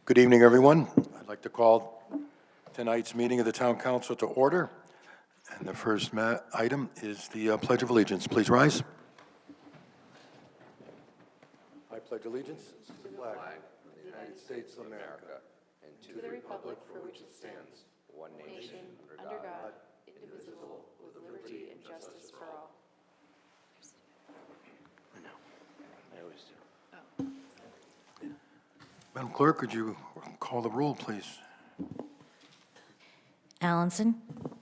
Good evening, everyone. I'd like to call tonight's meeting of the Town Council to order. And the first item is the Pledge of Allegiance. Please rise. I pledge allegiance to the flag of the United States of America and to the republic for which it stands, one nation, under God, indivisible, with liberty and justice for all. Madam Clerk, could you call the roll, please? Allenson.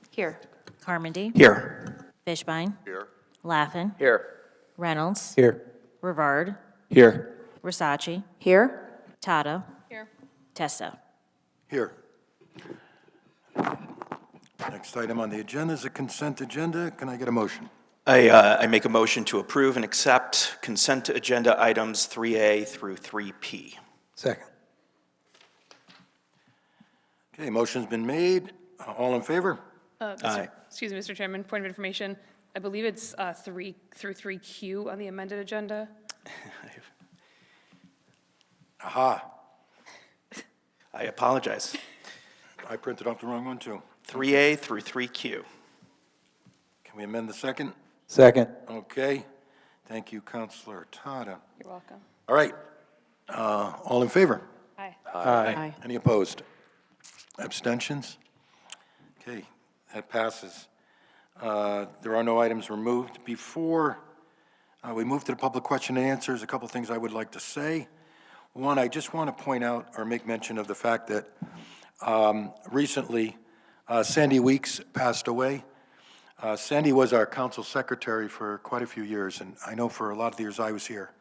Here. Carmody. Here. Fishbein. Here. Laffin. Here. Reynolds. Here. Rivard. Here. Versace. Here. Tata. Here. Testa. Here. Next item on the agenda is a consent agenda. Can I get a motion? I make a motion to approve and accept consent agenda items 3A through 3P. Second. Okay, motion's been made. All in favor? Aye. Excuse me, Mr. Chairman, point of information. I believe it's 3 through 3Q on the amended agenda. Aha. I apologize. I printed off the wrong one, too. 3A through 3Q. Can we amend the second? Second. Okay. Thank you, Councilor Tata. You're welcome. All right. All in favor? Aye. Aye. Any opposed? Abstentions? Okay, that passes. There are no items removed. Before we move to the public question and answers, a couple things I would like to say. One, I just want to point out or make mention of the fact that recently Sandy Weeks passed away. Sandy was our council secretary for quite a few years, and I know for a lot of the years I was here,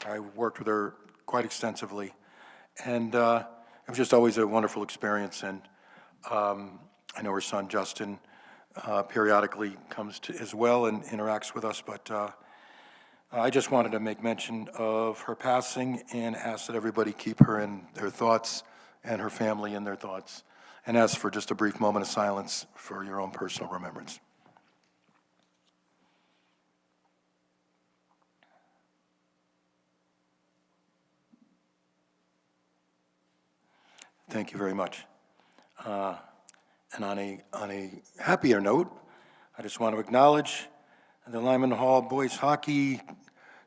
I worked with her quite extensively. And it was just always a wonderful experience. And I know her son, Justin, periodically comes to as well and interacts with us. But I just wanted to make mention of her passing and ask that everybody keep her in their thoughts and her family in their thoughts, and ask for just a brief moment of silence for your own personal remembrance. Thank you very much. And on a happier note, I just want to acknowledge the Lyman Hall Boys Hockey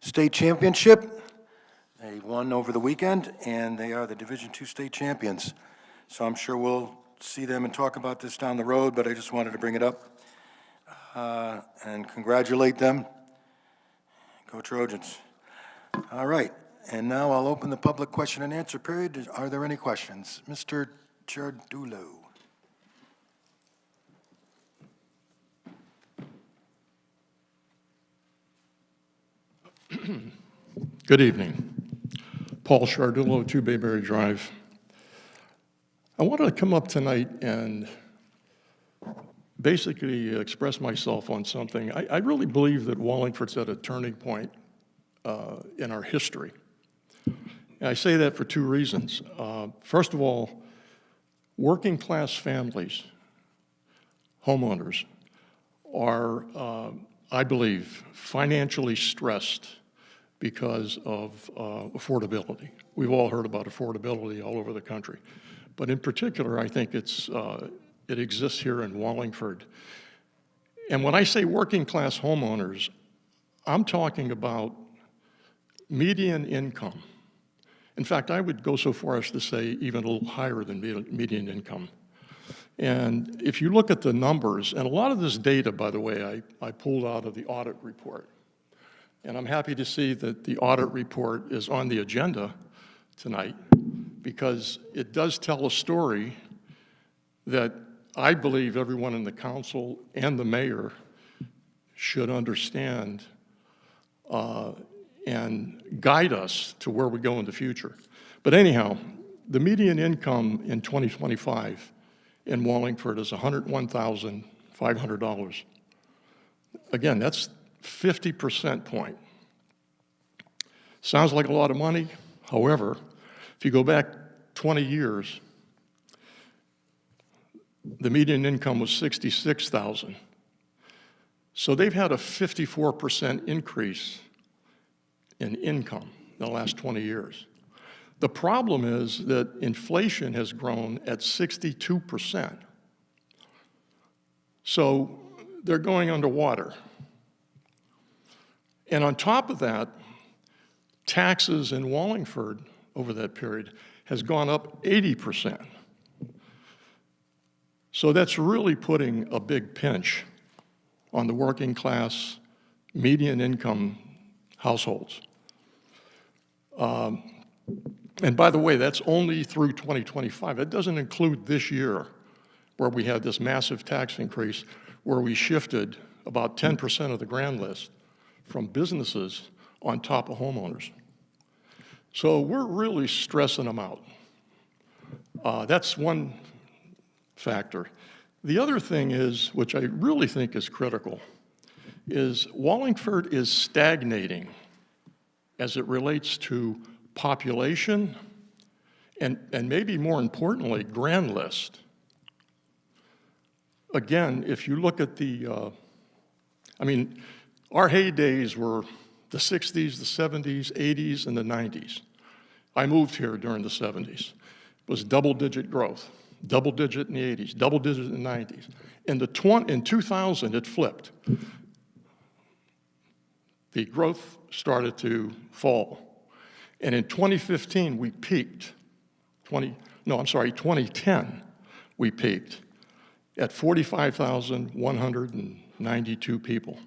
State Championship. They won over the weekend, and they are the Division II state champions. So I'm sure we'll see them and talk about this down the road, but I just wanted to bring it up and congratulate them. Go Trojans. All right. And now I'll open the public question and answer period. Are there any questions? Mr. Ciardulo. Good evening. Paul Ciardulo, 2 Bayberry Drive. I wanted to come up tonight and basically express myself on something. I really believe that Wallingford's at a turning point in our history. And I say that for 2 reasons. First of all, working class families, homeowners, are, I believe, financially stressed because of affordability. We've all heard about affordability all over the country. But in particular, I think it exists here in Wallingford. And when I say working class homeowners, I'm talking about median income. In fact, I would go so far as to say even a little higher than median income. And if you look at the numbers, and a lot of this data, by the way, I pulled out of the audit report. And I'm happy to see that the audit report is on the agenda tonight, because it does tell a story that I believe everyone in the council and the mayor should understand and guide us to where we go in the future. But anyhow, the median income in 2025 in Wallingford is $101,500. Again, that's 50% point. Sounds like a lot of money. However, if you go back 20 years, the median income was $66,000. So they've had a 54% increase in income in the last 20 years. The problem is that inflation has grown at 62%. So they're going underwater. And on top of that, taxes in Wallingford over that period has gone up 80%. So that's really putting a big pinch on the working class, median income households. And by the way, that's only through 2025. It doesn't include this year, where we had this massive tax increase, where we shifted about 10% of the grand list from businesses on top of homeowners. So we're really stressing them out. That's one factor. The other thing is, which I really think is critical, is Wallingford is stagnating as it relates to population and maybe more importantly, grand list. Again, if you look at our heydays were the 60s, the 70s, 80s, and the 90s. I moved here during the 70s. It was double-digit growth, double-digit in the 80s, double-digit in the 90s. In 2000, it flipped. The growth started to fall. And in 2015, we peaked. 2010, we peaked at 45,192 people.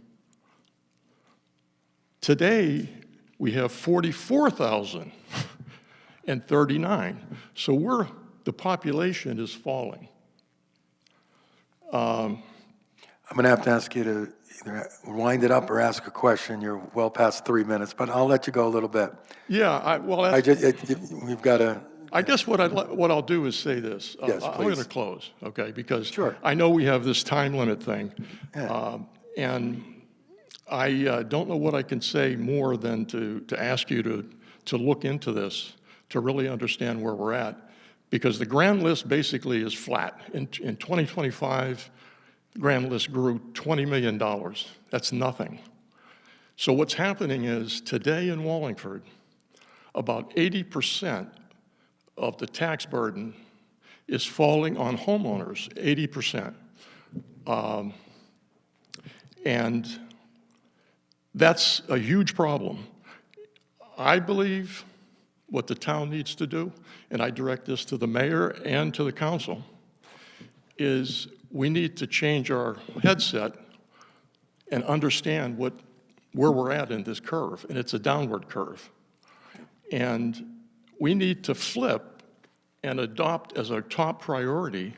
Today, we have 44,039. So the population is falling. I'm going to have to ask you to either wind it up or ask a question. You're well past 3 minutes, but I'll let you go a little bit. Yeah, We've got to. I guess what I'll do is say this. Yes, I'm going to please. close, okay? Because Sure. I know we have this time limit thing. Yeah. And I don't know what I can say more than to ask you to look into this, to really understand where we're at. Because the grand list basically is flat. In 2025, the grand list grew $20 million. That's nothing. So what's happening is today in Wallingford, about 80% of the tax burden is falling on homeowners, 80%. And that's a huge problem. I believe what the town needs to do, and I direct this to the mayor and to the council, is we need to change our headset and understand where we're at in this curve, and it's a downward curve. And we need to flip and adopt as our top priority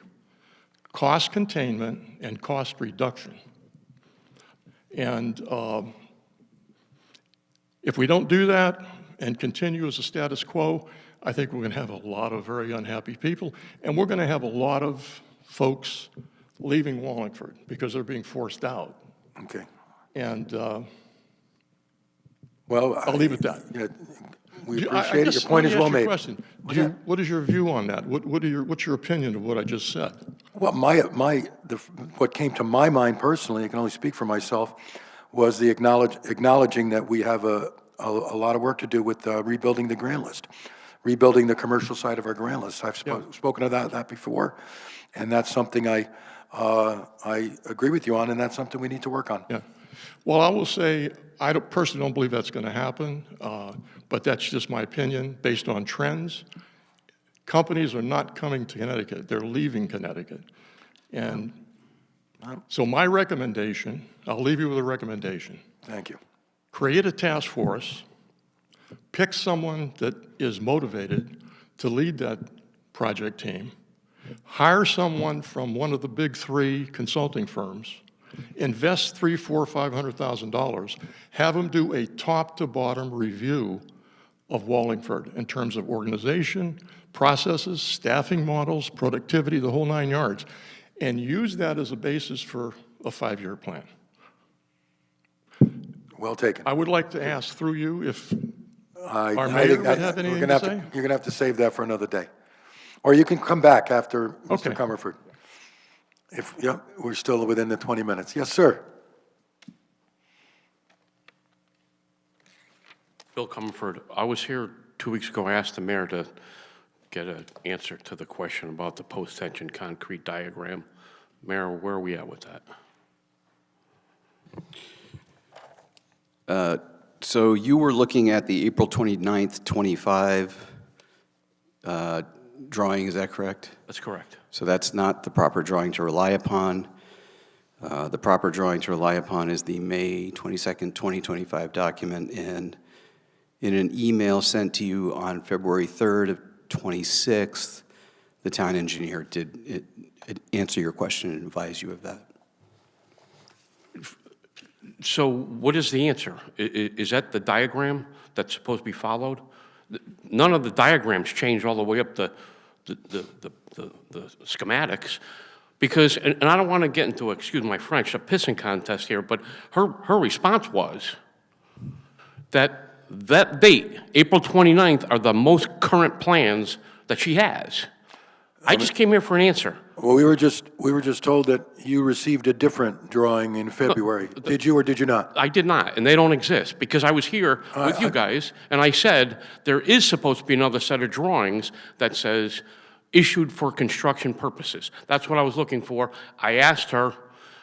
cost containment and cost reduction. And if we don't do that and continue as a status quo, I think we're going to have a lot of very unhappy people, and we're going to have a lot of folks leaving Wallingford because they're being forced out. Okay. And Well, I'll leave it at that. Yeah, we appreciate it. Your point is well made. Question. What is your view on that? What's your opinion of what I just said? Well, what came to my mind personally, I can only speak for myself, was the acknowledging that we have a lot of work to do with rebuilding the grand list, rebuilding the commercial side of our grand list. I've spoken of that before, and that's something I agree with you on, and that's something we need to work on. Yeah. Well, I will say, I personally don't believe that's going to happen, but that's just my opinion based on trends. Companies are not coming to Connecticut, they're leaving Connecticut. And so my recommendation, I'll leave you with a recommendation. Thank you. Create a task force, pick someone that is motivated to lead that project team, hire someone from one of the big three consulting firms, invest $300,000, $400,000, $500,000, have them do a top-to-bottom review of Wallingford in terms of organization, processes, staffing models, productivity, the whole 9 yards, and use that as a basis for a 5-year plan. Well taken. I would like to ask through you if I our mayor think would have anything to say? You're going to have to save that for another day. Or you can come back after Mr. Okay. Comerford. We're still within the 20 minutes. Yes, sir. Bill Comerford, I was here 2 weeks ago, I asked the mayor to get an answer to the question about the post-tension concrete diagram. Mayor, where are we at with that? So you were looking at the April 29th, 25 drawing, is that correct? That's correct. So that's not the proper drawing to rely upon. The proper drawing to rely upon is the May 22nd, 2025 document, and in an email sent to you on February 3rd of 26th, the town engineer did answer your question and advise you of that. So what is the answer? Is that the diagram that's supposed to be followed? None of the diagrams change all the way up the schematics, because, and I don't want to get into, excuse my French, a pissing contest here, but her response was that date, April 29th, are the most current plans that she has. I just came here for an answer. Well, we were just told that you received a different drawing in February. Did you or did you not? I did not, and they don't exist, because I was here with you guys, and I said there is supposed to be another set of drawings that says issued for construction purposes. That's what I was looking for. I asked her,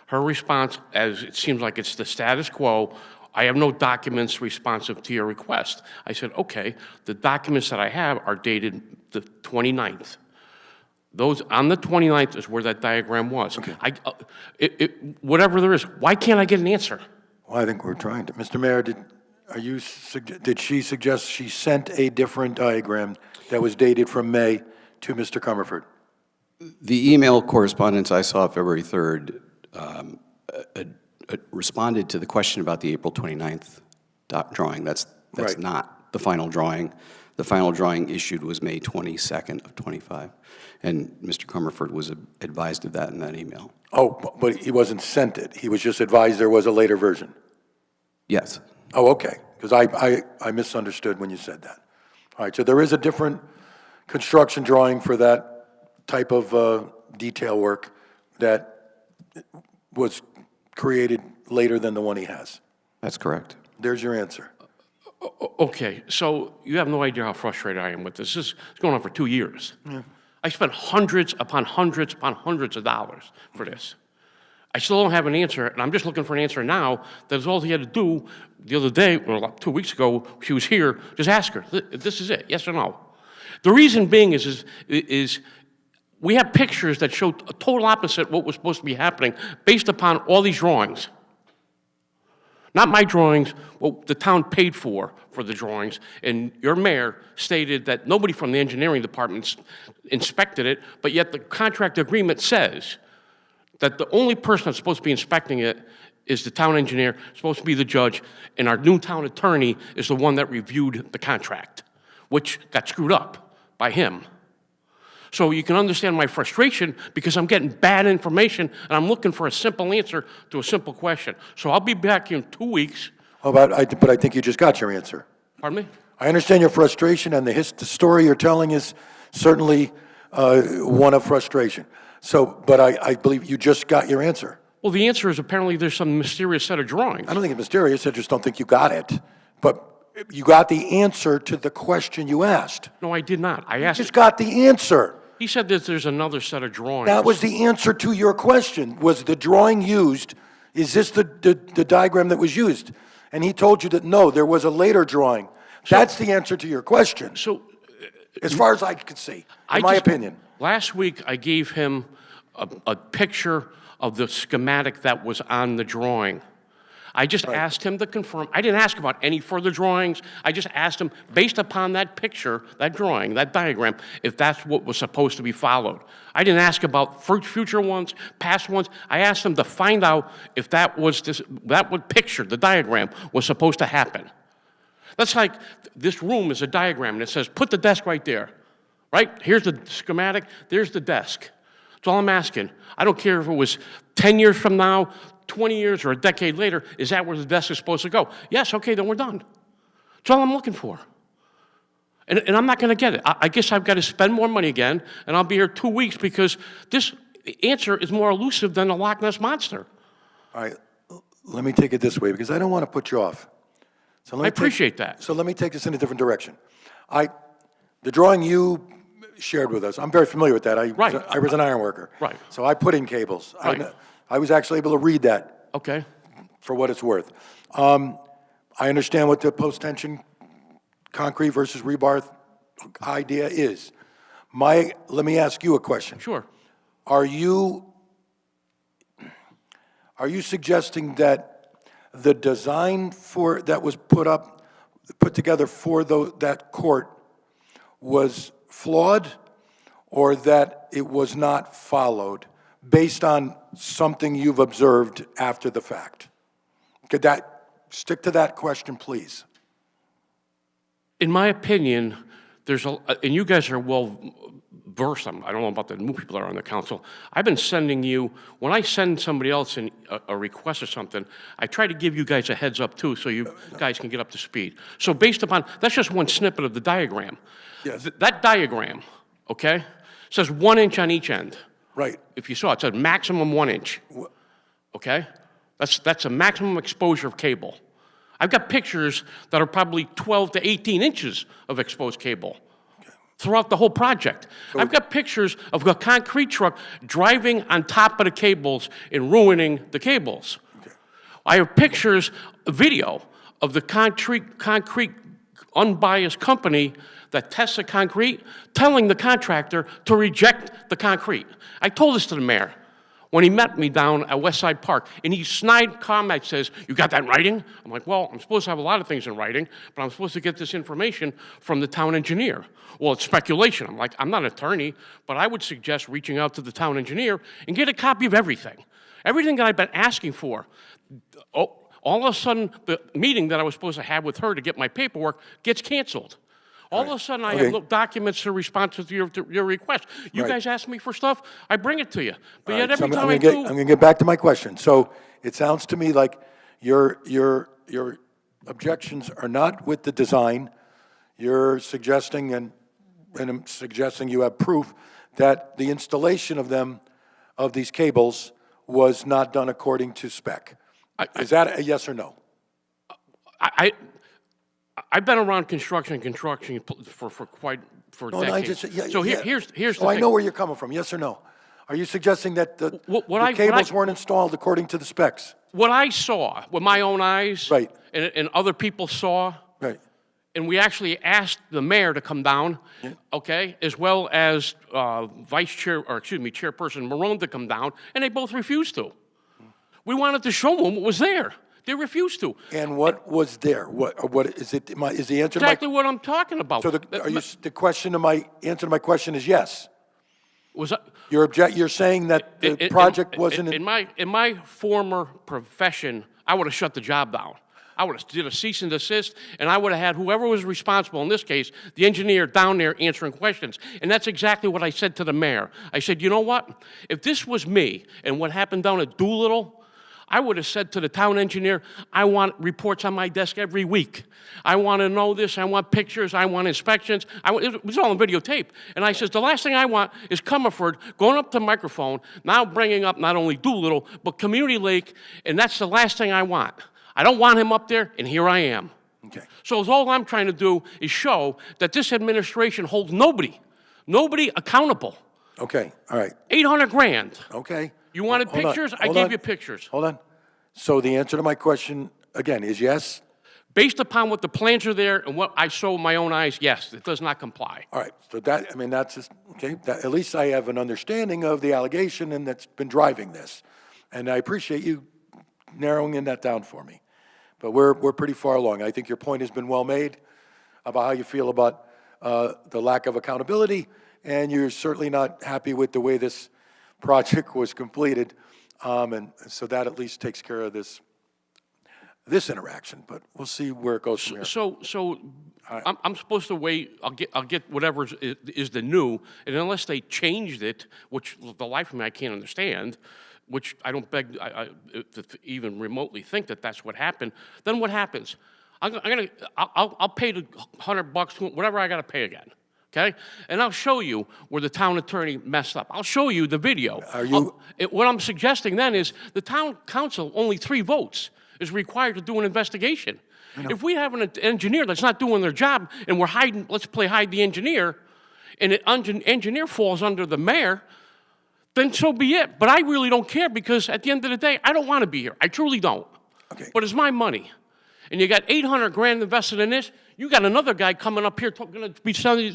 her response, as it seems like it's the status quo, I have no documents responsive to your request. I said, okay, the documents that I have are dated the 29th. Those, on the 29th is where that diagram was. Okay. Whatever there is, why can't I get an answer? Well, I think we're trying to. Mr. Mayor, did she suggest she sent a different diagram that was dated from May to Mr. Comerford? The email correspondence I saw February 3rd responded to the question about the April 29th drawing. That's Right. not the final drawing. The final drawing issued was May 22nd of 25, and Mr. Comerford was advised of that in that email. Oh, but he wasn't sent it. He was just advised there was a later version. Yes. Oh, okay, because I misunderstood when you said that. All right, so there is a different construction drawing for that type of detail work that was created later than the one he has. That's correct. There's your answer. Okay, so you have no idea how frustrated I am with this. This is going on for 2 years. Yeah. I spent hundreds upon hundreds upon hundreds of dollars for this. I still don't have an answer, and I'm just looking for an answer now. That's all he had to do the other day, or like 2 weeks ago, she was here, just ask her, this is it, yes or no? The reason being is we have pictures that show a total opposite what was supposed to be happening based upon all these drawings. Not my drawings, what the town paid for the drawings, and your mayor stated that nobody from the engineering department inspected it, but yet the contract agreement says that the only person that's supposed to be inspecting it is the town engineer, supposed to be the judge, and our new town attorney is the one that reviewed the contract, which got screwed up by him. So you can understand my frustration because I'm getting bad information and I'm looking for a simple answer to a simple question. So I'll be back in 2 weeks. But I think you just got your answer. Pardon me? I understand your frustration, and the story you're telling is certainly one of frustration. So, but I believe you just got your answer. Well, the answer is apparently there's some mysterious set of drawings. I don't think it's mysterious. I just don't think you got it. But you got the answer to the question you asked. No, I did not. I You asked. just got the answer. He said that there's another set of drawings. That was the answer to your question. Was the drawing used? Is this the diagram that was used? And he told you that no, there was a later drawing. That's the answer to your question, So, as far as I could see, in my opinion. Last week, I gave him a picture of the schematic that was on the drawing. I just asked him to confirm. I didn't ask about any further drawings. I just asked him, based upon that picture, that drawing, that diagram, if that's what was supposed to be followed. I didn't ask about future ones, past ones. I asked him to find out if that picture, the diagram, was supposed to happen. That's like this room is a diagram, and it says, put the desk right there, right? Here's the schematic, there's the desk. That's all I'm asking. I don't care if it was 10 years from now, 20 years, or a decade later, is that where the desk is supposed to go? Yes, okay, then we're done. That's all I'm looking for. And I'm not going to get it. I guess I've got to spend more money again, and I'll be here 2 weeks because this answer is more elusive than the Loch Ness Monster. All right, let me take it this way, because I don't want to put you off. So I appreciate that. So let me take this in a different direction. The drawing you shared with us, I'm very familiar with that. Right. I was an iron worker. Right. So I put in cables. Right. I was actually able to read that Okay, for what it's worth. I understand what the post-tension concrete versus rebar idea is. Let me ask you a question. sure. Are you suggesting that the design that was put together for that court was flawed, or that it was not followed based on something you've observed after the fact? Stick to that question, please. In my opinion, and you guys are well versed, I don't know about the new people that are on the council. I've been sending you, when I send somebody else a request or something, I try to give you guys a heads up too, so you guys can get up to speed. So based upon, that's just one snippet of the diagram. Yes. That diagram, okay, says 1 inch on each end. Right. If you saw it, said maximum 1 inch. Okay? That's a maximum exposure of cable. I've got pictures that are probably 12 to 18 inches of exposed cable throughout the whole project. I've got pictures of a concrete truck driving on top of the cables and ruining the cables. I have pictures, video of the concrete unbiased company that tests the concrete, telling the contractor to reject the concrete. I told this to the mayor when he met me down at Westside Park, and he snide comment says, "You got that in writing?" I'm like, "Well, I'm supposed to have a lot of things in writing, but I'm supposed to get this information from the town engineer." "Well, it's speculation." I'm like, "I'm not an attorney, but I would suggest reaching out to the town engineer and get a copy of everything. Everything that I've been asking for." Oh, all of a sudden, the meeting that I was supposed to have with her to get my paperwork gets canceled. All of a sudden, I have little documents to respond to your request. You guys ask me for stuff, I bring it to you. But yet every time I do... I'm going to get back to my question. So it sounds to me like your objections are not with the design. You're suggesting, and I'm suggesting you have proof, that the installation of these cables, was not done according to spec. Is that a yes or no? I've been around construction for decades. Here's the So I thing. know where you're coming from, yes or no? Are you suggesting that the cables weren't installed according to the specs? What I saw with my own eyes, Right. and other people saw, Right. and we actually asked the mayor to come down, okay, as well as Chairperson Marone to come down, and they both refused to. We wanted to show them what was there. They refused to. And what was there? What is it? Is the answer Exactly to my... what I'm talking about. So the answer to my question is yes. Was You're saying that the project wasn't... In my former profession, I would have shut the job down. I would have did a cease and desist, and I would have had whoever was responsible, in this case, the engineer down there answering questions. And that's exactly what I said to the mayor. I said, you know what? If this was me and what happened down at Doolittle, I would have said to the town engineer, I want reports on my desk every week. I want to know this. I want pictures. I want inspections. It was all on videotape. And I says, the last thing I want is Comerford going up to the microphone, now bringing up not only Doolittle, but Community Lake, and that's the last thing I want. I don't want him up there, and here I am. Okay. So all I'm trying to do is show that this administration holds nobody accountable. Okay, all right. 800 grand. Okay. You wanted Hold on, pictures? I hold gave on. you pictures. Hold on. So the answer to my question, again, is yes? Based upon what the plans are there and what I saw with my own eyes, yes, it does not comply. All right, so that's just, okay, at least I have an understanding of the allegation and that's been driving this. And I appreciate you narrowing that down for me. But we're pretty far along. I think your point has been well made about how you feel about the lack of accountability, and you're certainly not happy with the way this project was completed. And so that at least takes care of this interaction, but we'll see where it goes from here. So I'm supposed to wait. I'll get whatever is the new, and unless they changed it, which the life of me I can't understand, which I don't beg to even remotely think that that's what happened. Then what happens? I'll pay the $100, whatever I got to pay again. Okay, and I'll show you where the town attorney messed up. I'll show you the video. Are you? What I'm suggesting then is the town council only 3 votes. is required to do an investigation. If we have an engineer that's not doing their job and we're hiding, let's play hide the engineer, and the engineer falls under the mayor, then so be it. But I really don't care because at the end of the day, I don't want to be here. I truly don't. Okay. But it's my money. And you got 800 grand invested in this. You got another guy coming up here going to be selling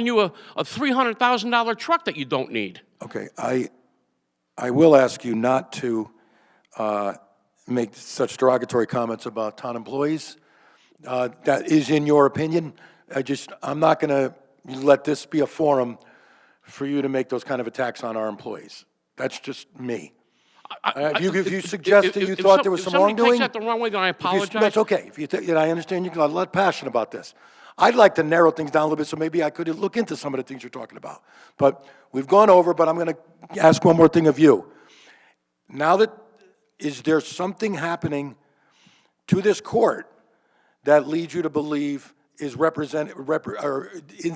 you a $300,000 truck that you don't need. Okay, I will ask you not to make such derogatory comments about town employees. That is in your opinion. I'm not going to let this be a forum for you to make those kind of attacks on our employees. That's just me. If you suggest that you thought there was some wrongdoing. If somebody takes that the wrong way, then I apologize. That's okay. I understand you can get a lot passionate about this. I'd like to narrow things down a little bit so maybe I could look into some of the things you're talking about. But we've gone over, but I'm going to ask one more thing of you. Now is there something happening to this court that leads you to believe is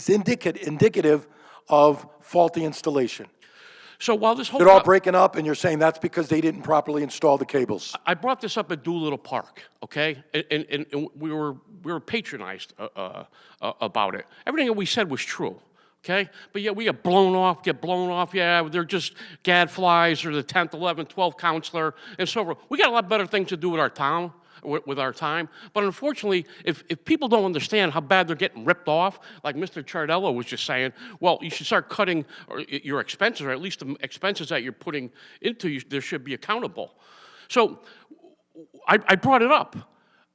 indicative of faulty installation? So while this whole They're all breaking up, and you're saying that's because they didn't properly install the cables. I brought this up at Doolittle Park, okay, and we were patronized about it. Everything that we said was true, okay, but yet we get blown off. Yeah, they're just gadflies or the 10th, 11th, 12th counselor and so forth. We got a lot better things to do with our town. With our time. But unfortunately, if people don't understand how bad they're getting ripped off, like Mr. Chardello was just saying, well, you should start cutting your expenses, or at least the expenses that you're putting into, there should be accountable. So I brought it up.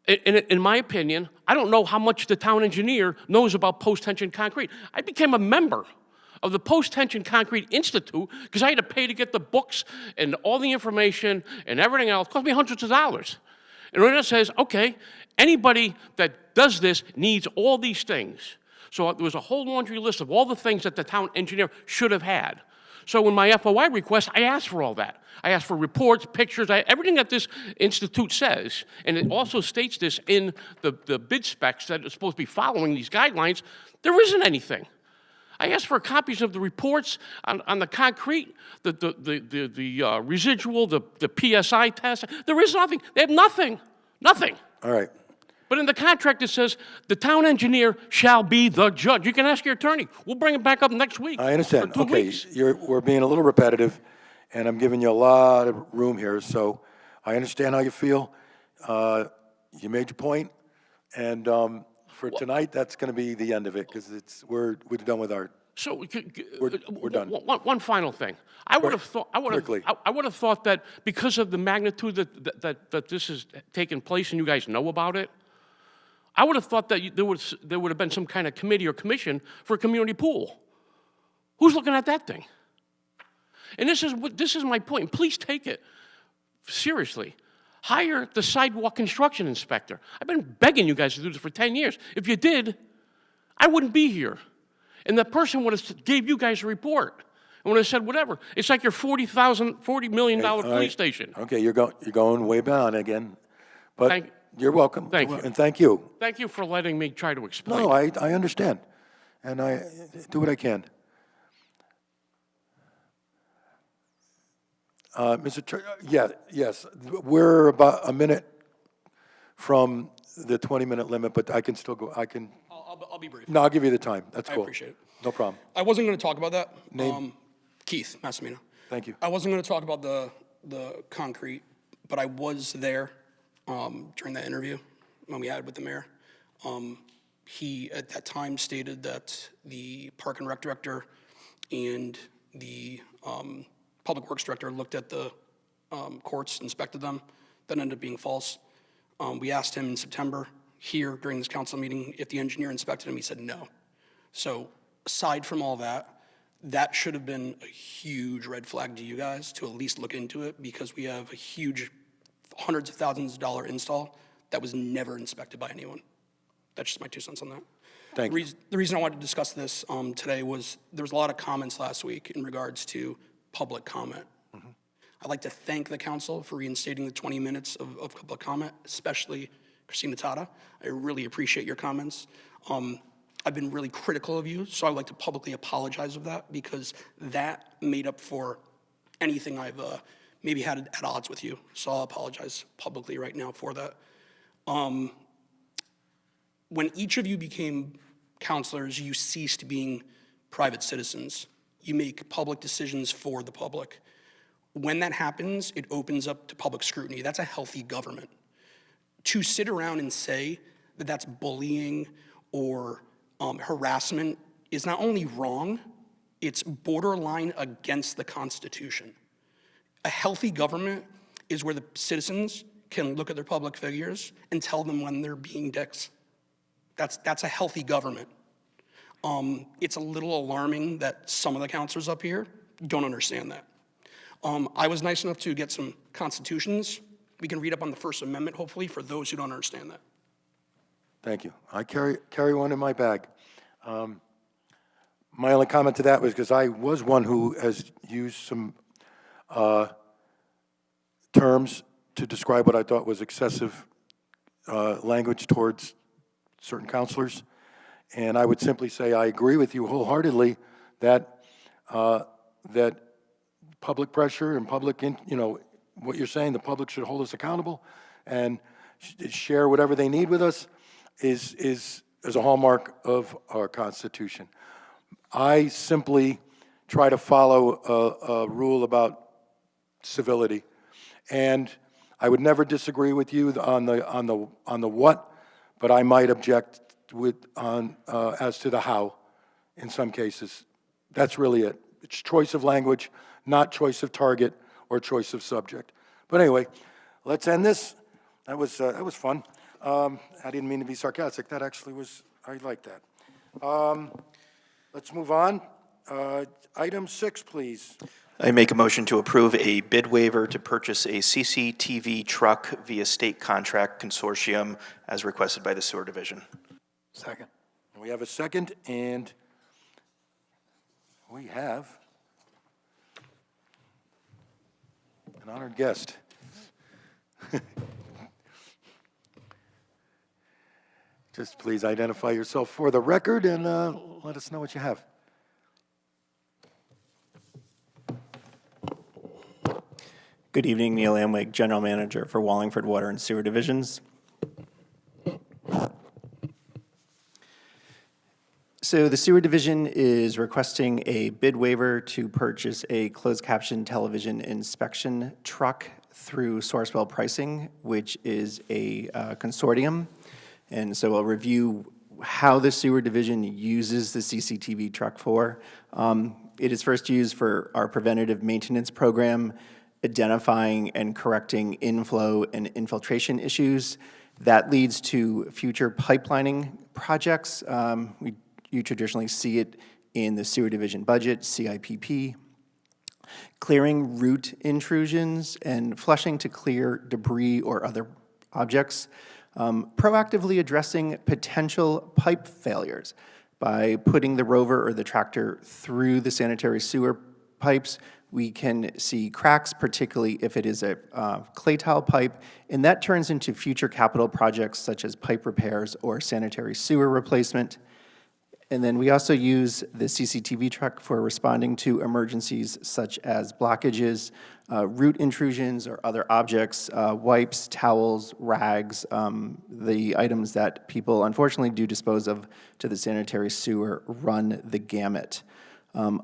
In my opinion, I don't know how much the town engineer knows about post-tension concrete. I became a member of the Post-Tension Concrete Institute because I had to pay to get the books and all the information and everything else. It cost me hundreds of dollars. And when it says, okay, anybody that does this needs all these things. So there was a whole laundry list of all the things that the town engineer should have had. So in my FOI request, I asked for all that. I asked for reports, pictures, everything that this institute says. And it also states this in the bid specs that are supposed to be following these guidelines. There isn't anything. I asked for copies of the reports on the concrete, the residual, the PSI test. There is nothing. They have nothing. Nothing. All right. But in the contract, it says the town engineer shall be the judge. You can ask your attorney. We'll bring it back up next week. I understand. Or 2 Okay, weeks. we're being a little repetitive, and I'm giving you a lot of room here, so I understand how you feel. You made your point, and for tonight, that's going to be the end of it, because we're done with our. So We're done. One final thing. I would have thought that because of the magnitude that this has taken place, and you guys know about it, I would have thought that there would have been some kind of committee or commission for a community pool. Who's looking at that thing? And this is my point. Please take it seriously. Hire the sidewalk construction inspector. I've been begging you guys to do this for 10 years. If you did, I wouldn't be here. And that person would have gave you guys a report and would have said whatever. It's like your $40 million police station. Okay, you're going way down again, but you're welcome. Thank you. And thank you. Thank you for letting me try to explain. No, I understand, and I do what I can. Mr. Yes, we're about a minute from the 20-minute limit, but I can still go. I'll be brief. No, I'll give you the time. That's cool. I appreciate it. No problem. I wasn't going to talk about that. Name? Keith Massimino. Thank you. I wasn't going to talk about the concrete, but I was there during that interview when we had with the mayor. He, at that time, stated that the Park and Rec director and the Public Works director looked at the courts, inspected them. That ended up being false. We asked him in September here during this council meeting if the engineer inspected him. He said no. So aside from all that, that should have been a huge red flag to you guys to at least look into it, because we have a huge hundreds of thousands of dollar install that was never inspected by anyone. That's just my 2 cents on that. Thank you. The reason I wanted to discuss this today was there was a lot of comments last week in regards to public comment. I'd like to thank the council for reinstating the 20 minutes of public comment, especially Christina Tata. I really appreciate your comments. I've been really critical of you, so I'd like to publicly apologize of that, because that made up for anything I've maybe had at odds with you. So I'll apologize publicly right now for that. When each of you became counselors, you ceased being private citizens. You make public decisions for the public. When that happens, it opens up to public scrutiny. That's a healthy government. To sit around and say that that's bullying or harassment is not only wrong, it's borderline against the Constitution. A healthy government is where the citizens can look at their public figures and tell them when they're being dicks. That's a healthy government. It's a little alarming that some of the counselors up here don't understand that. I was nice enough to get some constitutions. We can read up on the First Amendment, hopefully, for those who don't understand that. Thank you. I carry one in my bag. My only comment to that was because I was one who has used some terms to describe what I thought was excessive language towards certain counselors. And I would simply say I agree with you wholeheartedly that that public pressure and public, what you're saying, the public should hold us accountable and share whatever they need with us is a hallmark of our Constitution. I simply try to follow a rule about civility, and I would never disagree with you on the what, but I might object as to the how in some cases. That's really it. It's choice of language, not choice of target or choice of subject. But anyway, let's end this. That was fun. I didn't mean to be sarcastic. That actually was, I like that. Let's move on. Item 6, please. I make a motion to approve a bid waiver to purchase a CCTV truck via state contract consortium as requested by the Sewer Division. Second. We have a second, and we have an honored guest. Just please identify yourself for the record and let us know what you have. Good evening, Neil Amwig, General Manager for Wallingford Water and Sewer Divisions. So the Sewer Division is requesting a bid waiver to purchase a closed caption television inspection truck through Sourcewell Pricing, which is a consortium. And so I'll review how the Sewer Division uses the CCTV truck for. It is first used for our preventative maintenance program, identifying and correcting inflow and infiltration issues. That leads to future pipelining projects. You traditionally see it in the Sewer Division budget, CIPP. Clearing root intrusions and flushing to clear debris or other objects. Proactively addressing potential pipe failures by putting the rover or the tractor through the sanitary sewer pipes. We can see cracks, particularly if it is a clay tile pipe, and that turns into future capital projects such as pipe repairs or sanitary sewer replacement. And then we also use the CCTV truck for responding to emergencies such as blockages, root intrusions or other objects, wipes, towels, rags, the items that people unfortunately do dispose of to the sanitary sewer run the gamut.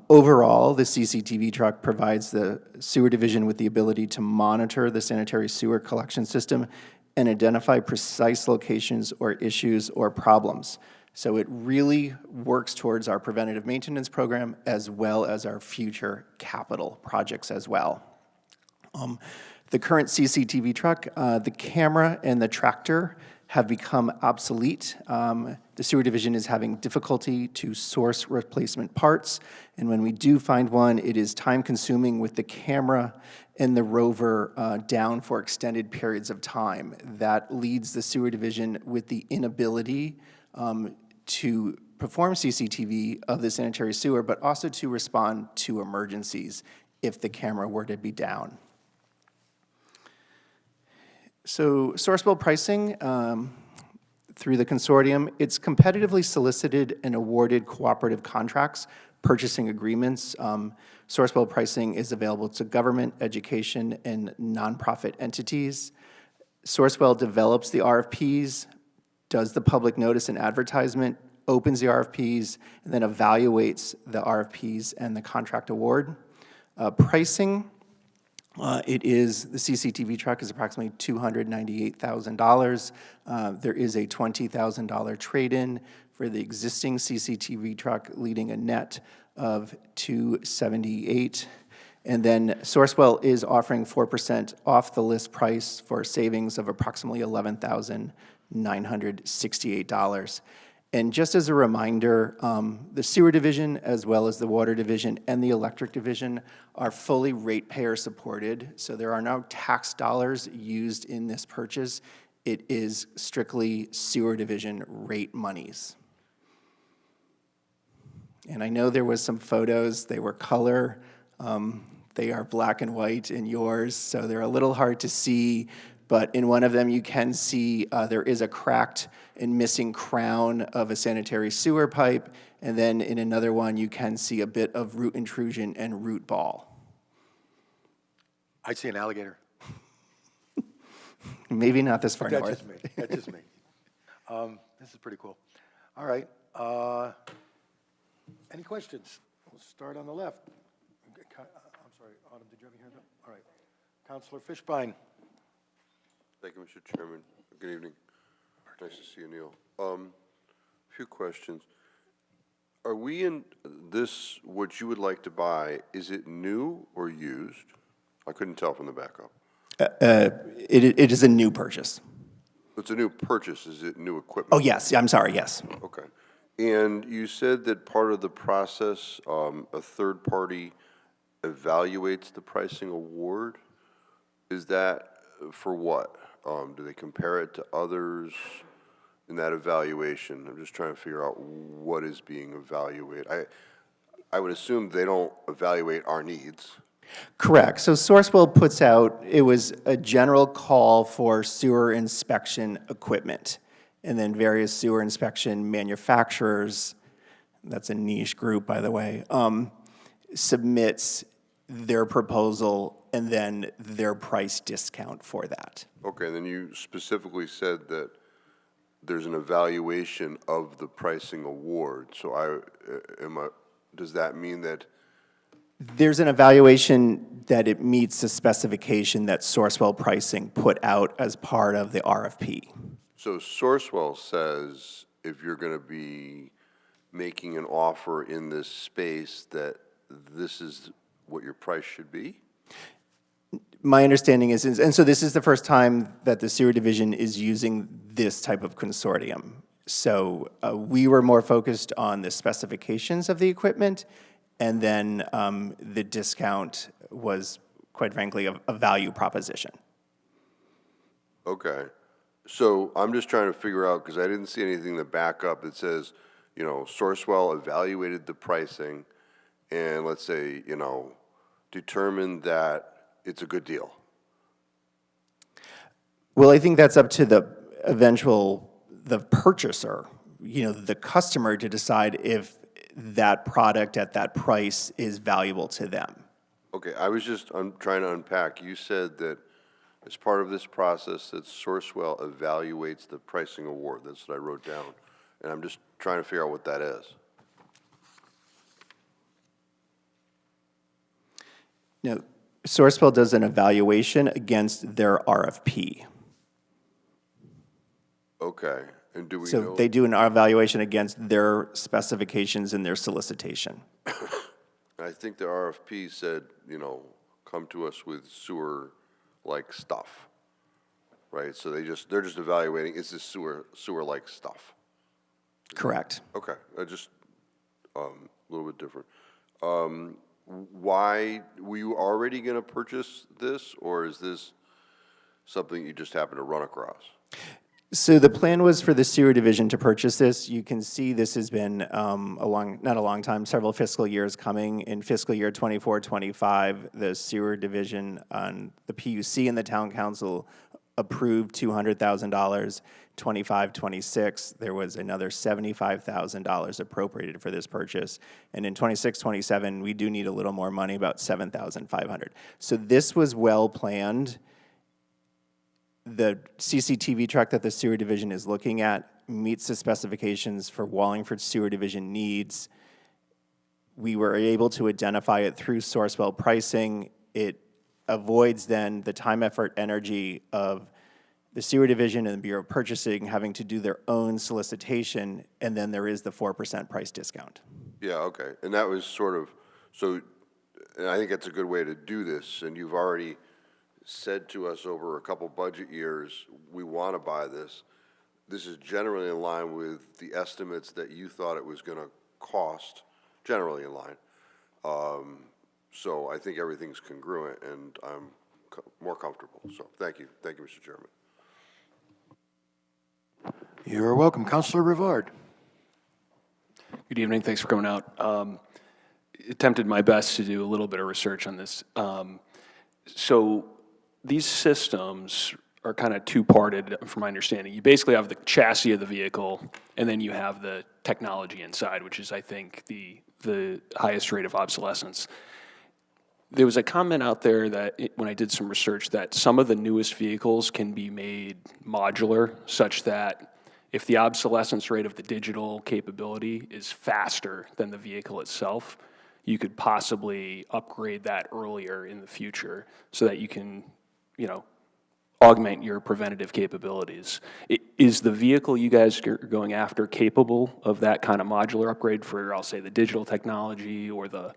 Overall, the CCTV truck provides the Sewer Division with the ability to monitor the sanitary sewer collection system and identify precise locations or issues or problems. So it really works towards our preventative maintenance program as well as our future capital projects as well. The current CCTV truck, the camera and the tractor have become obsolete. The Sewer Division is having difficulty to source replacement parts, and when we do find one, it is time-consuming with the camera and the rover down for extended periods of time. That leads the Sewer Division with the inability to perform CCTV of the sanitary sewer, but also to respond to emergencies if the camera were to be down. So Sourcewell Pricing, through the consortium, it's competitively solicited and awarded cooperative contracts purchasing agreements. Sourcewell pricing is available to government, education, and nonprofit entities. Sourcewell develops the RFPs, does the public notice and advertisement, opens the RFPs, and then evaluates the RFPs and the contract award. Pricing, the CCTV truck is approximately $298,000. There is a $20,000 trade-in for the existing CCTV truck, leading a net of $278,000. And then Sourcewell is offering 4% off the list price for savings of approximately $11,968. And just as a reminder, the sewer division, as well as the water division and the electric division, are fully ratepayer supported. So there are no tax dollars used in this purchase. It is strictly sewer division rate monies. And I know there was some photos, they were color. They are black and white in yours, so they're a little hard to see, but in one of them you can see there is a cracked and missing crown of a sanitary sewer pipe, and then in another one you can see a bit of root intrusion and root ball. I see an alligator. Maybe not this far That's north. just me. That's just me. This is pretty cool. All right. Any questions? We'll start on the left. I'm sorry, Autumn, did you have your hand up? All right. Councilor Fishbein. Thank you, Mr. Chairman. Good evening. Nice to see you, Neil. Few questions. Are we in this, what you would like to buy, is it new or used? I couldn't tell from the backup. It is a new purchase. It's a new purchase. Is it new equipment? Oh, yes, I'm sorry, yes. Okay. And you said that part of the process, a third party evaluates the pricing award. Is that for what? Do they compare it to others in that evaluation? I'm just trying to figure out what is being evaluated. I would assume they don't evaluate our needs. Correct. So Sourcewell puts out, it was a general call for sewer inspection equipment, and then various sewer inspection manufacturers, that's a niche group, by the way, submits their proposal and then their price discount for that. Okay, and then you specifically said that there's an evaluation of the pricing award. So does that mean that? There's an evaluation that it meets the specification that Sourcewell Pricing put out as part of the RFP. So Sourcewell says if you're going to be making an offer in this space that this is what your price should be? My understanding is, and so this is the first time that the sewer division is using this type of consortium. So we were more focused on the specifications of the equipment, and then the discount was, quite frankly, a value proposition. Okay. So I'm just trying to figure out, because I didn't see anything to back up that says, you know, Sourcewell evaluated the pricing and let's say, you know, determined that it's a good deal. Well, I think that's up to the purchaser, you know, the customer, to decide if that product at that price is valuable to them. Okay, I was just trying to unpack. You said that as part of this process that Sourcewell evaluates the pricing award. That's what I wrote down. And I'm just trying to figure out what that is. No, Sourcewell does an evaluation against their RFP. Okay, and do we know? So they do an evaluation against their specifications in their solicitation. I think the RFP said, you know, come to us with sewer-like stuff, right? So they're just evaluating, is this sewer-like stuff? Correct. Okay, just a little bit different. Why, were you already going to purchase this, or is this something you just happened to run across? So the plan was for the sewer division to purchase this. You can see this has been not a long time, several fiscal years coming. In fiscal year 24-25, the sewer division on the PUC and the town council approved $200,000. 25-26, there was another $75,000 appropriated for this purchase. And in 26-27, we do need a little more money, about $7,500. So this was well planned. The CCTV truck that the sewer division is looking at meets the specifications for Wallingford sewer division needs. We were able to identify it through Sourcewell pricing. It avoids then the time, effort, energy of the sewer division and the Bureau of Purchasing having to do their own solicitation, and then there is the 4% price discount. Yeah, okay. And that was sort of, so, and I think that's a good way to do this, and you've already said to us over a couple budget years, we want to buy this. This is generally in line with the estimates that you thought it was going to cost, generally in line. So I think everything's congruent, and I'm more comfortable. So thank you. Thank you, Mr. Chairman. You're welcome. Councilor Rivard. Good evening. Thanks for coming out. Attempted my best to do a little bit of research on this. So these systems are kind of two-parted, from my understanding. You basically have the chassis of the vehicle, and then you have the technology inside, which is, I think, the highest rate of obsolescence. There was a comment out there that, when I did some research, that some of the newest vehicles can be made modular, such that if the obsolescence rate of the digital capability is faster than the vehicle itself, you could possibly upgrade that earlier in the future so that you can, augment your preventative capabilities. Is the vehicle you guys are going after capable of that kind of modular upgrade for, I'll say, the digital technology or the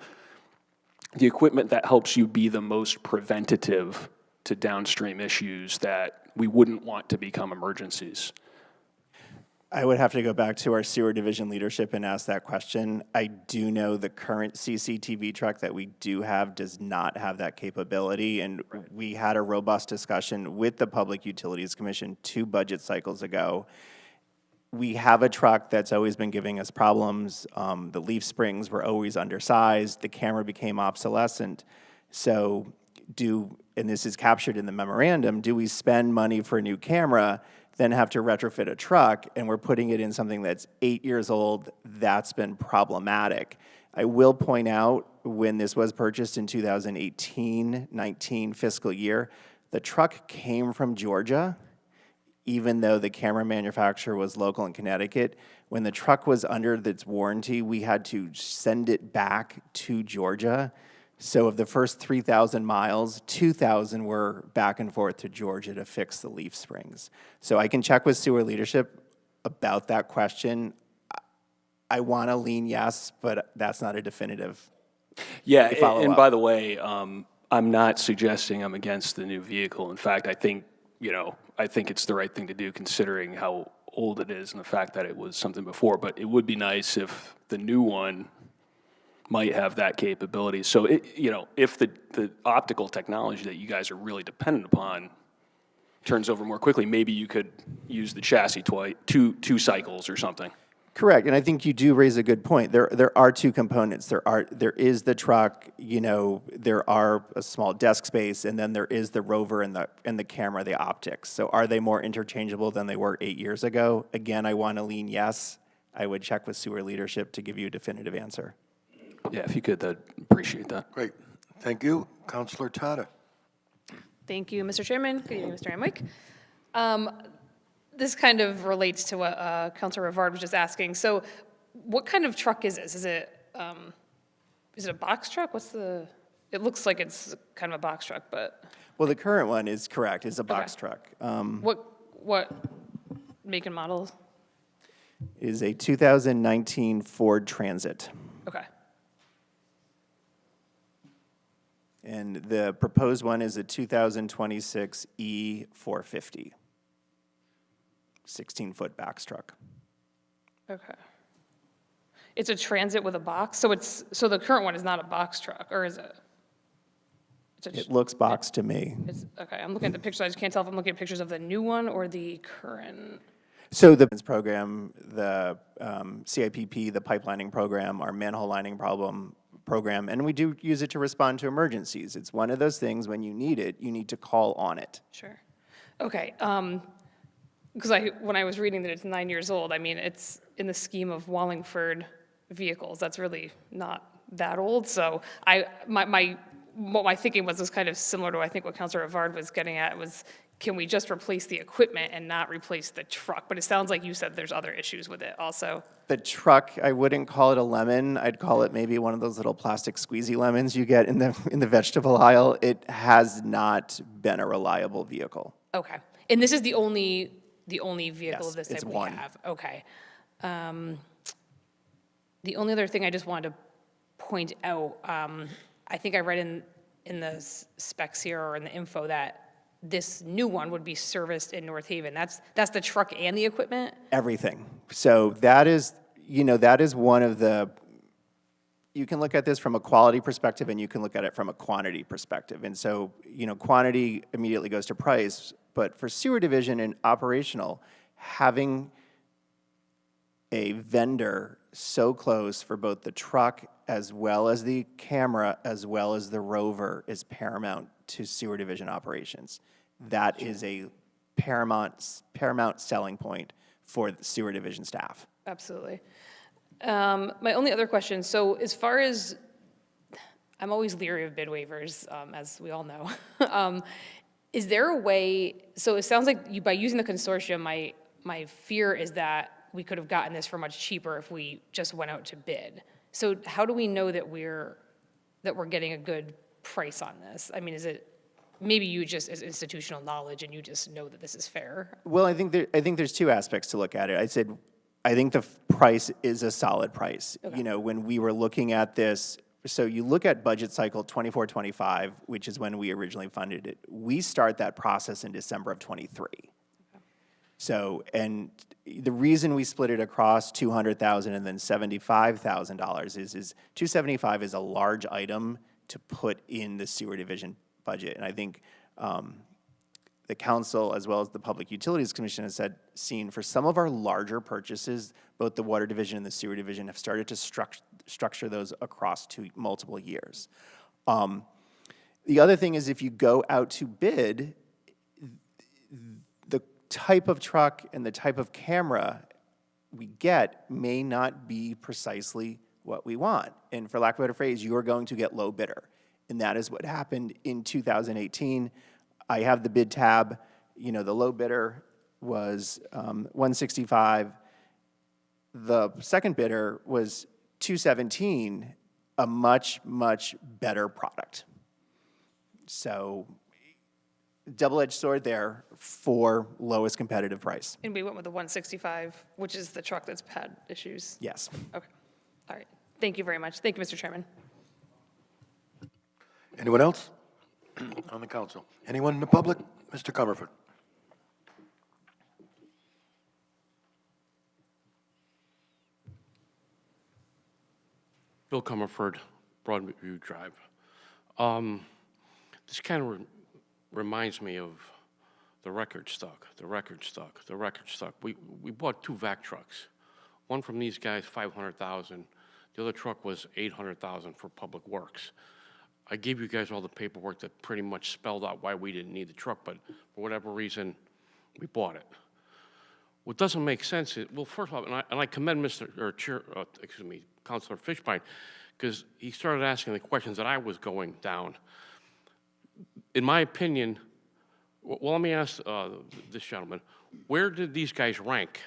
equipment that helps you be the most preventative to downstream issues that we wouldn't want to become emergencies? I would have to go back to our sewer division leadership and ask that question. I do know the current CCTV truck that we do have does not have that capability, and we had a robust discussion with the Public Utilities Commission 2 budget cycles ago. We have a truck that's always been giving us problems. The leaf springs were always undersized. The camera became obsolescent. So and this is captured in the memorandum, do we spend money for a new camera, then have to retrofit a truck, and we're putting it in something that's 8 years old? That's been problematic. I will point out, when this was purchased in 2018-19 fiscal year, the truck came from Georgia, even though the camera manufacturer was local in Connecticut. When the truck was under its warranty, we had to send it back to Georgia. So of the first 3,000 miles, 2,000 were back and forth to Georgia to fix the leaf springs. So I can check with sewer leadership about that question. I want to lean yes, but that's not a definitive follow-up. And by the way, I'm not suggesting I'm against the new vehicle. In fact, I think it's the right thing to do considering how old it is and the fact that it was something before. But it would be nice if the new one might have that capability. So, if the optical technology that you guys are really dependent upon turns over more quickly, maybe you could use the chassis two cycles or something. Correct, and I think you do raise a good point. There are two components. There is the truck, there are a small desk space, and then there is the rover and the camera, the optics. So are they more interchangeable than they were 8 years ago? Again, I want to lean yes. I would check with sewer leadership to give you a definitive answer. Yeah, if you could, I'd appreciate that. Great. Thank you. Councilor Tata. Thank you, Mr. Chairman. Good evening, Mr. Emwick. This kind of relates to what Councilor Rivard was just asking. So what kind of truck is this? Is it a box truck? It looks like it's kind of a box truck, but. Well, the current one is correct, is a box truck. What make and model? Is a 2019 Ford Transit. Okay. And the proposed one is a 2026 E450, 16-foot box truck. Okay. It's a Transit with a box, so the current one is not a box truck, or is it? It looks box to me. Okay, I'm looking at the pictures. I just can't tell if I'm looking at pictures of the new one or the current. So the program, the CIPP, the pipelining program, our manhole lining program, and we do use it to respond to emergencies. It's one of those things, when you need it, you need to call on it. Sure. Okay, because when I was reading that it's 9 years old, I mean, it's in the scheme of Wallingford vehicles, that's really not that old. So what my thinking was kind of similar to, I think, what Councilor Rivard was getting at was, can we just replace the equipment and not replace the truck? But it sounds like you said there's other issues with it also. The truck, I wouldn't call it a lemon. I'd call it maybe one of those little plastic squeezy lemons you get in the vegetable aisle. It has not been a reliable vehicle. Okay, and this is the only vehicle Yes, of this it's type we one. have? Okay. The only other thing I just wanted to point out, I think I read in the specs here or in the info that this new one would be serviced in North Haven. That's the truck and the equipment? Everything. So that is one of the, you can look at this from a quality perspective and you can look at it from a quantity perspective. And so, quantity immediately goes to price, but for sewer division and operational, having a vendor so close for both the truck as well as the camera as well as the rover is paramount to sewer division operations. That is a paramount selling point for the sewer division staff. Absolutely. My only other question, so as far as, I'm always leery of bid waivers, as we all know. Is there a way, so it sounds like by using the consortium, my fear is that we could have gotten this for much cheaper if we just went out to bid. So how do we know that we're getting a good price on this? I mean, is it, maybe you just, as institutional knowledge, and you just know that this is fair? Well, I think there's two aspects to look at it. I think the price is a solid price. Okay. When we were looking at this, so you look at budget cycle 24-25, which is when we originally funded it. We start that process in December of 23. Okay. So, and the reason we split it across $200,000 and then $75,000 is $275 is a large item to put in the sewer division budget. And I think the council, as well as the Public Utilities Commission, has seen for some of our larger purchases, both the water division and the sewer division have started to structure those across multiple years. The other thing is, if you go out to bid, the type of truck and the type of camera we get may not be precisely what we want. And for lack of a better phrase, you are going to get low bidder. And that is what happened in 2018. I have the bid tab. The low bidder was $165. The second bidder was $217, a much, much better product. So double-edged sword there for lowest competitive price. And we went with the 165, which is the truck that's had issues? Yes. Okay, all right. Thank you very much. Thank you, Mr. Chairman. Anyone else on the council? Anyone in the public? Mr. Comerford. Bill Comerford, Broadview Drive. This kind of reminds me of the record stock. We bought 2 vac trucks. One from these guys, $500,000. The other truck was $800,000 for Public Works. I gave you guys all the paperwork that pretty much spelled out why we didn't need the truck, but for whatever reason, we bought it. What doesn't make sense is, well, first of all, and I commend Councilor Fishbein, because he started asking the questions that I was going down. In my opinion, well, let me ask this gentleman, where did these guys rank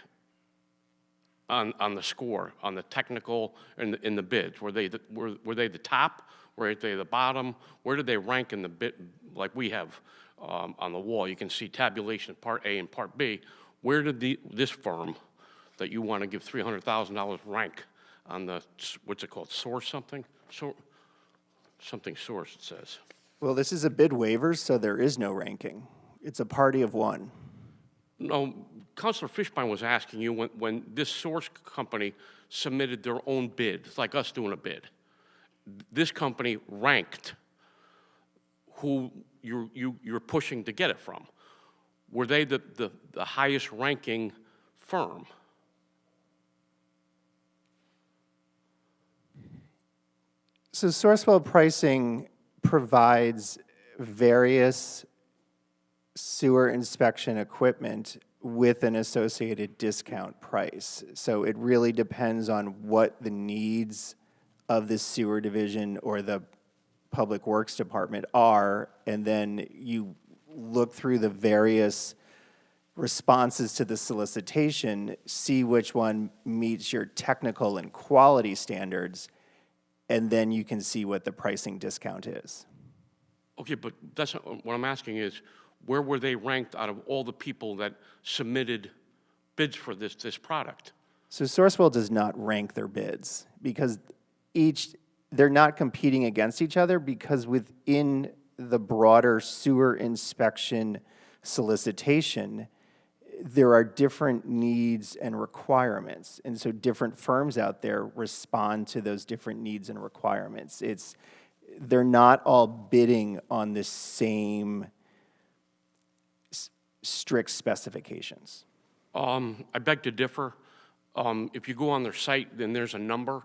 on the score, on the technical, in the bids? Were they the top? Were they the bottom? Where did they rank in the bid, like we have on the wall? You can see tabulation Part A and Part B. Where did this firm that you want to give $300,000 rank on the, what's it called, source something? Something source, it says. Well, this is a bid waiver, so there is no ranking. It's a party of one. No, Councilor Fishbein was asking you when this source company submitted their own bid, it's like us doing a bid. This company ranked who you're pushing to get it from. Were they the highest ranking firm? So Sourcewell pricing provides various sewer inspection equipment with an associated discount price. So it really depends on what the needs of the sewer division or the Public Works Department are, and then you look through the various responses to the solicitation, see which one meets your technical and quality standards, and then you can see what the pricing discount is. Okay, but that's not, what I'm asking is, where were they ranked out of all the people that submitted bids for this product? So Sourcewell does not rank their bids because they're not competing against each other, because within the broader sewer inspection solicitation, there are different needs and requirements. And so different firms out there respond to those different needs and requirements. They're not all bidding on the same strict specifications. I beg to differ. If you go on their site, then there's a number,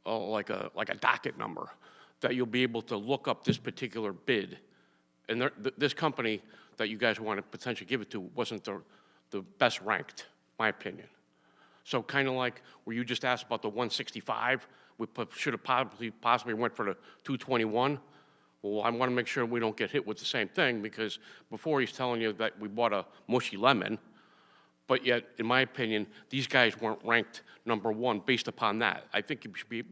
like a docket number, that you'll be able to look up this particular bid. And this company that you guys want to potentially give it to wasn't the best ranked, my opinion. So kind of like where you just asked about the 165, we should have possibly went for the 221. Well, I want to make sure we don't get hit with the same thing, because before he's telling you that we bought a mushy lemon, but yet, in my opinion, these guys weren't ranked number one based upon that. I think you should be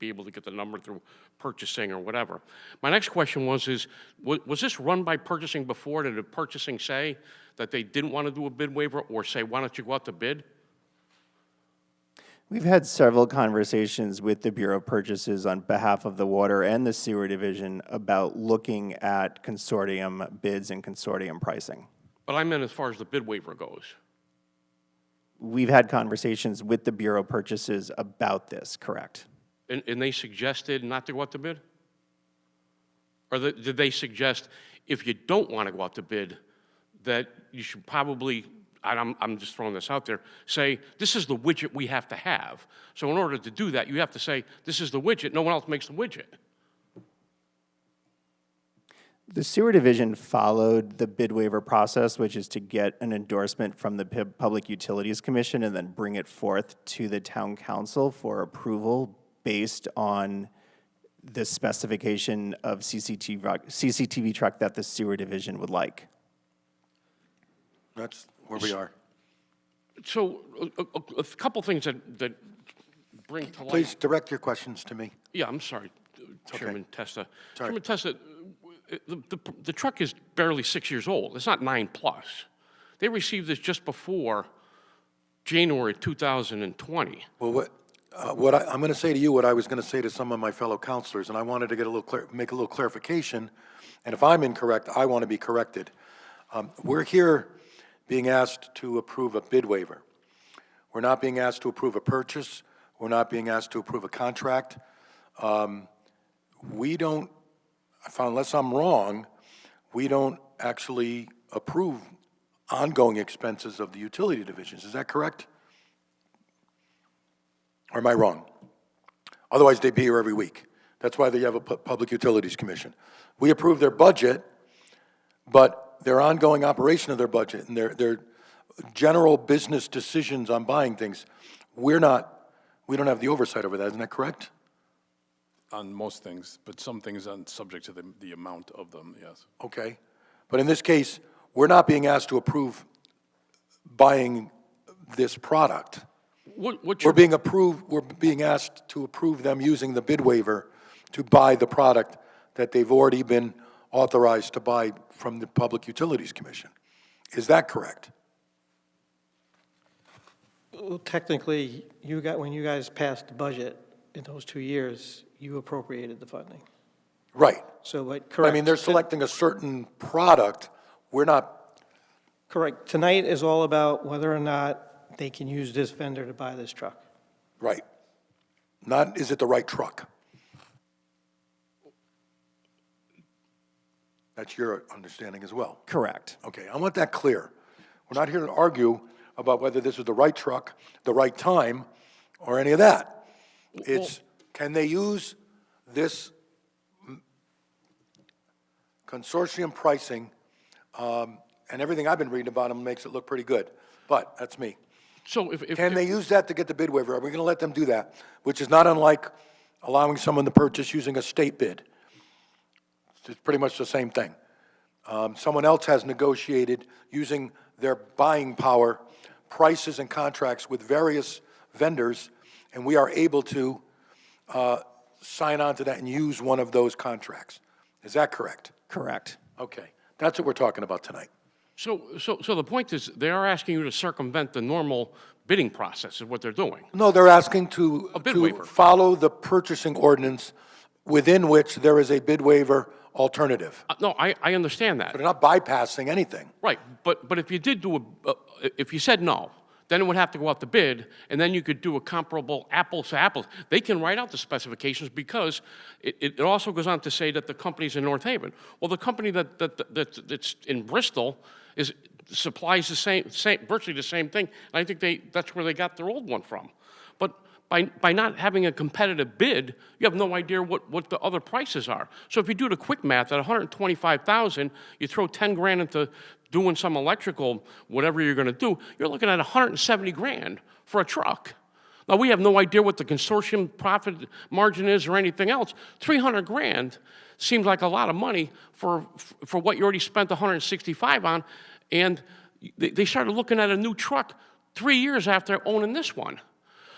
able to get the number through purchasing or whatever. My next question was this run by purchasing before? Did the purchasing say that they didn't want to do a bid waiver, or say, why don't you go out to bid? We've had several conversations with the Bureau of Purchases on behalf of the Water and the Sewer Division about looking at consortium bids and consortium pricing. But I meant as far as the bid waiver goes. We've had conversations with the Bureau of Purchases about this, correct? And they suggested not to go out to bid? Or did they suggest, if you don't want to go out to bid, that you should probably, and I'm just throwing this out there, say, this is the widget we have to have. So in order to do that, you have to say, this is the widget, no one else makes the widget. The Sewer Division followed the bid waiver process, which is to get an endorsement from the Public Utilities Commission and then bring it forth to the Town Council for approval based on the specification of CCTV truck that the Sewer Division would like. That's where we are. So a couple things that bring to light. Please direct your questions to me. Yeah, I'm sorry, Chairman Testa. Sorry. Chairman Testa, the truck is barely 6 years old. It's not 9+. They received this just before January 2020. Well, I'm going to say to you what I was going to say to some of my fellow councilors, and I wanted to get make a little clarification. And if I'm incorrect, I want to be corrected. We're here being asked to approve a bid waiver. We're not being asked to approve a purchase. We're not being asked to approve a contract. We don't, unless I'm wrong, we don't actually approve ongoing expenses of the utility divisions. Is that correct? Or am I wrong? Otherwise, they'd be here every week. That's why they have a Public Utilities Commission. We approve their budget, but their ongoing operation of their budget and their general business decisions on buying things, we don't have the oversight over that. Isn't that correct? On most things, but some things are subject to the amount of them, yes. Okay. But in this case, we're not being asked to approve buying this product. We're being asked to approve them using the bid waiver to buy the product that they've already been authorized to buy from the Public Utilities Commission. Is that correct? Well, technically, when you guys passed the budget in those 2 years, you appropriated the funding. Right. So, but correct. I mean, they're selecting a certain product. We're not. Correct. Tonight is all about whether or not they can use this vendor to buy this truck. Right. Not, is it the right truck? That's your understanding as well. Correct. Okay, I want that clear. We're not here to argue about whether this is the right truck, the right time, or any of that. It's, can they use this consortium pricing And everything I've been reading about them makes it look pretty good. But that's me. So if Can they use that to get the bid waiver? Are we going to let them do that? Which is not unlike allowing someone to purchase using a state bid. It's pretty much the same thing. Someone else has negotiated using their buying power, prices and contracts with various vendors, and we are able to sign on to that and use one of those contracts. Is that correct? Correct. Okay, that's what we're talking about tonight. So the point is, they are asking you to circumvent the normal bidding process is what they're doing. No, they're asking to, A bid waiver. follow the purchasing ordinance within which there is a bid waiver alternative. No, I understand that. They're not bypassing anything. Right, but if you did do if you said no, then it would have to go out to bid, and then you could do a comparable apples to apples. They can write out the specifications because it also goes on to say that the company's in North Haven. Well, the company that's in Bristol supplies the same virtually the same thing, and I think that's where they got their old one from. But by not having a competitive bid, you have no idea what the other prices are. So if you do the quick math, at $125,000, you throw 10 grand into doing some electrical, whatever you're going to do, you're looking at 170 grand for a truck. Now, we have no idea what the consortium profit margin is or anything else. 300 grand seems like a lot of money for what you already spent 165 on, and they started looking at a new truck 3 years after owning this one.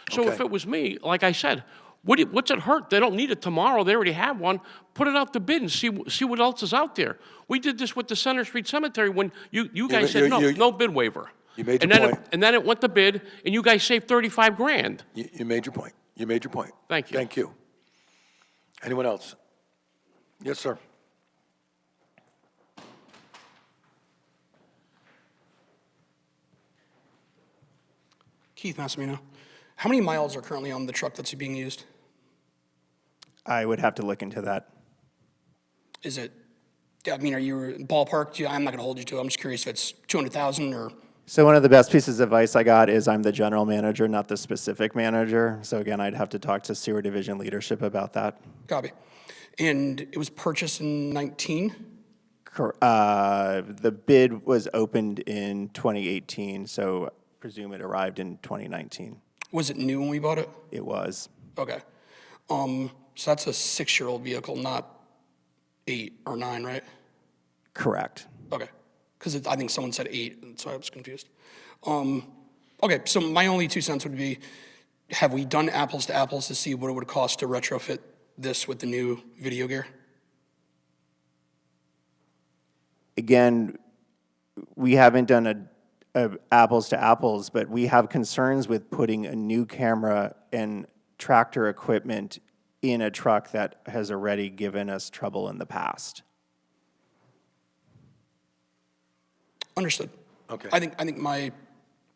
So Okay. if it was me, like I said, what's it hurt? They don't need it tomorrow. They already have one. Put it out to bid and see what else is out there. We did this with the Center Street Cemetery when you guys said no bid waiver. You made your and then point. and then it went to bid, and you guys saved 35 grand. You made your point. You made your point. Thank you. Thank you. Anyone else? Yes, sir. Keith Massimino. How many miles are currently on the truck that's being used? I would have to look into that. Is it, I mean, are you ballpark? I'm not going to hold you to it. I'm just curious if it's 200,000 or, So one of the best pieces of advice I got is I'm the general manager, not the specific manager. So again, I'd have to talk to sewer division leadership about that. copy. And it was purchased in 19? The bid was opened in 2018, so presume it arrived in 2019. Was it new when we bought it? It was. Okay. So that's a 6-year-old vehicle, not 8 or 9, right? Correct. Okay. Because I think someone said 8, and so I was confused. Okay, so my only 2 cents would be, have we done apples to apples to see what it would cost to retrofit this with the new video gear? Again, we haven't done a apples to apples, but we have concerns with putting a new camera and tractor equipment in a truck that has already given us trouble in the past. Understood. Okay. I think my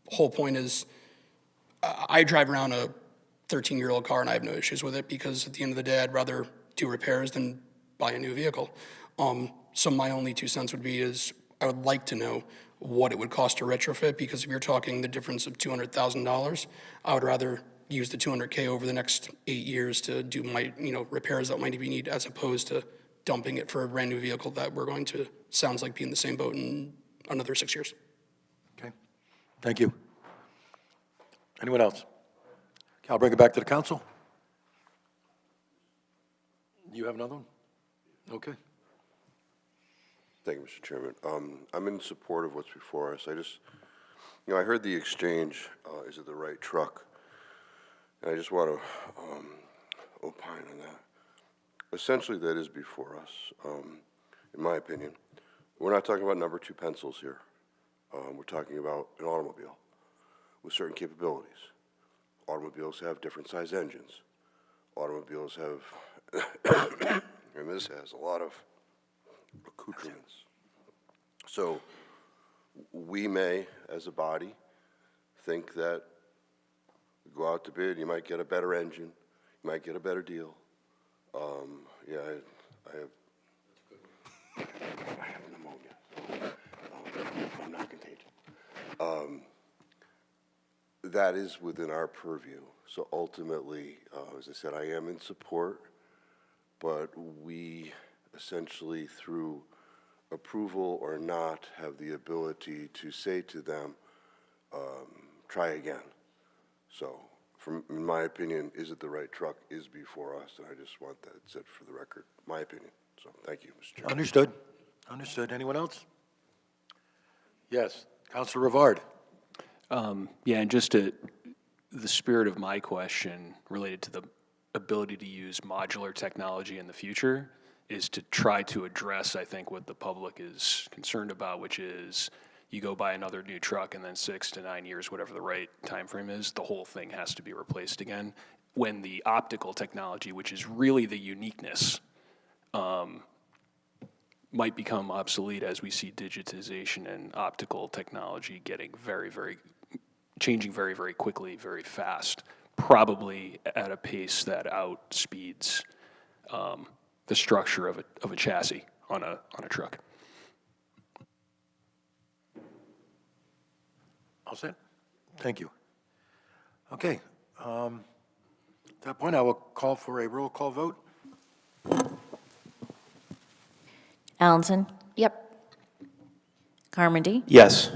whole point is, I drive around a 13-year-old car and I have no issues with it because at the end of the day, I'd rather do repairs than buy a new vehicle. So my only 2 cents would be is I would like to know what it would cost to retrofit, because if you're talking the difference of $200,000, I would rather use the $200K over the next 8 years to do my, repairs that might be needed, as opposed to dumping it for a brand new vehicle that we're going to, sounds like, be in the same boat in another 6 years. Okay. Thank you. Anyone else? I'll bring it back to the council. You have another one? Okay. Thank you, Mr. Chairman. I'm in support of what's before us. I just, I heard the exchange, is it the right truck? And I just want to opine on that. Essentially, that is before us, in my opinion. We're not talking about number 2 pencils here. We're talking about an automobile with certain capabilities. Automobiles have different size engines. Automobiles have, and this has a lot of accoutrements. So we may, as a body, think that you go out to bid, you might get a better engine, you might get a better deal. I have pneumonia, so I'm not contagious. That is within our purview. So ultimately, as I said, I am in support, but we essentially, through approval or not, have the ability to say to them, try again. So, in my opinion, is it the right truck is before us, and I just want that said for the record, my opinion. So, thank you, Mr. Chairman. Understood. Understood. Anyone else? Yes, Councilor Rivard. Yeah, and just the spirit of my question related to the ability to use modular technology in the future is to try to address, I think, what the public is concerned about, which is you go buy another new truck and then 6 to 9 years, whatever the right time frame is, the whole thing has to be replaced again. When the optical technology, which is really the uniqueness, might become obsolete as we see digitization and optical technology getting changing very, very quickly, very fast, probably at a pace that outspeeds the structure of a chassis on a truck. All set? Thank you. Okay. At that point, I will call for a roll call vote. Allenson, Yep. Carmody, Yes.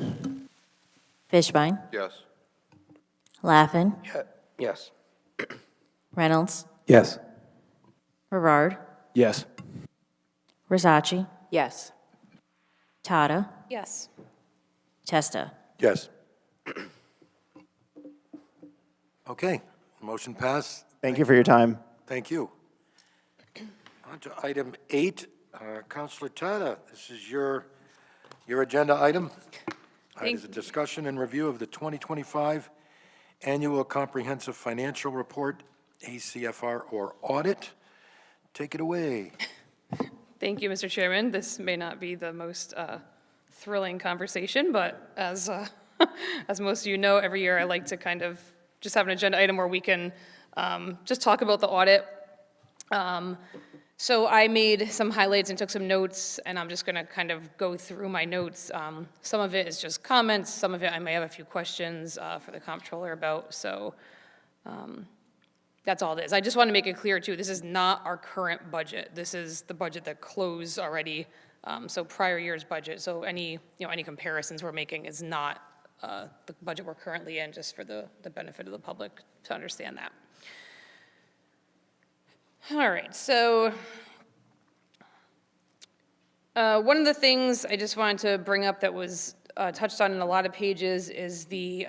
Fishbein, Yes. Laffin, Yes. Reynolds, Yes. Rivard, Yes. Rosacci, Yes. Tata, Yes. Testa. Yes. Okay, motion passed. Thank you for your time. Thank you. On to item 8, Councilor Tata, this is your agenda item. It is a discussion and review of the 2025 Annual Comprehensive Financial Report, ACFR or audit. Take it away. Thank you, Mr. Chairman. This may not be the most thrilling conversation, but as as most of you know, every year I like to kind of just have an agenda item where we can just talk about the audit. So I made some highlights and took some notes, and I'm just going to kind of go through my notes. Some of it is just comments. Some of it I may have a few questions for the comptroller about. So that's all it is. I just want to make it clear, too, this is not our current budget. This is the budget that closed already, so prior year's budget. So any comparisons we're making is not the budget we're currently in, just for the benefit of the public to understand that. All right, so one of the things I just wanted to bring up that was touched on in a lot of pages is the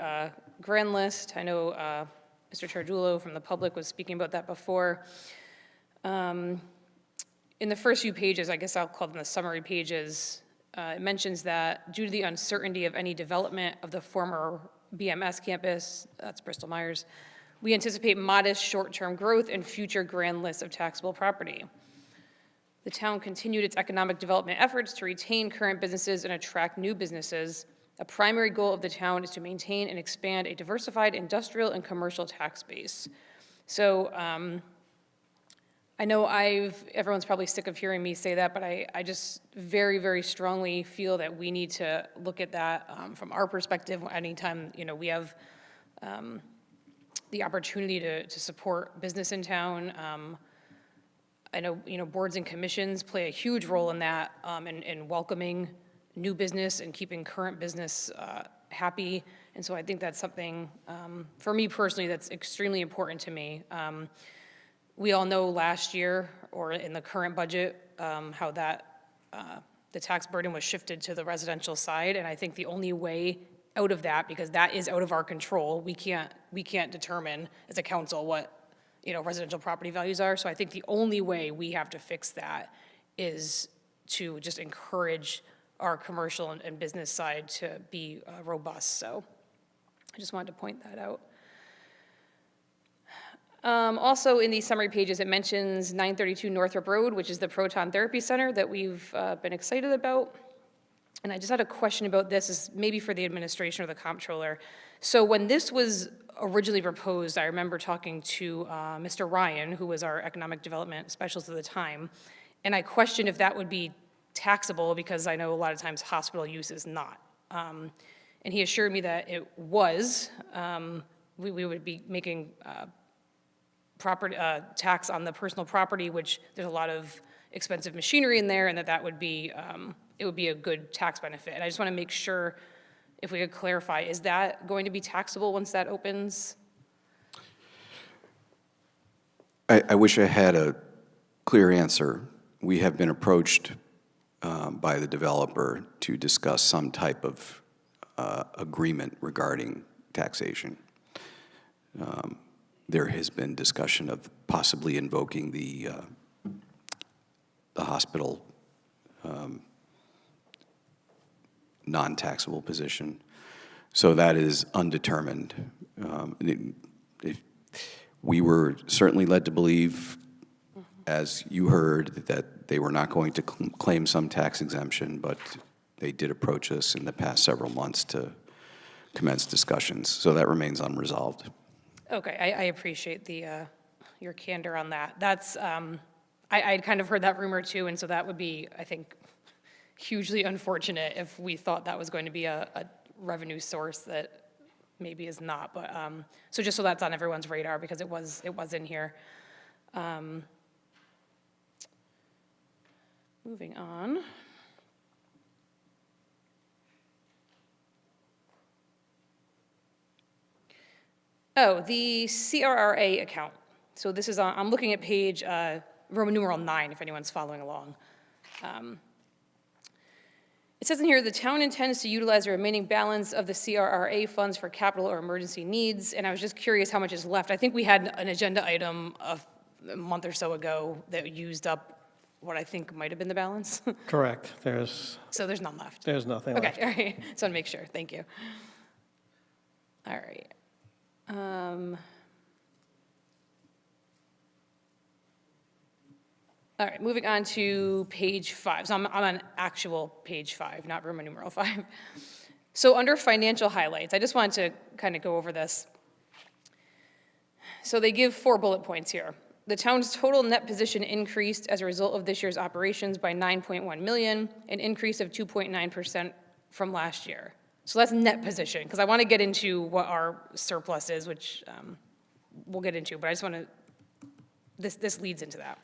grand list. I know Mr. Chardulo from the public was speaking about that before. In the first few pages, I guess I'll call them the summary pages, it mentions that due to the uncertainty of any development of the former BMS campus, that's Bristol Myers, we anticipate modest short-term growth and future grand lists of taxable property. The town continued its economic development efforts to retain current businesses and attract new businesses. A primary goal of the town is to maintain and expand a diversified industrial and commercial tax base. So I know everyone's probably sick of hearing me say that, but I just very, very strongly feel that we need to look at that from our perspective. Anytime, we have the opportunity to support business in town. I know, boards and commissions play a huge role in that, in welcoming new business and keeping current business happy. And so I think that's something, for me personally, that's extremely important to me. We all know last year, or in the current budget, how that the tax burden was shifted to the residential side. And I think the only way out of that, because that is out of our control, we can't determine as a council what residential property values are. So I think the only way we have to fix that is to just encourage our commercial and business side to be robust. So I just wanted to point that out. Also in these summary pages, it mentions 932 Northrop Road, which is the Proton Therapy Center that we've been excited about. And I just had a question about this, is maybe for the administration or the comptroller. So when this was originally proposed, I remember talking to Mr. Ryan, who was our economic development specialist at the time, and I questioned if that would be taxable, because I know a lot of times hospital use is not. And he assured me that it was. We would be making property tax on the personal property, which there's a lot of expensive machinery in there, and that would be it would be a good tax benefit. And I just want to make sure, if we could clarify, is that going to be taxable once that opens? I wish I had a clear answer. We have been approached by the developer to discuss some type of agreement regarding taxation. There has been discussion of possibly invoking the hospital non-taxable position. So that is undetermined. We were certainly led to believe, as you heard, that they were not going to claim some tax exemption, but they did approach us in the past several months to commence discussions. So that remains unresolved. Okay, I appreciate the, your candor on that. That's, I'd kind of heard that rumor too, and so that would be, I think, hugely unfortunate if we thought that was going to be a revenue source that maybe is not, but, so just so that's on everyone's radar, because it was in here. Moving on. Oh, the CRRA account. So this is on, I'm looking at page Roman numeral 9, if anyone's following along. It says in here, the town intends to utilize the remaining balance of the CRRA funds for capital or emergency needs, and I was just curious how much is left. I think we had an agenda item a month or so ago that used up what I think might have been the balance. Correct. So there's none left. There's nothing left. Okay, all right. Just want to make sure. Thank you. All right. All right, moving on to page 5. So I'm on actual page 5, not Roman numeral 5. So under financial highlights, I just wanted to kind of go over this. So they give 4 bullet points here. The town's total net position increased as a result of this year's operations by $9.1 million, an increase of 2.9% from last year. So that's net position, because I want to get into what our surplus is, which we'll get into, but I just want to, this leads into that.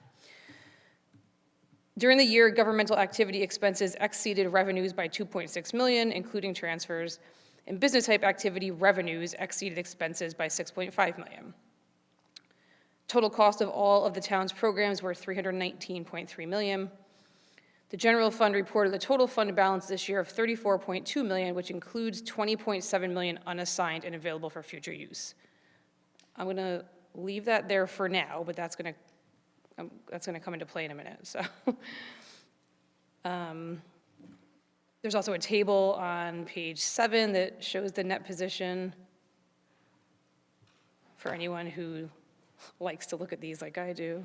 During the year, governmental activity expenses exceeded revenues by $2.6 million, including transfers, and business type activity revenues exceeded expenses by $6.5 million. Total cost of all of the town's programs were $319.3 million. The general fund reported a total fund balance this year of $34.2 million, which includes $20.7 million unassigned and available for future use. I'm going to leave that there for now, but that's going to come into play in a minute. So, there's also a table on page 7 that shows the net position for anyone who likes to look at these like I do.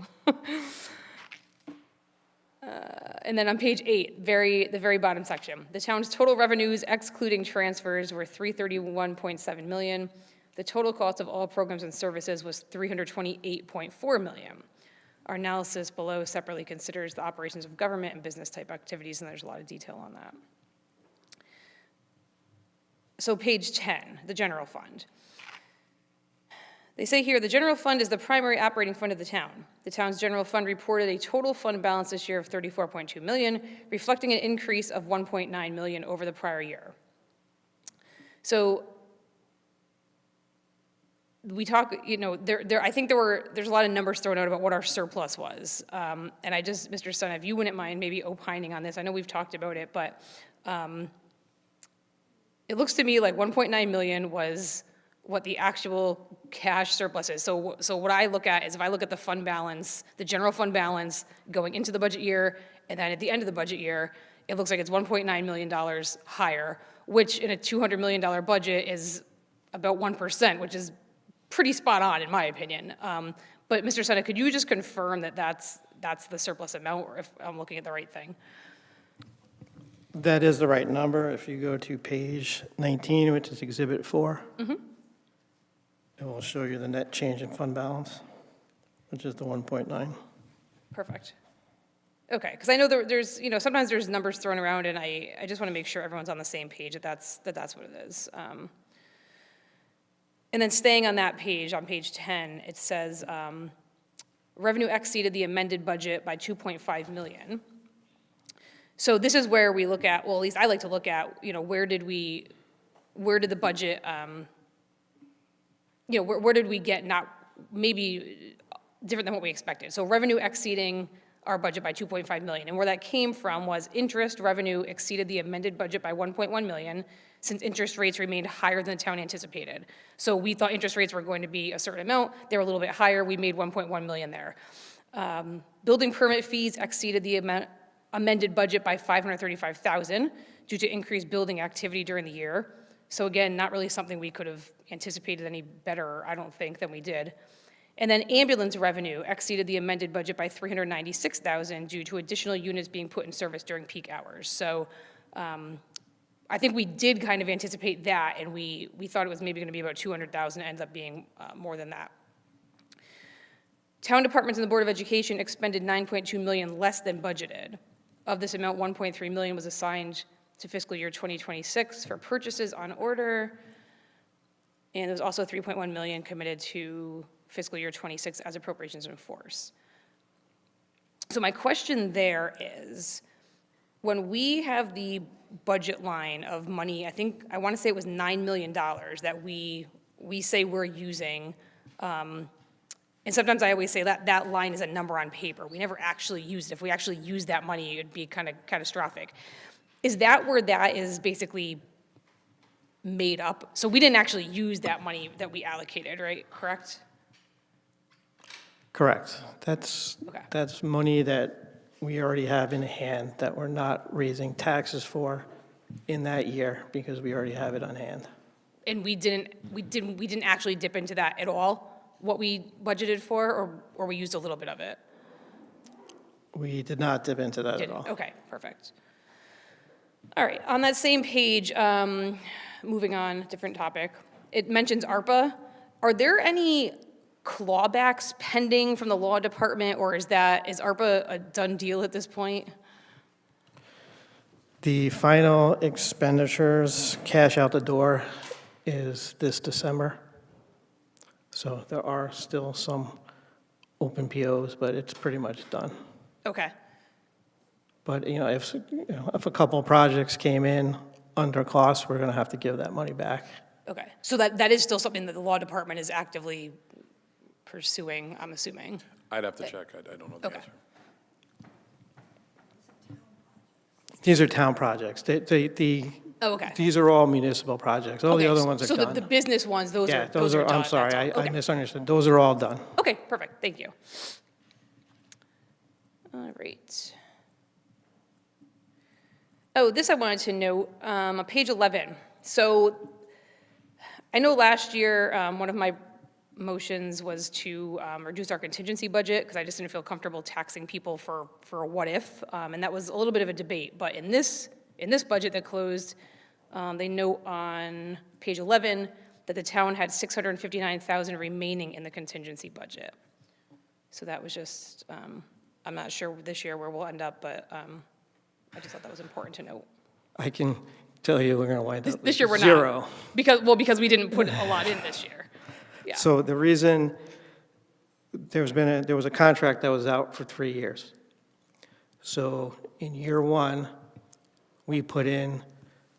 And then on page 8, the very bottom section, the town's total revenues excluding transfers were $331.7 million. The total cost of all programs and services was $328.4 million. Our analysis below separately considers the operations of government and business type activities, and there's a lot of detail on that. So page 10, the general fund. They say here, the general fund is the primary operating fund of the town. The town's general fund reported a total fund balance this year of $34.2 million, reflecting an increase of $1.9 million over the prior year. So we talk, you know, I think there's a lot of numbers thrown out about what our surplus was. And I just, Mr. Sun, if you wouldn't mind maybe opining on this, I know we've talked about it, but it looks to me like $1.9 million was what the actual cash surplus is. So what I look at is if I look at the fund balance, the general fund balance going into the budget year, and then at the end of the budget year, it looks like it's $1.9 million higher, which in a $200 million budget is about 1%, which is pretty spot on in my opinion. But Mr. Senna, could you just confirm that that's the surplus amount, or if I'm looking at the right thing? That is the right number. If you go to page 19, which is Exhibit 4, it will show you the net change in fund balance, which is the 1.9. Perfect. Okay, because I know there's, you know, sometimes there's numbers thrown around, and I just want to make sure everyone's on the same page that that's what it is. And then staying on that page, on page 10, it says revenue exceeded the amended budget by $2.5 million. So this is where we look at, well, at least I like to look at, where did the budget, where did we get not, maybe different than what we expected. So revenue exceeding our budget by 2.5 million. And where that came from was interest revenue exceeded the amended budget by 1.1 million, since interest rates remained higher than the town anticipated. So we thought interest rates were going to be a certain amount. They were a little bit higher. We made 1.1 million there. Building permit fees exceeded the amended budget by 535,000 due to increased building activity during the year. So again, not really something we could have anticipated any better, I don't think, than we did. And then ambulance revenue exceeded the amended budget by 396,000 due to additional units being put in service during peak hours. So I think we did kind of anticipate that, and we thought it was maybe going to be about 200,000. It ends up being more than that. Town departments and the Board of Education expended 9.2 million less than budgeted. Of this amount, 1.3 million was assigned to fiscal year 2026 for purchases on order, and there's also 3.1 million committed to fiscal year 26 as appropriations in force. So my question there is, when we have the budget line of money, I want to say it was $9 million that we say we're using, and sometimes I always say that line is a number on paper. We never actually used it. If we actually used that money, it'd be kind of catastrophic. Is that where that is basically made up? So we didn't actually use that money that we allocated, right? Correct? Correct. That's money that we already have in hand that we're not raising taxes for in that year because we already have it on hand. And we didn't actually dip into that at all, what we budgeted for, or we used a little bit of it? We did not dip into that at all. Okay, perfect. All right, on that same page, moving on, different topic, it mentions ARPA. Are there any clawbacks pending from the law department, or is ARPA a done deal at this point? The final expenditures, cash out the door, is this December. So there are still some open POs, but it's pretty much done. Okay. But, if a couple of projects came in under cost, we're going to have to give that money back. Okay, so that is still something that the law department is actively pursuing, I'm assuming. I'd have to check. I don't know the answer. These are town projects. Oh, okay. These are all municipal projects. All the other ones are so done. the business ones, those Yeah, are those are, done. I'm sorry, That's all. I Okay. misunderstood. Those are all done. Okay, perfect, thank you. All right. Oh, this I wanted to note, on page 11. So I know last year, one of my motions was to reduce our contingency budget because I just didn't feel comfortable taxing people for a what if, and that was a little bit of a debate. But in this budget that closed, they note on page 11 that the town had $659,000 remaining in the contingency budget. So that was just, I'm not sure this year where we'll end up, but I just thought that was important to note. I can tell you we're going to wind up This year we're with zero. not. Because we didn't put a lot in this year. Yeah. So the reason, there was a contract that was out for 3 years. So in year one, we put in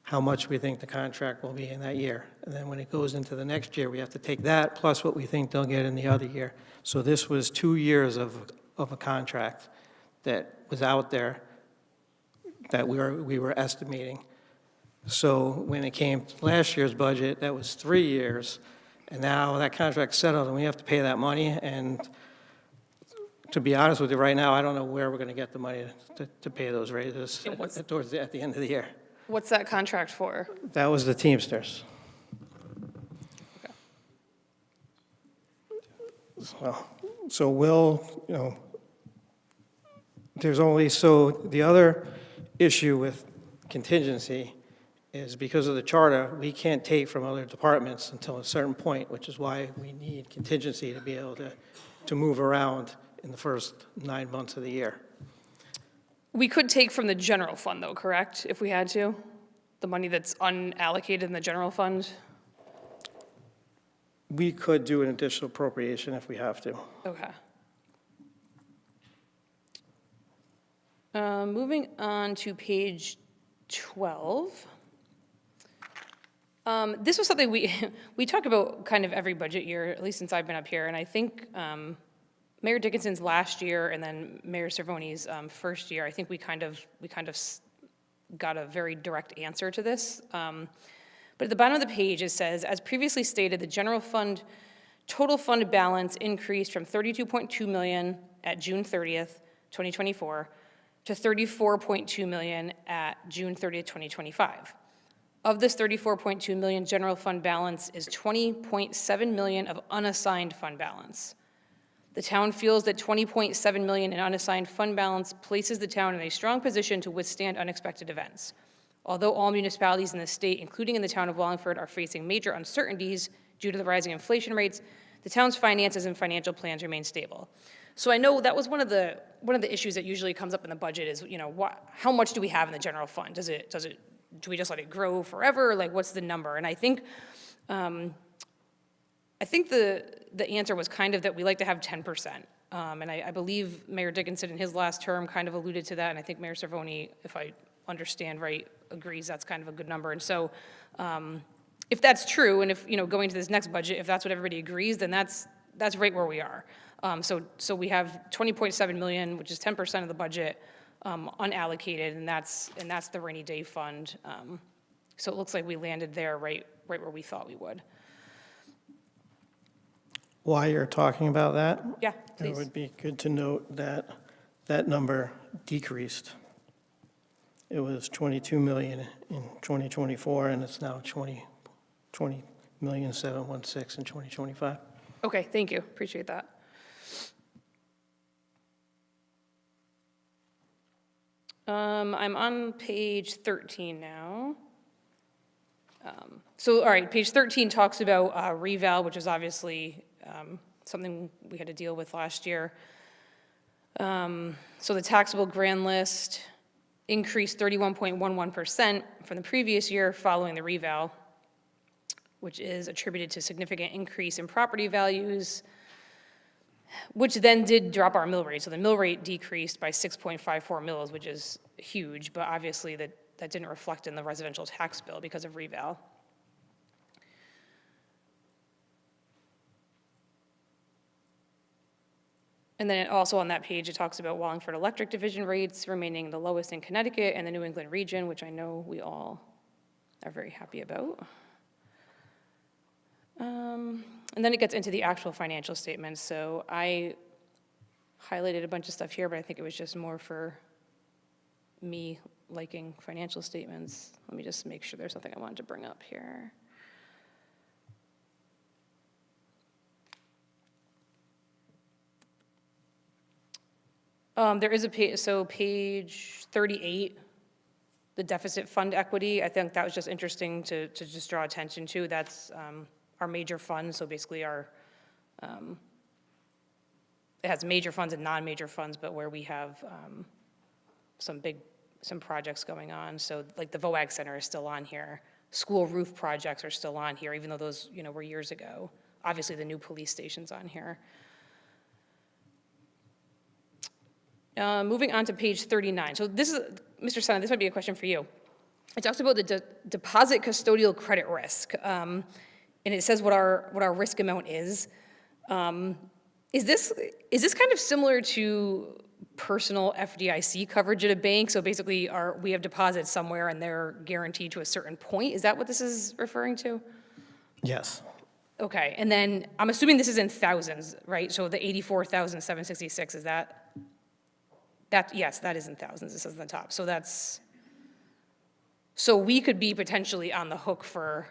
how much we think the contract will be in that year. And then when it goes into the next year, we have to take that plus what we think they'll get in the other year. So this was 2 years of a contract that was out there that we were estimating. So when it came to last year's budget, that was 3 years. And now that contract's settled and we have to pay that money. And to be honest with you, right now, I don't know where we're going to get the money to pay those raises at the end of the year. What's that contract for? That was the Teamsters. Okay. So we'll, there's only, so the other issue with contingency is because of the charter, we can't take from other departments until a certain point, which is why we need contingency to be able to move around in the first 9 months of the year. We could take from the general fund, though, correct, if we had to? The money that's unallocated in the general fund? We could do an additional appropriation if we have to. Okay. Moving on to page 12. This was something we talk about kind of every budget year, at least since I've been up here, and I think Mayor Dickinson's last year and then Mayor Cervone's first year, I think we kind of got a very direct answer to this. But at the bottom of the page, it says, as previously stated, the general fund total fund balance increased from $32.2 million at June 30th, 2024, to $34.2 million at June 30th, 2025. Of this $34.2 million general fund balance is $20.7 million of unassigned fund balance. The town feels that $20.7 million in unassigned fund balance places the town in a strong position to withstand unexpected events. Although all municipalities in the state, including in the town of Wallingford, are facing major uncertainties due to the rising inflation rates, the town's finances and financial plans remain stable. So I know that was one of the issues that usually comes up in the budget is, how much do we have in the general fund? Do we just let it grow forever? Like, what's the number? And I think the answer was kind of that we like to have 10%. And I believe Mayor Dickinson in his last term kind of alluded to that, and I think Mayor Cervone, if I understand right, agrees that's kind of a good number. And so if that's true, and if, going to this next budget, if that's what everybody agrees, then that's right where we are. So we have $20.7 million, which is 10% of the budget, unallocated, and that's the rainy day fund. So it looks like we landed there right where we thought we would. While you're talking about that, Yeah, it please. would be good to note that that number decreased. It was 22 million in 2024, and it's now 20,716 in 2025. Okay, thank you. Appreciate that. I'm on page 13 now. All right, page 13 talks about reval, which is obviously something we had to deal with last year. So the taxable grand list increased 31.11% from the previous year following the reval, which is attributed to significant increase in property values, which then did drop our mill rate. So the mill rate decreased by 6.54 mills, which is huge, but obviously that didn't reflect in the residential tax bill because of reval. And then also on that page, it talks about Wallingford Electric Division rates remaining the lowest in Connecticut and the New England region, which I know we all are very happy about. And then it gets into the actual financial statements. So I highlighted a bunch of stuff here, but I think it was just more for me liking financial statements. Let me just make sure there's something I wanted to bring up here. There is page 38, the deficit fund equity. I think that was just interesting to just draw attention to. That's our major funds. So basically it has major funds and non-major funds, but where we have some projects going on. So like the VOAG Center is still on here. School roof projects are still on here, even though those were years ago. Obviously the new police station's on here. Moving on to page 39. So this is, Mr. Senna, this might be a question for you. It talks about the deposit custodial credit risk, and it says what our risk amount is. Is this kind of similar to personal FDIC coverage at a bank? So basically, we have deposits somewhere and they're guaranteed to a certain point. Is that what this is referring to? Yes. Okay, and then I'm assuming this is in thousands, right? So the 84,766 is that? Yes, that is in thousands. This is on the top. So we could be potentially on the hook for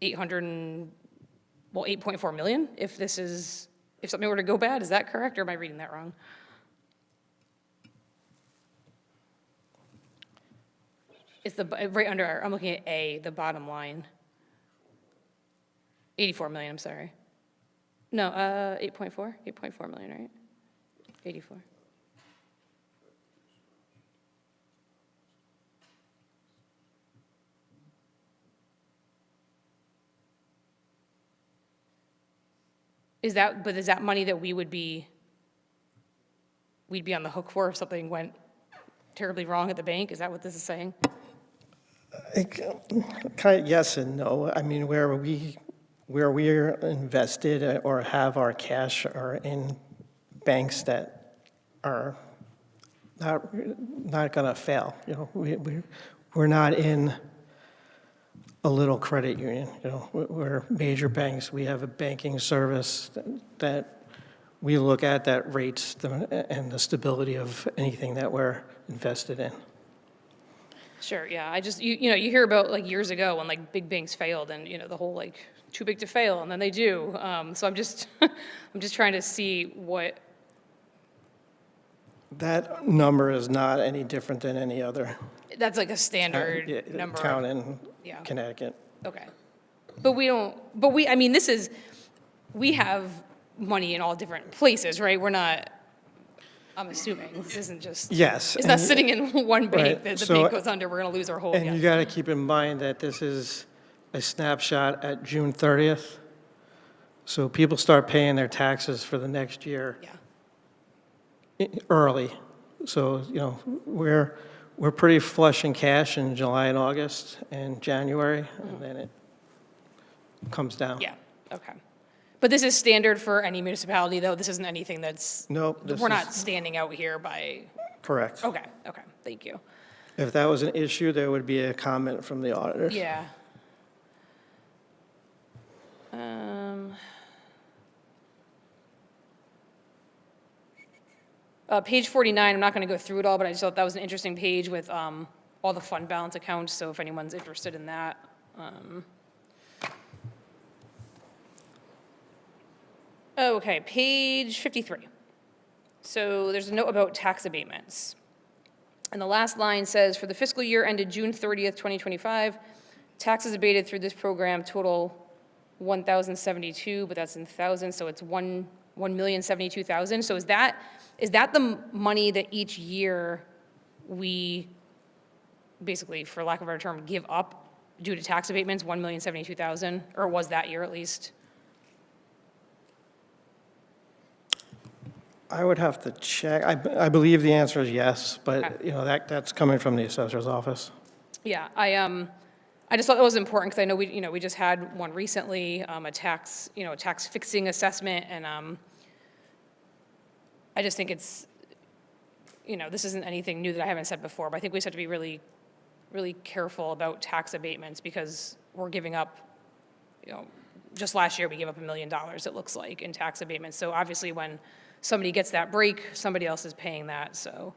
8.4 million if something were to go bad. Is that correct, or am I reading that wrong? It's right under I'm looking at A, the bottom line. 84 million, I'm sorry. No, 8.4 million, right? 84. Is that money that we would be we'd be on the hook for if something went terribly wrong at the bank? Is that what this is saying? Kind of yes and no. I mean, where we're invested or have our cash are in banks that are not going to fail. You know, we're not in a little credit union. You know, we're major banks. We have a banking service that we look at that rates and the stability of anything that we're invested in. Sure, yeah, I just, you know, you hear about like years ago when like big banks failed and, you know, the whole like too big to fail, and then they do. So I'm just, I'm just trying to see what. That number is not any different than any other That's like a standard number. town in Yeah. Connecticut. Okay. But I mean, we have money in all different places, right? We're not, I'm assuming, this isn't just. Yes. It's not sitting in one bank, Right, that the so- bank goes under, we're gonna lose our whole. And you got to keep in mind that this is a snapshot at June 30th. So people start paying their taxes for the next year Yeah. early. So, you know, we're pretty flush in cash in July and August and January, and then it comes down. Yeah, okay. But this is standard for any municipality, though? This isn't anything that's. Nope, this We're is- not standing out here by, Correct. okay, thank you. If that was an issue, there would be a comment from the auditors. Yeah. Page 49, I'm not going to go through it all, but I just thought that was an interesting page with all the fund balance accounts, so if anyone's interested in that. Okay, page 53. So there's a note about tax abatements. And the last line says, for the fiscal year ended June 30th, 2025, taxes abated through this program total 1,072, but that's in thousands, so it's 1,072,000. So is that the money that each year we basically, for lack of a better term, give up due to tax abatements, 1,072,000, or was that year at least? I would have to check. I believe the answer is yes, but, Okay. you know, that's coming from the assessor's office. Yeah, I just thought that was important because I know we just had one recently, a tax fixing assessment, and I just think it's, this isn't anything new that I haven't said before, but I think we just have to be really, really careful about tax abatements because we're giving up, just last year we gave up $1 million, it looks like, in tax abatements. So obviously when somebody gets that break, somebody else is paying that, so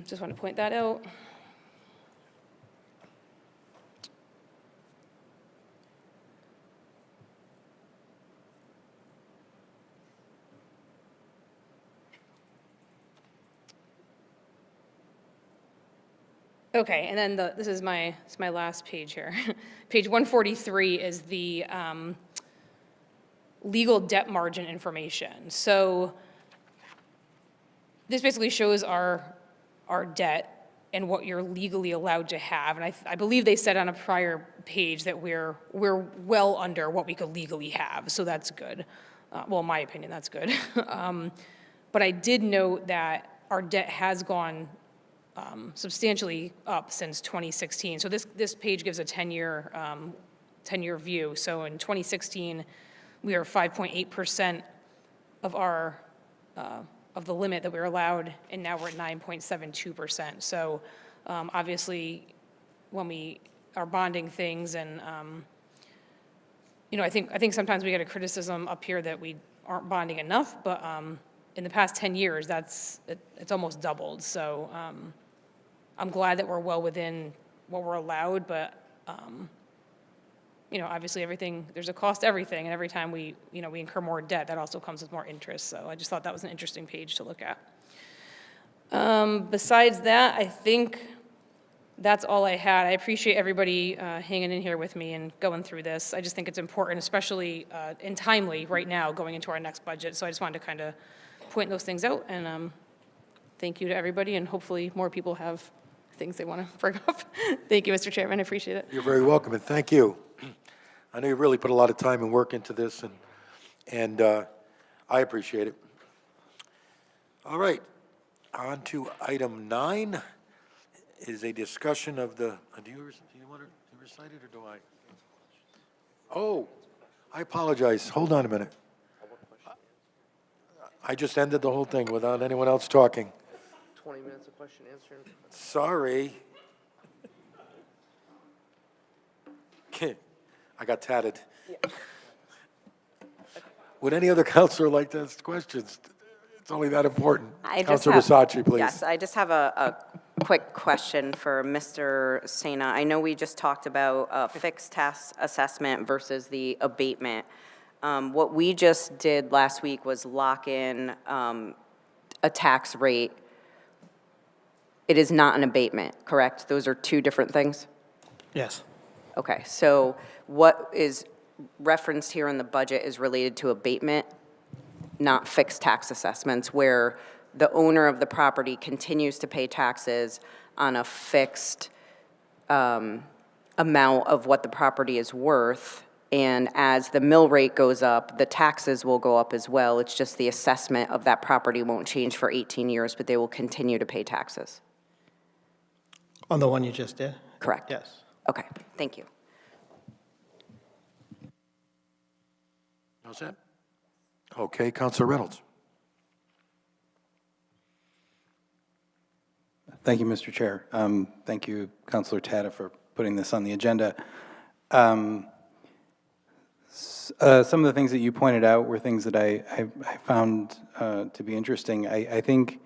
just want to point that out. Okay, and then this is my last page here. Page 143 is the legal debt margin information. So this basically shows our debt and what you're legally allowed to have. And I believe they said on a prior page that we're well under what we could legally have, so that's good. Well, in my opinion, that's good. But I did note that our debt has gone substantially up since 2016. So this page gives a 10-year view. So in 2016, we were 5.8% of our of the limit that we were allowed, and now we're at 9.72%. So obviously, when we are bonding things, and I think sometimes we get a criticism up here that we aren't bonding enough, but in the past 10 years, it's almost doubled. So I'm glad that we're well within what we're allowed, but obviously there's a cost to everything, and every time we incur more debt, that also comes with more interest. So I just thought that was an interesting page to look at. Besides that, I think that's all I had. I appreciate everybody hanging in here with me and going through this. I just think it's important, especially and timely right now going into our next budget. So I just wanted to kind of point those things out, and thank you to everybody, and hopefully more people have things they want to bring up. Thank you, Mr. Chairman, I appreciate it. You're very welcome, and thank you. I know you really put a lot of time and work into this, and I appreciate it. All right, on to item 9 is a discussion of the, do you want to recite it or do I? Oh, I apologize. Hold on a minute. I just ended the whole thing without anyone else talking. 20 minutes of question answering. Sorry. I got tatted. Would any other counselor like to ask questions? It's only that important. Counselor Versace, please. Yes, I just have a quick question for Mr. Sena. I know we just talked about fixed tax assessment versus the abatement. What we just did last week was lock in a tax rate. It is not an abatement, correct? Those are two different things? Yes. Okay, so what is referenced here in the budget is related to abatement, not fixed tax assessments, where the owner of the property continues to pay taxes on a fixed amount of what the property is worth, and as the mill rate goes up, the taxes will go up as well. It's just the assessment of that property won't change for 18 years, but they will continue to pay taxes. On the one you just did? Correct. Yes. Okay, thank you. How's that? Okay, Counselor Reynolds. Thank you, Mr. Chair. Thank you, Councilor Tata, for putting this on the agenda. Some of the things that you pointed out were things that I found to be interesting. I think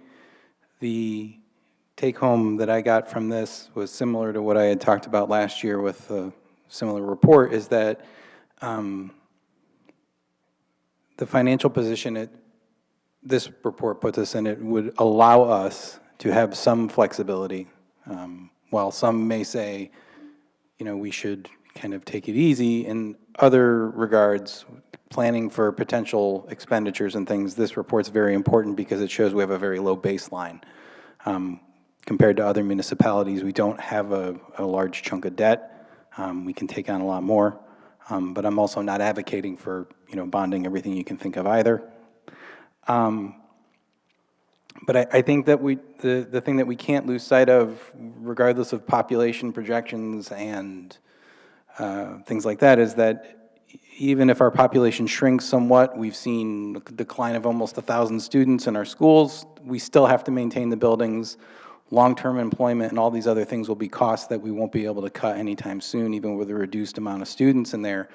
the take-home that I got from this was similar to what I had talked about last year with a similar report, is that the financial position this report puts us in, it would allow us to have some flexibility. While some may say, we should kind of take it easy, in other regards, planning for potential expenditures and things, this report's very important because it shows we have a very low baseline. Compared to other municipalities, we don't have a large chunk of debt. We can take on a lot more. But I'm also not advocating for, bonding everything you can think of either. But I think that the thing that we can't lose sight of, regardless of population projections and things like that, is that even if our population shrinks somewhat, we've seen a decline of almost 1,000 students in our schools, we still have to maintain the buildings. Long-term employment and all these other things will be costs that we won't be able to cut anytime soon, even with a reduced amount of students in there.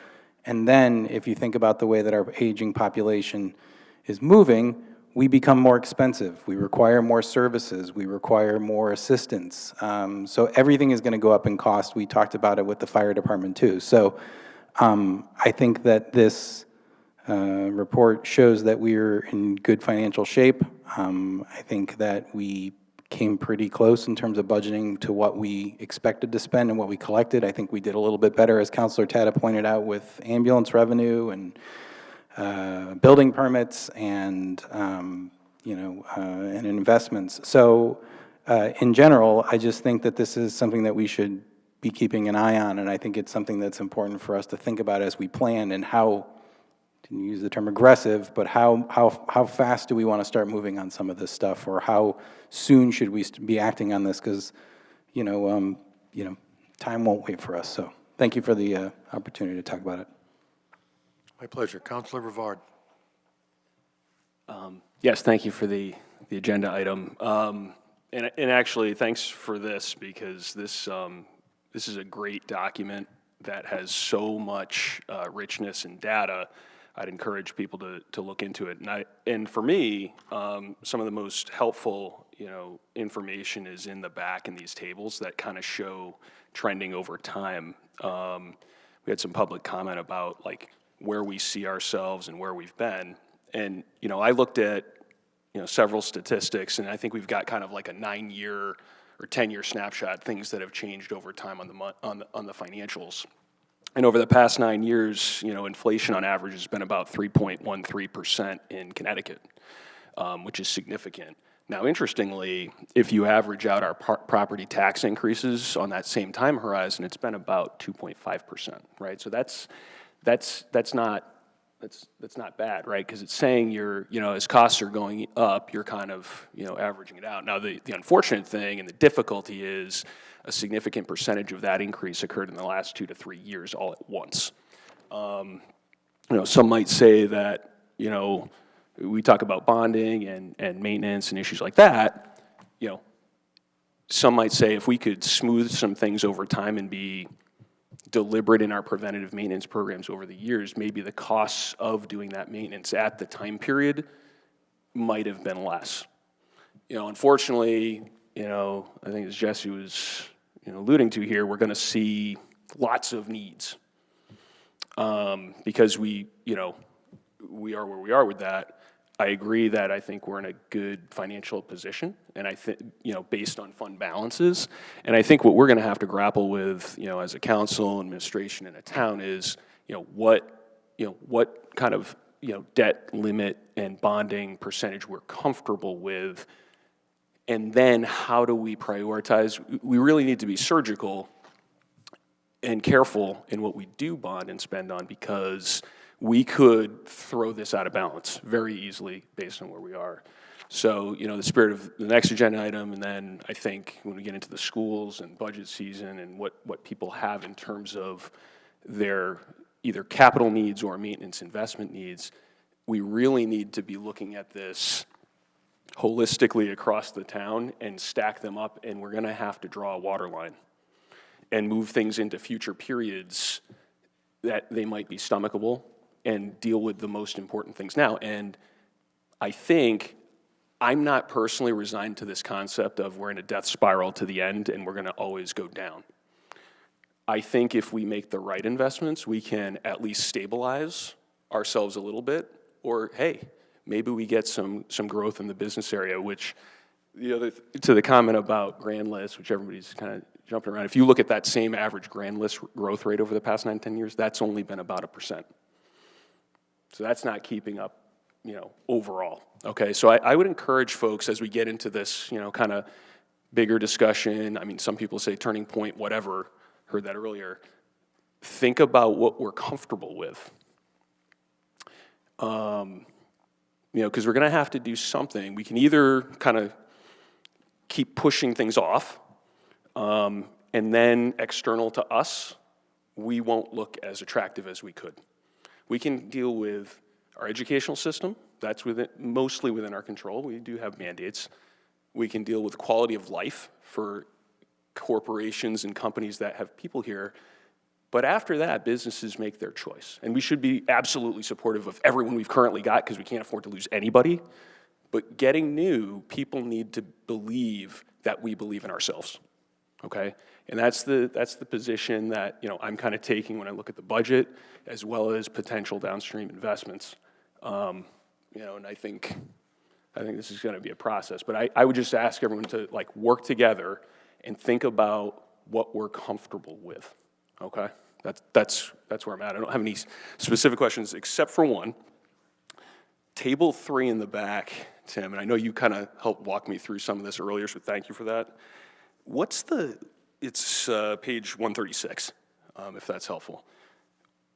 And then, if you think about the way that our aging population is moving, we become more expensive. We require more services. We require more assistance. So everything is going to go up in cost. We talked about it with the fire department too. So I think that this report shows that we're in good financial shape. I think that we came pretty close in terms of budgeting to what we expected to spend and what we collected. I think we did a little bit better, as Councilor Tata pointed out, with ambulance revenue and building permits and and investments. So in general, I just think that this is something that we should be keeping an eye on, and I think it's something that's important for us to think about as we plan, and how, to use the term aggressive, but how fast do we want to start moving on some of this stuff, or how soon should we be acting on this? Because time won't wait for us. So thank you for the opportunity to talk about it. My pleasure. Counselor Rivard. Yes, thank you for the agenda item. And actually, thanks for this, because this is a great document that has so much richness and data. I'd encourage people to look into it. And for me, some of the most helpful, information is in the back in these tables that kind of show trending over time. We had some public comment about where we see ourselves and where we've been. And, I looked at, several statistics, and I think we've got kind of like a 9-year or 10-year snapshot, things that have changed over time on the financials. And over the past 9 years, inflation on average has been about 3.13% in Connecticut, which is significant. Now, interestingly, if you average out our property tax increases on that same time horizon, it's been about 2.5%, right? So that's not that's not bad, right? Because it's saying you're, as costs are going up, you're kind of, averaging it out. Now, the unfortunate thing and the difficulty is a significant percentage of that increase occurred in the last 2 to 3 years all at once. Some might say that, we talk about bonding and maintenance and issues like that, some might say if we could smooth some things over time and be deliberate in our preventative maintenance programs over the years, maybe the costs of doing that maintenance at the time period might have been less. Unfortunately, I think as Jesse was alluding to here, we're going to see lots of needs because we are where we are with that. I agree that I think we're in a good financial position, and I think, based on fund balances, and I think what we're going to have to grapple with, as a council, administration, and a town is, what kind of, debt limit and bonding percentage we're comfortable with, and then how do we prioritize? We really need to be surgical and careful in what we do bond and spend on, because we could throw this out of balance very easily based on where we are. So, the spirit of the next agenda item, and then I think when we get into the schools and budget season and what people have in terms of their either capital needs or maintenance investment needs, we really need to be looking at this holistically across the town and stack them up, and we're gonna have to draw a water line and move things into future periods that they might be stomachable and deal with the most important things now. And I think I'm not personally resigned to this concept of we're in a death spiral to the end and we're gonna always go down. I think if we make the right investments, we can at least stabilize ourselves a little bit, or hey, maybe we get some growth in the business area, which to the comment about grand lists, which everybody's kind of jumping around, if you look at that same average grand list growth rate over the past 9-10 years, that's only been about 1%. So that's not keeping up, overall. Okay, so I would encourage folks as we get into this, kind of bigger discussion. I mean, some people say turning point, whatever, heard that earlier. Think about what we're comfortable with. Because we're gonna have to do something. We can either kind of keep pushing things off, and then external to us, we won't look as attractive as we could. We can deal with our educational system. That's mostly within our control. We do have mandates. We can deal with quality of life for corporations and companies that have people here. But after that, businesses make their choice. And we should be absolutely supportive of everyone we've currently got because we can't afford to lose anybody. But getting new, people need to believe that we believe in ourselves. Okay? And that's the position that I'm kind of taking when I look at the budget as well as potential downstream investments. And I think this is going to be a process. But I would just ask everyone to work together and think about what we're comfortable with. Okay? That's where I'm at. I don't have any specific questions except for one. Table 3 in the back, Tim, and I know you kind of helped walk me through some of this earlier, so thank you for that. It's page 136, if that's helpful.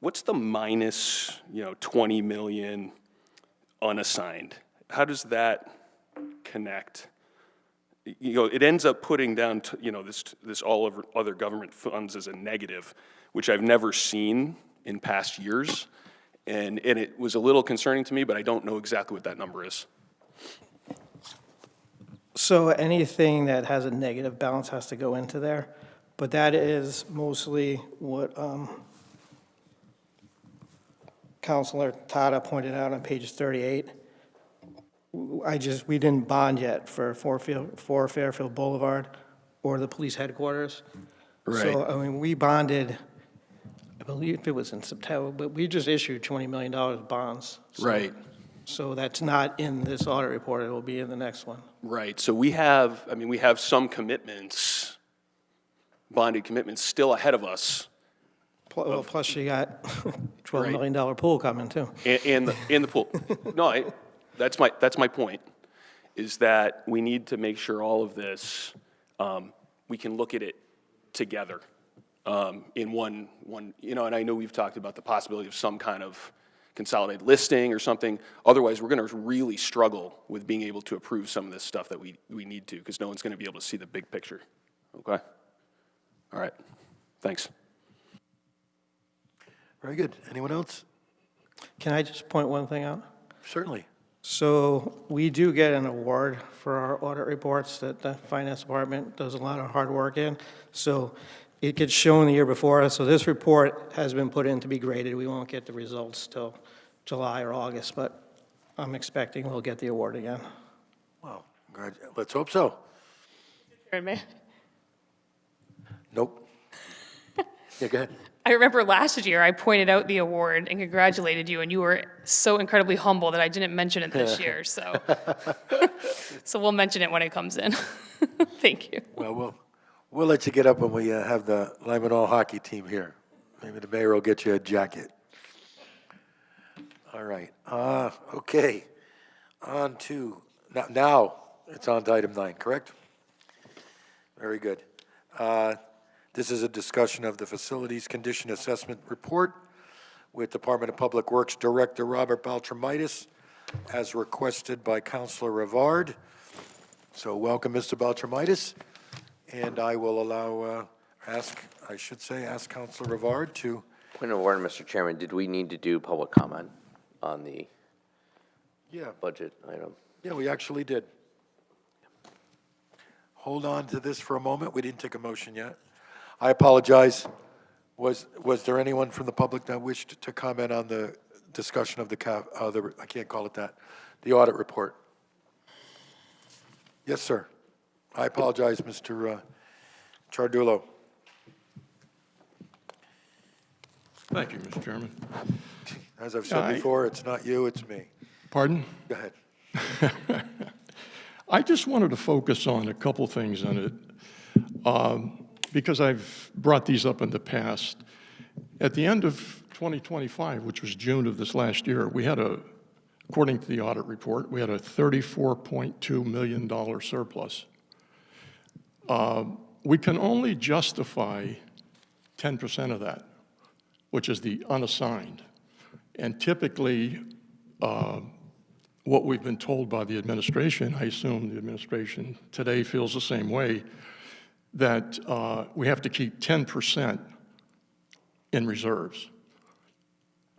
What's the minus, 20 million unassigned? How does that connect? It ends up putting down, this all of other government funds as a negative, which I've never seen in past years. And it was a little concerning to me, but I don't know exactly what that number is. So anything that has a negative balance has to go into there, but that is mostly what Councilor Tata pointed out on page 38. We didn't bond yet for Fairfield Boulevard or the police headquarters. Right. So, we bonded, I believe it was in September, but we just issued $20 million bonds. Right. So that's not in this audit report, it will be in the next one. Right, so we have some commitments, bonded commitments still ahead of us. Well, plus you got $12 million pool coming too. And the pool. No, that's my point, is that we need to make sure all of this, we can look at it together in one, and I know we've talked about the possibility of some kind of consolidated listing or something. Otherwise, we're going to really struggle with being able to approve some of this stuff that we need to, because no one's going to be able to see the big picture. Okay? All right. Thanks. Very good. Anyone else? Can I just point one thing out? Certainly. So we do get an award for our audit reports that the finance department does a lot of hard work in. So it gets shown the year before. So this report has been put in to be graded. We won't get the results till July or August, but I'm expecting we'll get the award again. Wow. Let's hope so. Nope. Yeah, go ahead. I remember last year I pointed out the award and congratulated you, and you were so incredibly humble that I didn't mention it this year. So, so we'll mention it when it comes in. Thank you. Well, we'll let you get up when we have the Lyman All hockey team here. Maybe the mayor will get you a jacket. All right. Okay. On to now. It's on to item 9. Correct? Very good. This is a discussion of the Facilities Condition Assessment Report with Department of Public Works Director Robert Baltramitis, as requested by Councilor Rivard. So welcome, Mr. Baltramitis. And I will ask Councilor Rivard to... Point of order, Mr. Chairman. Did we need to do public comment on the budget item? Yeah, we actually did. Hold on to this for a moment. We didn't take a motion yet. I apologize. Was there anyone from the public that wished to comment on the discussion of I can't call it that, the audit report? Yes, sir. I apologize, Mr. Chardullo. Thank you, Mr. Chairman. As I've said before, it's not you, it's me. Pardon? Go ahead. I just wanted to focus on a couple things in it, because I've brought these up in the past. At the end of 2025, which was June of this last year, we had according to the audit report, we had a $34.2 million surplus. We can only justify 10% of that, which is the unassigned. And typically, what we've been told by the administration, I assume the administration today feels the same way, that we have to keep 10% in reserves,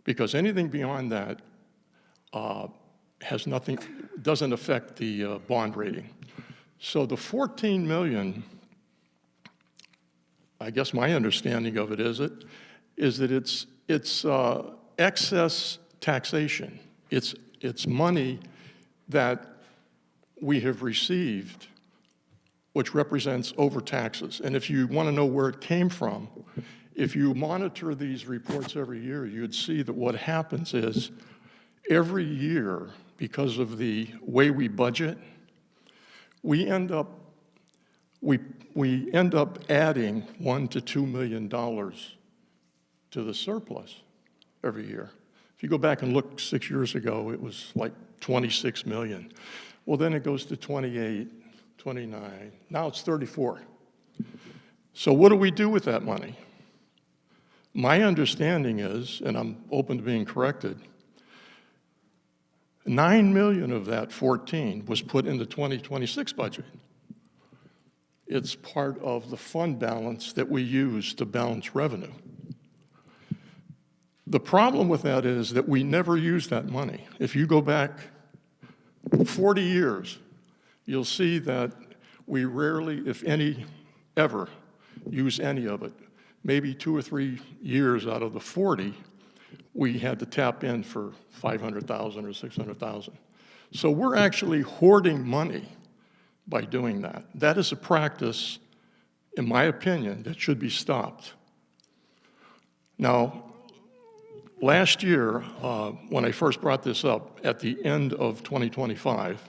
because anything beyond that doesn't affect the bond rating. So the 14 million, I guess my understanding of it is that it's excess taxation. It's money that we have received, which represents overtaxes. And if you want to know where it came from, if you monitor these reports every year, you'd see that what happens is every year, because of the way we budget, we end up adding $1 to $2 million to the surplus every year. If you go back and look 6 years ago, it was like 26 million. Well, then it goes to 28, 29, now it's 34. So what do we do with that money? My understanding is, and I'm open to being corrected, 9 million of that 14 was put in the 2026 budget. It's part of the fund balance that we use to balance revenue. The problem with that is that we never use that money. If you go back 40 years, you'll see that we rarely, if any, ever use any of it. Maybe 2 or 3 years out of the 40, we had to tap in for 500,000 or 600,000. So we're actually hoarding money by doing that. That is a practice, in my opinion, that should be stopped. Now, last year, when I first brought this up at the end of 2025,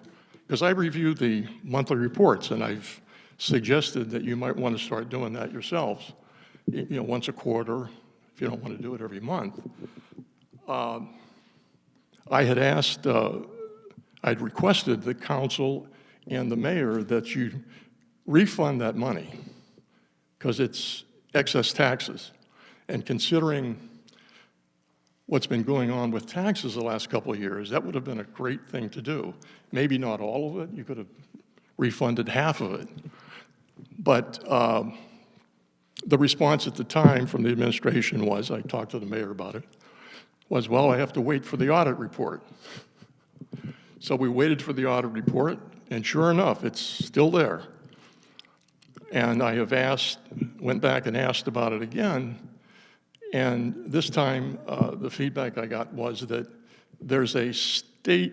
because I reviewed the monthly reports and I've suggested that you might want to start doing that yourselves, once a quarter, if you don't want to do it every month. I had asked, I'd requested the council and the mayor that you refund that money because it's excess taxes. And considering what's been going on with taxes the last couple of years, that would have been a great thing to do. Maybe not all of it. You could have refunded half of it. But the response at the time from the administration was, I talked to the mayor about it, was, well, I have to wait for the audit report. So we waited for the audit report, and sure enough, it's still there. And I have went back and asked about it again, and this time the feedback I got was that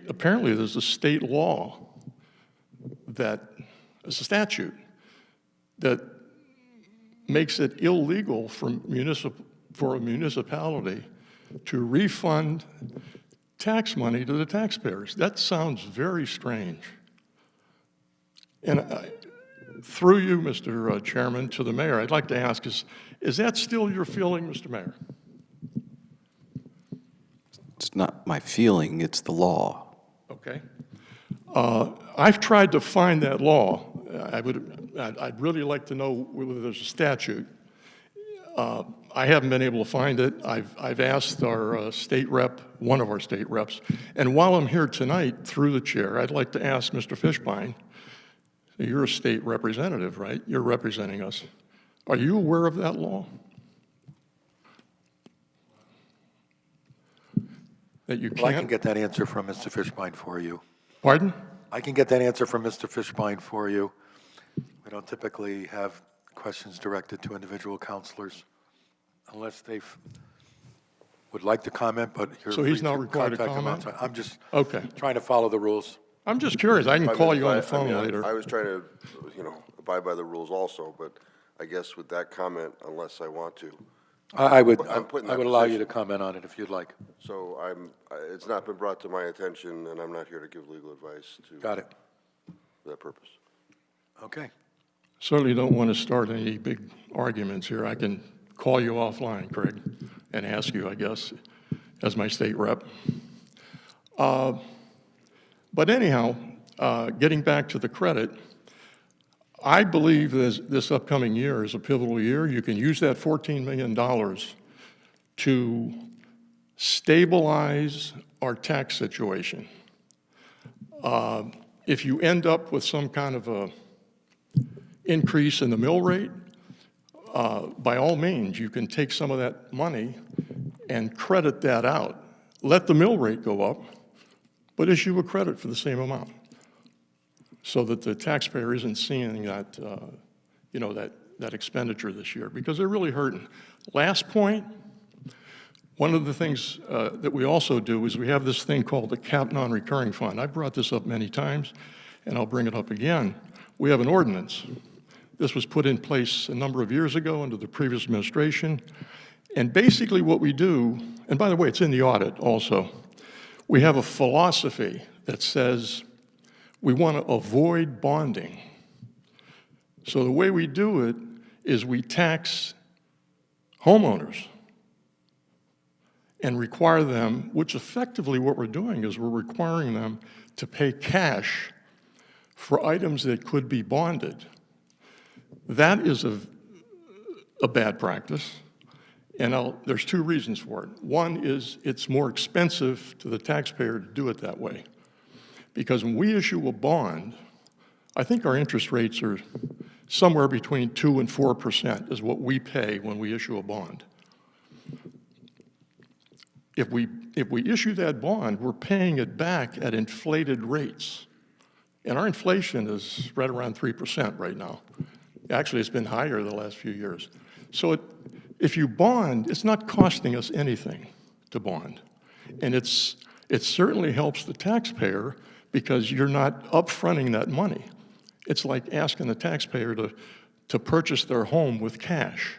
apparently there's a state law that, it's a statute, that makes it illegal for a municipality to refund tax money to the taxpayers. That sounds very strange. And through you, Mr. Chairman, to the mayor, I'd like to ask, is that still your feeling, Mr. Mayor? It's not my feeling, it's the law. Okay. I've tried to find that law. I'd really like to know whether there's a statute. I haven't been able to find it. I've asked our state rep, one of our state reps, and while I'm here tonight, through the chair, I'd like to ask Mr. Fishbein, you're a state representative, right? You're representing us. Are you aware of that law? That you can't? Well, I can get that answer from Mr. Fishbein for you. Pardon? I can get that answer from Mr. Fishbein for you. We don't typically have questions directed to individual counselors unless they would like to comment, but you're So he's free not required to contact them comment? outside. I'm just Okay. trying to follow the rules. I'm just curious. I can call you on the phone later. I was trying to, abide by the rules also, but I guess with that comment, unless I want to. I would I'm put in that allow you position. to comment on it if you'd like. So it's not been brought to my attention, and I'm not here to give legal advice to. Got it. For that purpose. Okay. Certainly don't want to start any big arguments here. I can call you offline, Craig, and ask you, I guess, as my state rep. But anyhow, getting back to the credit, I believe this upcoming year is a pivotal year. You can use that $14 million to stabilize our tax situation. If you end up with some kind of a increase in the mill rate, by all means, you can take some of that money and credit that out. Let the mill rate go up, but issue a credit for the same amount so that the taxpayer isn't seeing that, that expenditure this year, because they're really hurting. Last point, one of the things that we also do is we have this thing called the cap non-recurring fund. I've brought this up many times, and I'll bring it up again. We have an ordinance. This was put in place a number of years ago under the previous administration. And basically what we do, and by the way, it's in the audit also, we have a philosophy that says we want to avoid bonding. So the way we do it is we tax homeowners and require them, which effectively what we're doing is we're requiring them to pay cash for items that could be bonded. That is a bad practice, and there's two reasons for it. One is it's more expensive to the taxpayer to do it that way, because when we issue a bond, I think our interest rates are somewhere between 2% and 4% is what we pay when we issue a bond. If we issue that bond, we're paying it back at inflated rates. And our inflation is right around 3% right now. Actually, it's been higher the last few years. So if you bond, it's not costing us anything to bond. And it certainly helps the taxpayer because you're not upfronting that money. It's like asking the taxpayer to purchase their home with cash.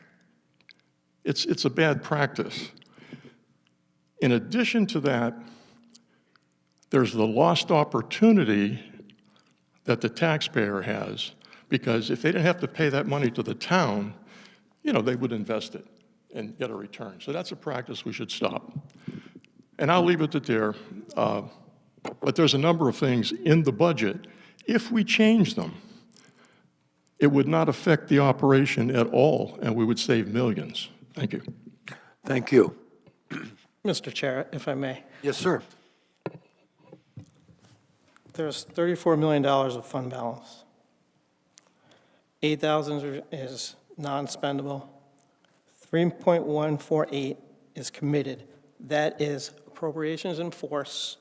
It's a bad practice. In addition to that, there's the lost opportunity that the taxpayer has, because if they didn't have to pay that money to the town, they would invest it and get a return. So that's a practice we should stop. And I'll leave it at there. But there's a number of things in the budget. If we change them, it would not affect the operation at all, and we would save millions. Thank you. Thank you. Mr. Chair, if I may. Yes, sir. There's $34 million of fund balance. 8,000 is non-spendable. 3.148 is committed. That is appropriations in force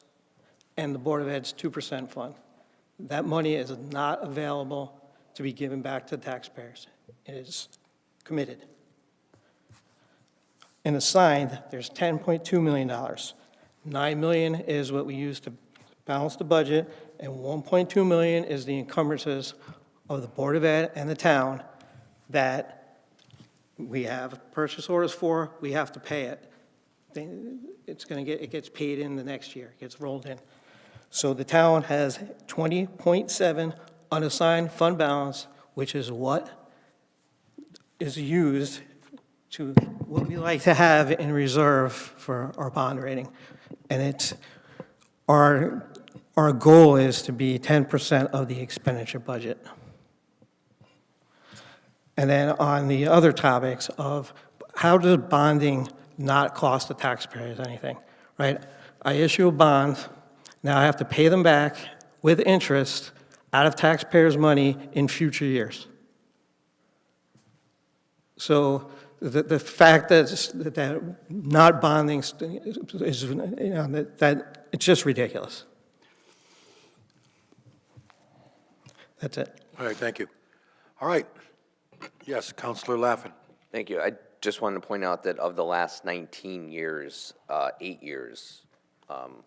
and the Board of Ed's 2% fund. That money is not available to be given back to taxpayers. It is committed. And assigned, there's $10.2 million. $9 million is what we use to balance the budget, and $1.2 million is the encumbrances of the Board of Ed and the town that we have purchase orders for, we have to pay it. It gets paid in the next year, it gets rolled in. So the town has 20.7 unassigned fund balance, which is what is used to, what we like to have in reserve for our bond rating. And it's, our goal is to be 10% of the expenditure budget. And then on the other topics of how does bonding not cost the taxpayers anything, right? I issue a bond, now I have to pay them back with interest out of taxpayers' money in future years. So the fact that not bonding is, that it's just ridiculous. That's it. All right, thank you. All right. Yes, Councilor Laffin. Thank you. I just wanted to point out that of the last 19 years, 8 years,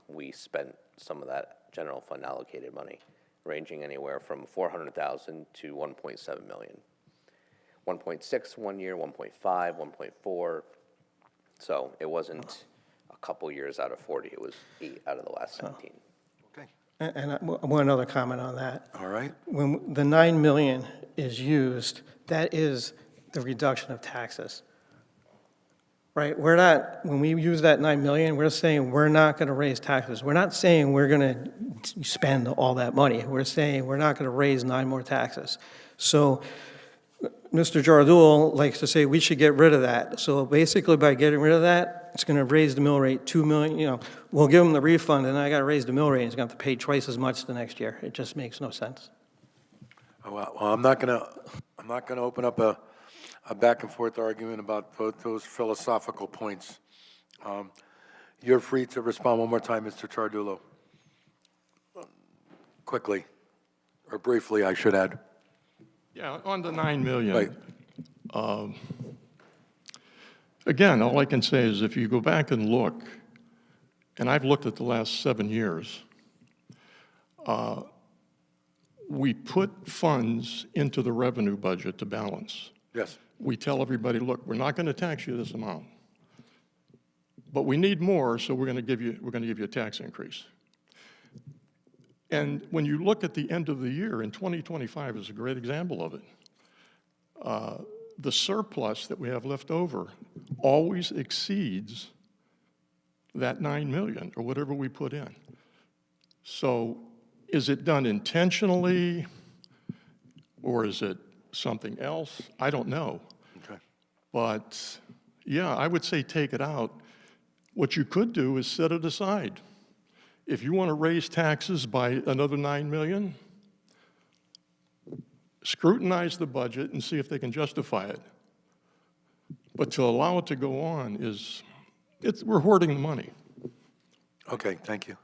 we spent some of that general fund allocated money, ranging anywhere from $400,000 to $1.7 million. 1.6 one year, 1.5, 1.4. So it wasn't a couple years out of 40. It was 8 out of the last 19. Okay. And one other comment on that. All right. When the $9 million is used, that is the reduction of taxes. Right? We're not, when we use that $9 million, we're saying we're not going to raise taxes. We're not saying we're going to spend all that money. We're saying we're not going to raise 9 more taxes. So Mr. Jardul likes to say we should get rid of that. So basically by getting rid of that, it's going to raise the mill rate $2 million. You know, we'll give them the refund and I got to raise the mill rate. He's going to have to pay twice as much the next year. It just makes no sense. Well, I'm not going to open up a back and forth argument about those philosophical points. You're free to respond one more time, Mr. Chardulo. Quickly, or briefly, I should add. Yeah, on the 9 million. Right. Again, all I can say is if you go back and look, and I've looked at the last 7 years, we put funds into the revenue budget to balance. Yes. We tell everybody, look, we're not going to tax you this amount, but we need more, so we're going to give you a tax increase. And when you look at the end of the year, in 2025 is a great example of it. The surplus that we have left over always exceeds that 9 million or whatever we put in. So is it done intentionally or is it something else? I don't know. Okay. But yeah, I would say take it out. What you could do is set it aside. If you want to raise taxes by another 9 million, scrutinize the budget and see if they can justify it. But to allow it to go on is, we're hoarding the money. Okay, thank you.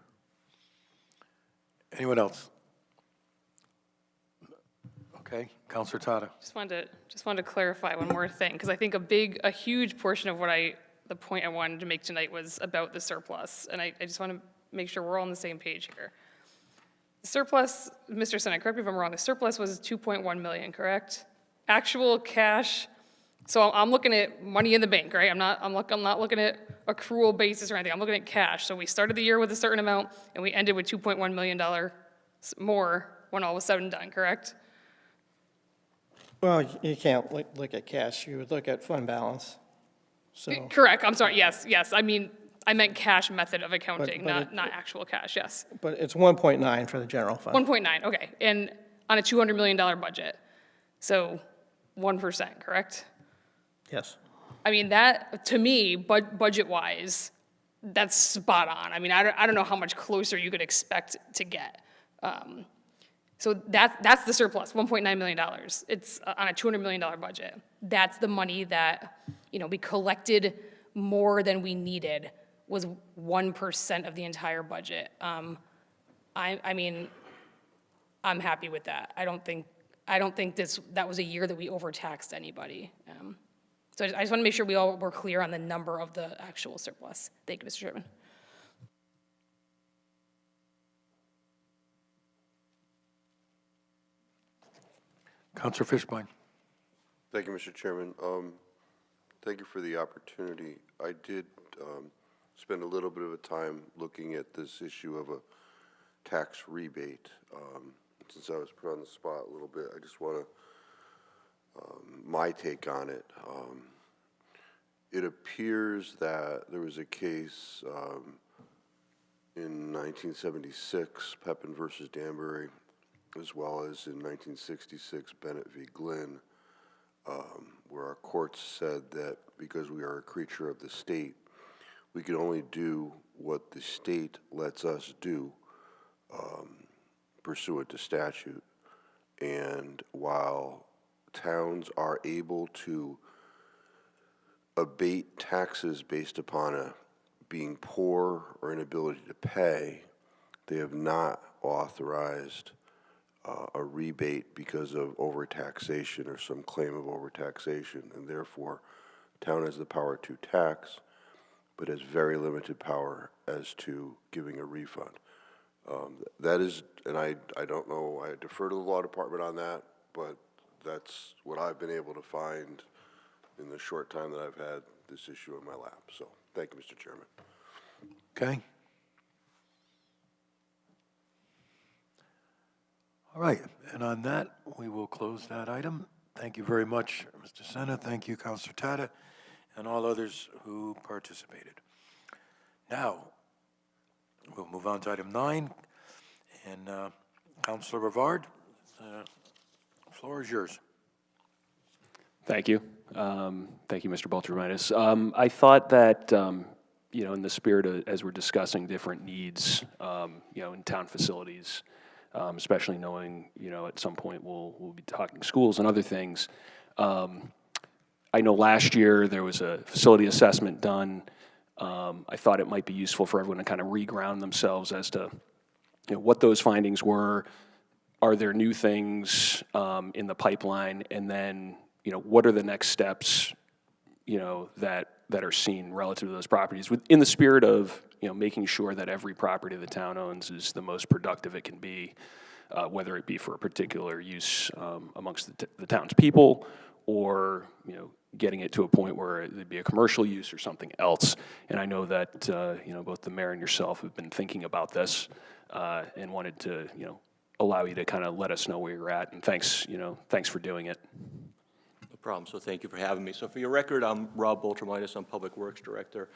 Anyone else? Okay, Councilor Tata. Just wanted to clarify one more thing, because I think a huge portion of the point I wanted to make tonight was about the surplus, and I just want to make sure we're all on the same page here. The surplus, Mr. Senate, correct me if I'm wrong, the surplus was 2.1 million, correct? Actual cash, so I'm looking at money in the bank, right? I'm not looking at accrual basis or anything, I'm looking at cash. So we started the year with a certain amount, and we ended with $2.1 million more when all was said and done, correct? Well, you can't look at cash. You would look at fund balance. So. Correct, I'm sorry, yes. I meant cash method of accounting, But not actual cash, yes. But it's 1.9 for the general fund. 1.9, okay, and on a $200 million budget, so 1%, correct? Yes. I mean, that, to me, budget-wise, that's spot on. I mean, I don't know how much closer you could expect to get. So that's the surplus, $1.9 million. It's on a $200 million budget. That's the money that, we collected more than we needed, was 1% of the entire budget. I mean, I'm happy with that. I don't think that was a year that we overtaxed anybody. So I just want to make sure we all were clear on the number of the actual surplus. Thank you, Mr. Chairman. Councilor Fishbein. Thank you, Mr. Chairman. Thank you for the opportunity. I did spend a little bit of a time looking at this issue of a tax rebate. Since I was put on the spot a little bit, I just want to, my take on it. It appears that there was a case in 1976, Pepin versus Danbury, as well as in 1966, Bennett v. Glynn, where our courts said that because we are a creature of the state, we can only do what the state lets us do pursuant to statute. And while towns are able to abate taxes based upon being poor or inability to pay, they have not authorized a rebate because of overtaxation or some claim of overtaxation, and therefore town has the power to tax, but has very limited power as to giving a refund. That is, and I don't know, I defer to the law department on that, but that's what I've been able to find in the short time that I've had this issue in my lap. So thank you, Mr. Chairman. Okay. All right, and on that, we will close that item. Thank you very much, Mr. Senna. Thank you, Councilor Tata, and all others who participated. Now, we'll move on to item 9, and Councilor Rivard, the floor is yours. Thank you. Thank you, Mr. Baltramitis. I thought that, in the spirit of, as we're discussing different needs, in town facilities, especially knowing, at some point we'll be talking schools and other things. I know last year there was a facility assessment done. I thought it might be useful for everyone to kind of reground themselves as to what those findings were. Are there new things in the pipeline? And then, what are the next steps, that are seen relative to those properties, in the spirit of, making sure that every property the town owns is the most productive it can be, whether it be for a particular use amongst the town's people, or, getting it to a point where it'd be a commercial use or something else. And I know that, both the mayor and yourself have been thinking about this and wanted to, allow you to kind of let us know where you're at. And thanks, thanks for doing it. No problem. So thank you for having me. So for your record, I'm Rob Baltramitis. I'm Public Works Director.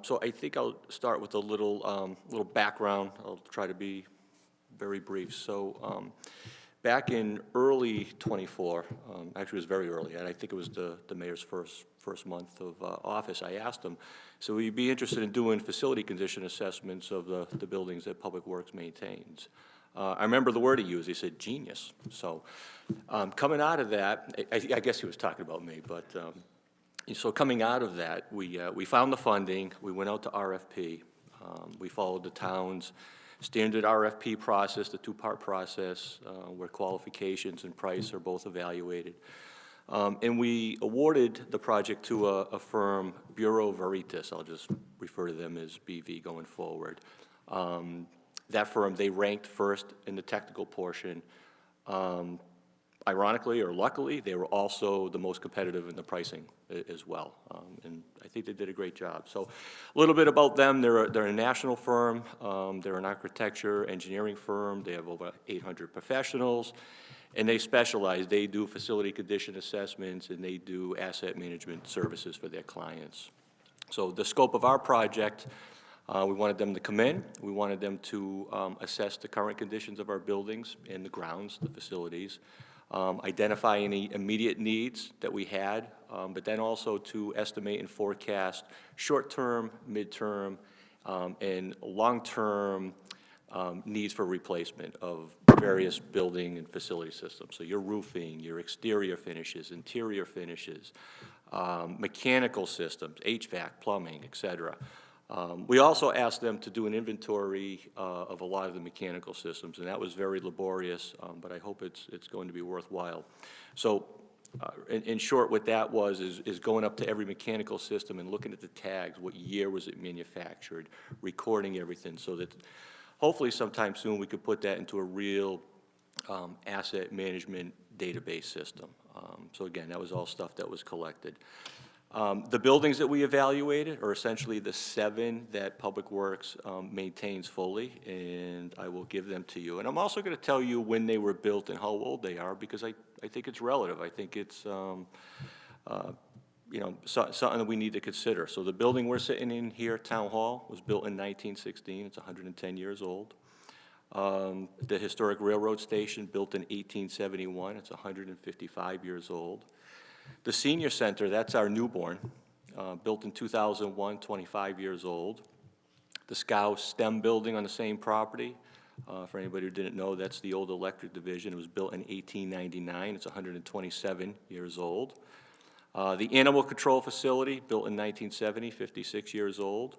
So I think I'll start with a little background. I'll try to be very brief. So back in early '24, actually it was very early, and I think it was the mayor's first month of office, I asked him, so would you be interested in doing facility condition assessments of the buildings that Public Works maintains? I remember the word he used. He said, genius. So coming out of that, I guess he was talking about me, but so coming out of that, we found the funding. We went out to RFP. We followed the town's standard RFP process, the two-part process, where qualifications and price are both evaluated. And we awarded the project to a firm, Bureau Veritas. I'll just refer to them as BV going forward. That firm, they ranked first in the technical portion. Ironically or luckily, they were also the most competitive in the pricing as well. And I think they did a great job. So a little bit about them. They're a national firm. They're an architecture engineering firm. They have over 800 professionals. And they specialize. They do facility condition assessments, and they do asset management services for their clients. So the scope of our project, we wanted them to come in. We wanted them to assess the current conditions of our buildings and the grounds, the facilities. identify any immediate needs that we had, but then also to estimate and forecast short-term, mid-term, and long-term needs for replacement of various building and facility systems. So your roofing, your exterior finishes, interior finishes, mechanical systems, HVAC, plumbing, et cetera. We also asked them to do an inventory of a lot of the mechanical systems, and that was very laborious, but I hope it's going to be worthwhile. So in short, what that was is going up to every mechanical system and looking at the tags, what year was it manufactured, recording everything, so that hopefully sometime soon we could put that into a real asset management database system. So again, that was all stuff that was collected. The buildings that we evaluated are essentially the 7 that Public Works maintains fully, and I will give them to you. And I'm also going to tell you when they were built and how old they are, because I think it's relative. I think it's you know, something that we need to consider. So the building we're sitting in here, Town Hall, was built in 1916. It's 110 years old. The Historic Railroad Station, built in 1871. It's 155 years old. The Senior Center, that's our newborn, built in 2001, 25 years old. The Scow STEM building on the same property, for anybody who didn't know, that's the old electric division. It was built in 1899. It's 127 years old. The Animal Control Facility, built in 1970, 56 years old.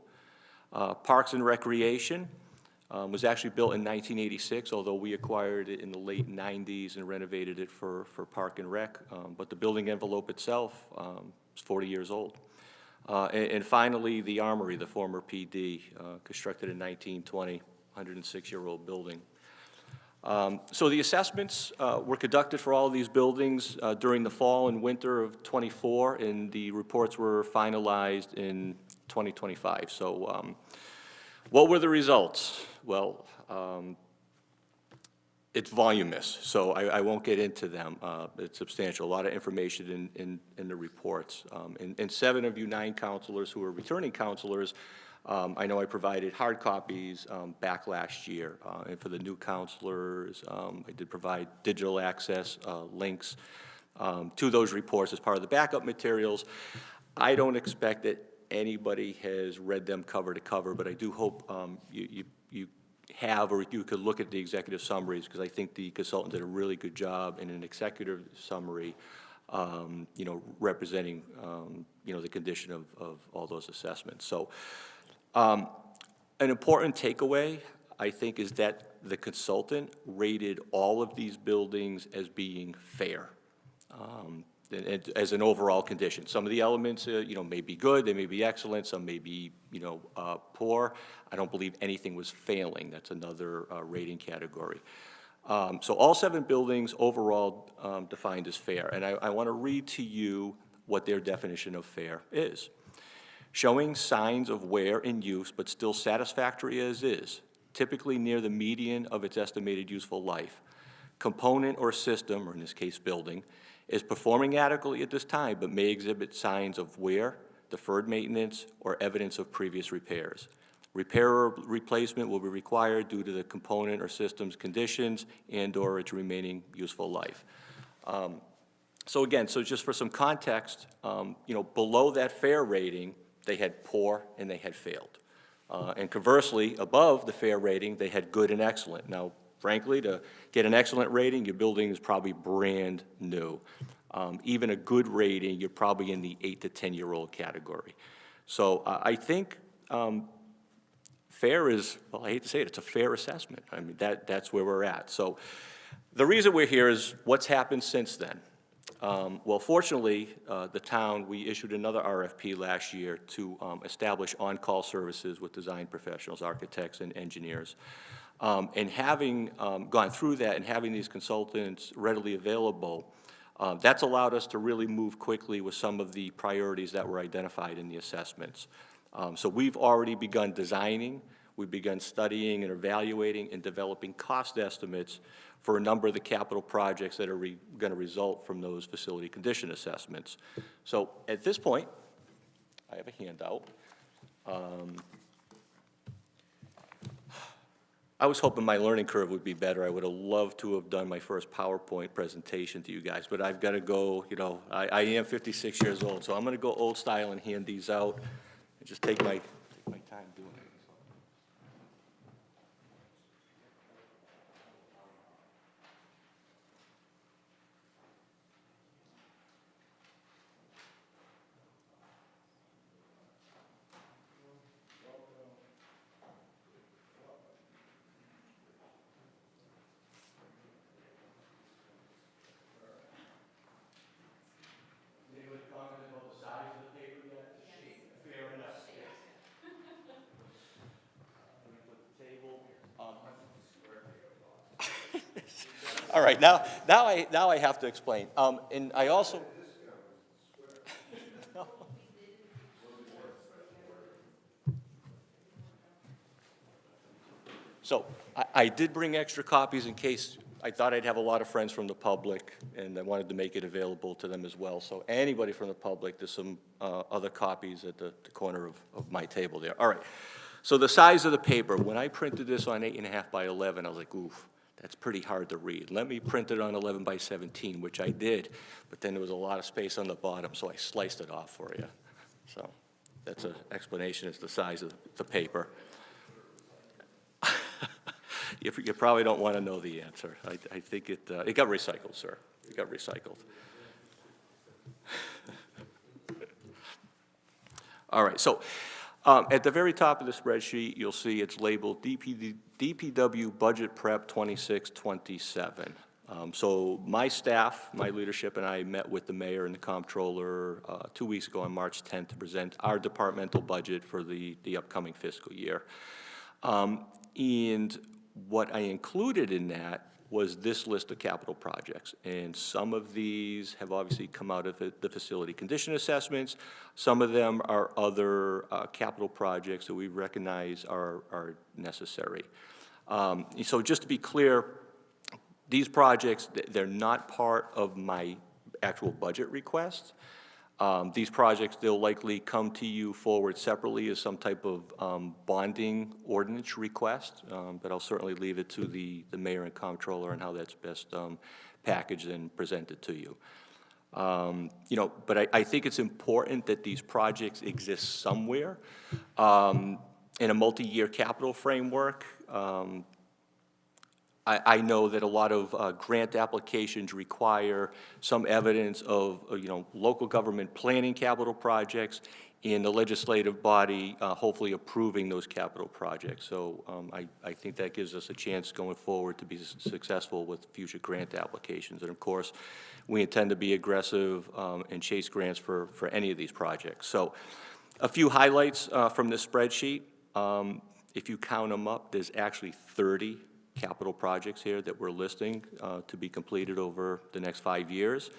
Parks and Recreation was actually built in 1986, although we acquired it in the late 90s and renovated it for Park and Rec. But the building envelope itself is 40 years old. And finally, the Armory, the former PD, constructed in 1920, 106-year-old building. So the assessments were conducted for all of these buildings during the fall and winter of '24, and the reports were finalized in 2025. So what were the results? Well, it's voluminous, so I won't get into them. It's substantial, a lot of information in the reports. And 7 of you 9 counselors who are returning counselors, I know I provided hard copies back last year. And for the new counselors, I did provide digital access links to those reports as part of the backup materials. I don't expect that anybody has read them cover to cover, but I do hope you have, or you could look at the executive summaries, because I think the consultant did a really good job in an executive summary, you know, representing, you know, the condition of all those assessments. So an important takeaway, I think, is that the consultant rated all of these buildings as being fair. And as an overall condition. Some of the elements, you know, may be good, they may be excellent, some may be, you know, poor. I don't believe anything was failing. That's another rating category. So all 7 buildings overall defined as fair. And I want to read to you what their definition of fair is. Showing signs of wear and use, but still satisfactory as is, typically near the median of its estimated useful life. Component or system, or in this case building, is performing adequately at this time, but may exhibit signs of wear, deferred maintenance, or evidence of previous repairs. Repair or replacement will be required due to the component or system's conditions and/or its remaining useful life. So again, so just for some context, you know, below that fair rating, they had poor and they had failed. And conversely, above the fair rating, they had good and excellent. Now, frankly, to get an excellent rating, your building is probably brand new. Even a good rating, you're probably in the 8 to 10-year-old category. So I think fair is, well, I hate to say it, it's a fair assessment. I mean, that's where we're at. So the reason we're here is what's happened since then. Well, fortunately, the town, we issued another RFP last year to establish on-call services with design professionals, architects, and engineers. And having gone through that and having these consultants readily available, that's allowed us to really move quickly with some of the priorities that were identified in the assessments. So we've already begun designing, we've begun studying and evaluating and developing cost estimates for a number of the capital projects that are going to result from those facility condition assessments. So at this point, I have a handout. I was hoping my learning curve would be better. I would have loved to have done my first PowerPoint presentation to you guys, but I've got to go, you know, I am 56 years old, so I'm going to go old style and hand these out and just take my time doing it. All right, now I have to explain. And I also. So I did bring extra copies in case I thought I'd have a lot of friends from the public, and I wanted to make it available to them as well. So anybody from the public, there's some other copies at the corner of my table there. All right. So the size of the paper, when I printed this on 8.5 by 11, I was like, oof. That's pretty hard to read. Let me print it on 11 by 17, which I did, but then there was a lot of space on the bottom, so I sliced it off for you. So that's an explanation as to the size of the paper. You probably don't want to know the answer. I think it got recycled, sir. It got recycled. All right, so at the very top of the spreadsheet, you'll see it's labeled DPW Budget Prep 2627. So my staff, my leadership, and I met with the mayor and the comptroller 2 weeks ago on March 10th to present our departmental budget for the upcoming fiscal year. And what I included in that was this list of capital projects. And some of these have obviously come out of the facility condition assessments. Some of them are other capital projects that we recognize are necessary. So just to be clear, these projects, they're not part of my actual budget request. These projects, they'll likely come to you forward separately as some type of bonding ordinance request, but I'll certainly leave it to the mayor and comptroller and how that's best packaged and presented to you. You know, but I think it's important that these projects exist somewhere in a multi-year capital framework. I know that a lot of grant applications require some evidence of, you know, local government planning capital projects and the legislative body hopefully approving those capital projects. So I think that gives us a chance going forward to be successful with future grant applications. And of course, we intend to be aggressive and chase grants for any of these projects. So a few highlights from this spreadsheet. If you count them up, there's actually 30 capital projects here that we're listing to be completed over the next 5 years.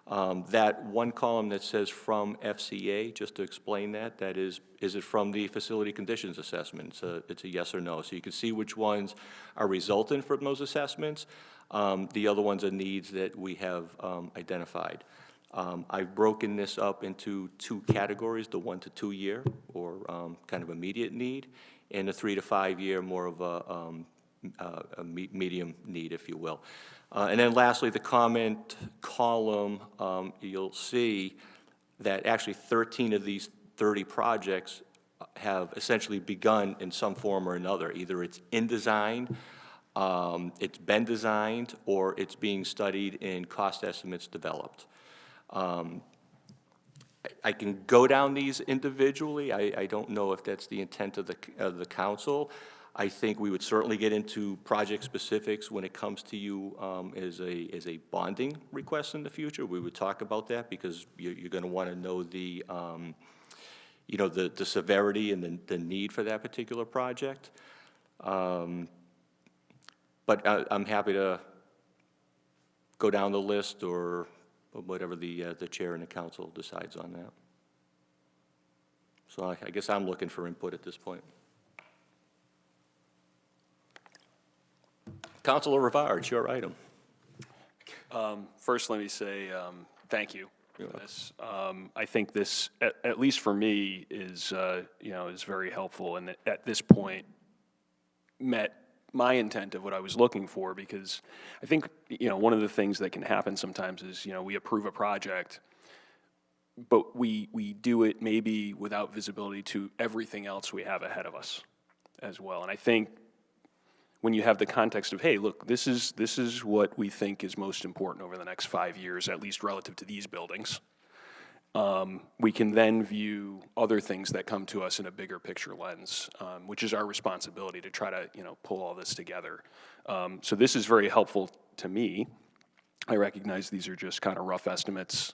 That one column that says from FCA, just to explain that is it from the facility conditions assessment? It's a yes or no. So you can see which ones are resultant from those assessments. The other ones are needs that we have identified. I've broken this up into 2 categories, the 1 to 2 year, or kind of immediate need, and the 3 to 5 year, more of a medium need, if you will. And then lastly, the comment column, you'll see that actually 13 of these 30 projects have essentially begun in some form or another. Either it's in design, it's been designed, or it's being studied and cost estimates developed. I can go down these individually. I don't know if that's the intent of the council. I think we would certainly get into project specifics when it comes to you as a bonding request in the future. We would talk about that because you're going to want to know the you know, the severity and the need for that particular project. But I'm happy to go down the list or whatever the chair and the council decides on that. So I guess I'm looking for input at this point. Councilor Rivard, it's your item. First, let me say thank you for this. I think this, at least for me, is you know, is very helpful, and at this point met my intent of what I was looking for, because I think, one of the things that can happen sometimes is, we approve a project, but we do it maybe without visibility to everything else we have ahead of us as well. And I think when you have the context of, hey, look, this is what we think is most important over the next 5 years, at least relative to these buildings, we can then view other things that come to us in a bigger picture lens, which is our responsibility to try to, pull all this together. So this is very helpful to me. I recognize these are just kind of rough estimates.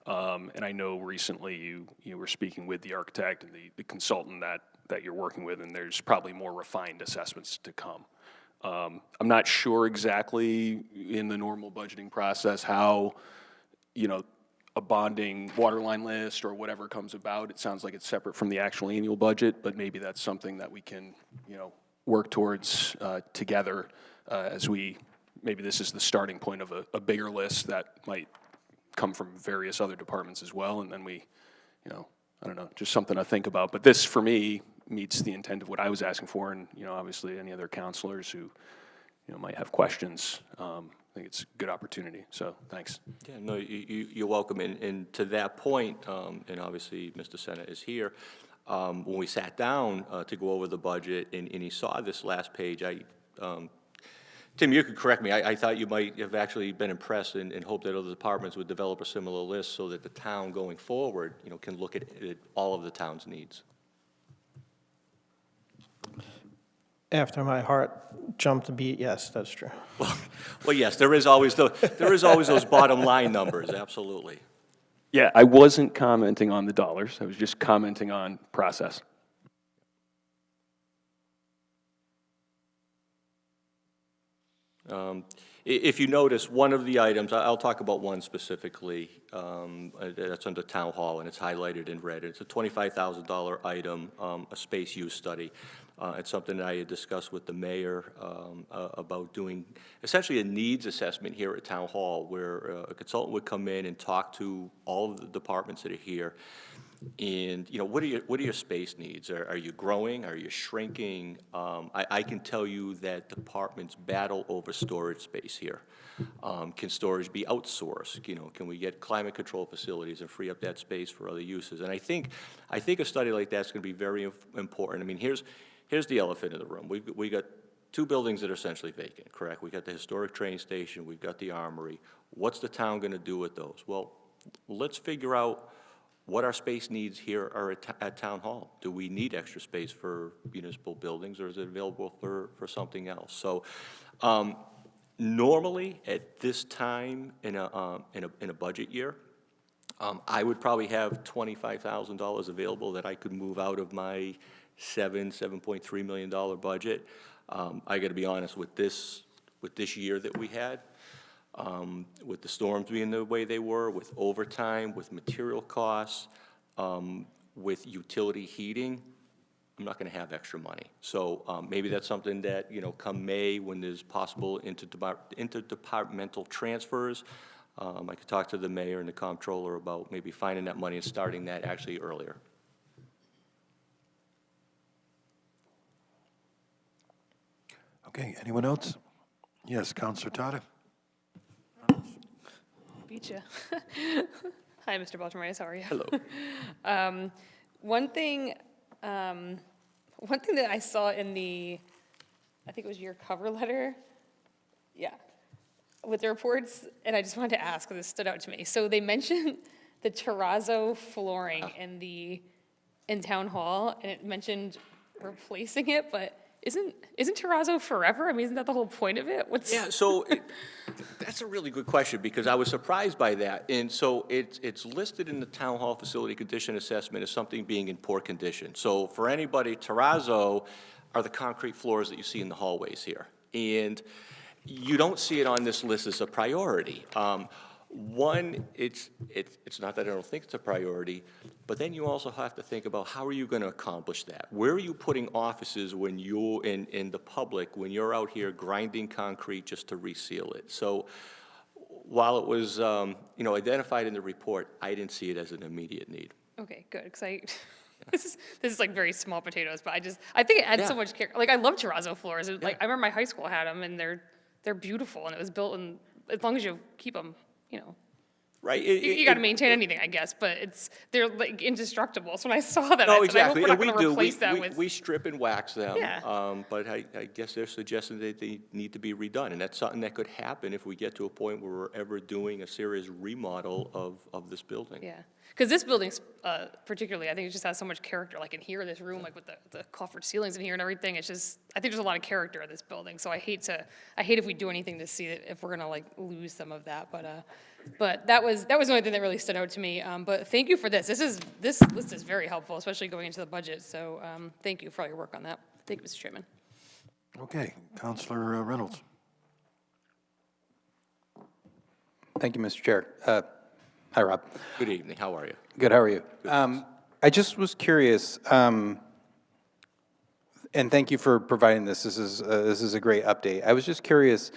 And I know recently you were speaking with the architect and the consultant that you're working with, and there's probably more refined assessments to come. I'm not sure exactly in the normal budgeting process how, a bonding waterline list or whatever comes about. It sounds like it's separate from the actual annual budget, but maybe that's something that we can, work towards together as maybe this is the starting point of a bigger list that might come from various other departments as well, and then we, I don't know, just something to think about. But this, for me, meets the intent of what I was asking for, and, obviously any other counselors who, might have questions, I think it's a good opportunity, so thanks. Yeah, no, you're welcome, and to that point, and obviously Mr. Senna is here, when we sat down to go over the budget, and he saw this last page, Tim, you could correct me. I thought you might have actually been impressed and hoped that other departments would develop a similar list so that the town going forward, can look at all of the town's needs. After my heart jumped a beat, yes, that's true. Well, yes, there is always those bottom line numbers, absolutely. Yeah, I wasn't commenting on the dollars. I was just commenting on process. If you notice, one of the items, I'll talk about one specifically, that's under Town Hall, and it's highlighted in red. It's a $25,000 item, a space use study. It's something that I had discussed with the mayor about doing essentially a needs assessment here at Town Hall, where a consultant would come in and talk to all of the departments that are here. And, what are your space needs? Are you growing? Are you shrinking? I can tell you that departments battle over storage space here. Can storage be outsourced? Can we get climate control facilities and free up that space for other uses? And I think a study like that's going to be very important. I mean, here's the elephant in the room. We got two buildings that are essentially vacant, correct? We got the historic train station. We've got the armory. What's the town going to do with those? Well, let's figure out what our space needs here are at Town Hall. Do we need extra space for municipal buildings, or is it available for something else? So normally at this time in a budget year, I would probably have $25,000 available that I could move out of my $7.3 million budget. I got to be honest, with this year that we had, with the storms being the way they were, with overtime, with material costs, with utility heating, I'm not going to have extra money. So maybe that's something that, come May, when there's possible interdepartmental transfers, I could talk to the mayor and the comptroller about maybe finding that money and starting that actually earlier. Okay, anyone else? Yes, Councilor Tata. Beat you. Hi, Mr. Baltramais, how are you? Hello. One thing that I saw in I think it was your cover letter, yeah, with the reports, and I just wanted to ask, because it stood out to me. So they mentioned the terrazzo flooring in Town Hall, and it mentioned replacing it, but isn't terrazzo forever? I mean, isn't that the whole point of it? Yeah, so that's a really good question, because I was surprised by that. And so it's listed in the Town Hall Facility Condition Assessment as something being in poor condition. So for anybody, terrazzo are the concrete floors that you see in the hallways here. And you don't see it on this list as a priority. One, it's not that I don't think it's a priority, but then you also have to think about how are you going to accomplish that? Where are you putting offices when you're in the public, when you're out here grinding concrete just to reseal it? So while it was identified in the report, I didn't see it as an immediate need. Okay, good, because This is like very small potatoes, but I think it adds so Yeah. much character. Like, I love terrazzo floors. Like, I remember my high school had them, and they're beautiful, and it was built in, as long as you keep them, you know. Right? You got to maintain anything, I guess, but they're like indestructible. So when I saw that, No, I said, I hope exactly. we're not And we going to do. replace that We with. we strip and wax them. Yeah. But I guess they're suggesting that they need to be redone. And that's something that could happen if we get to a point where we're ever doing a serious remodel of this building. Yeah, because this building particularly, I think it just has so much character. Like in here, this room, like with the coffered ceilings in here and everything, it's just, I think there's a lot of character in this building. So I hate if we do anything to see it, if we're gonna like lose some of that. But that was the only thing that really stood out to me. But thank you for this. This list is very helpful, especially going into the budget. So thank you for all your work on that. Thank you, Mr. Chairman. Okay, Councilor Reynolds. Thank you, Mr. Chair. Hi, Rob. Good evening. How are you? Good, how are you? I just was curious, and thank you for providing this. This is a great update. I was just curious,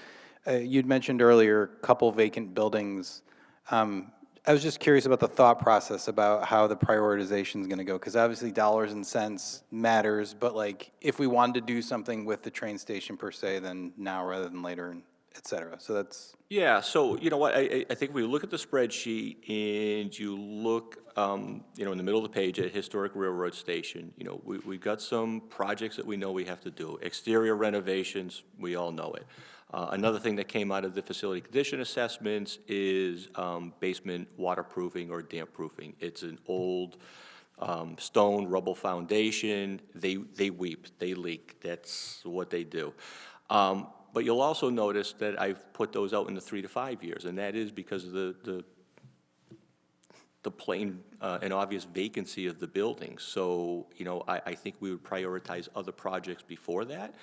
you'd mentioned earlier a couple vacant buildings. I was just curious about the thought process about how the prioritization is going to go, because obviously dollars and cents matters, but like if we wanted to do something with the train station per se, then now rather than later, et cetera. So that's. Yeah, so you know what, I think if we look at the spreadsheet and you look, you know, in the middle of the page at Historic Railroad Station, you know, we've got some projects that we know we have to do. Exterior renovations, we all know it. Another thing that came out of the facility condition assessments is basement waterproofing or damp proofing. It's an old stone rubble foundation. They weep, they leak. That's what they do. But you'll also notice that I've put those out in the 3 to 5 years, and that is because of the plain and obvious vacancy of the building. So, you know, I think we would prioritize other projects before that.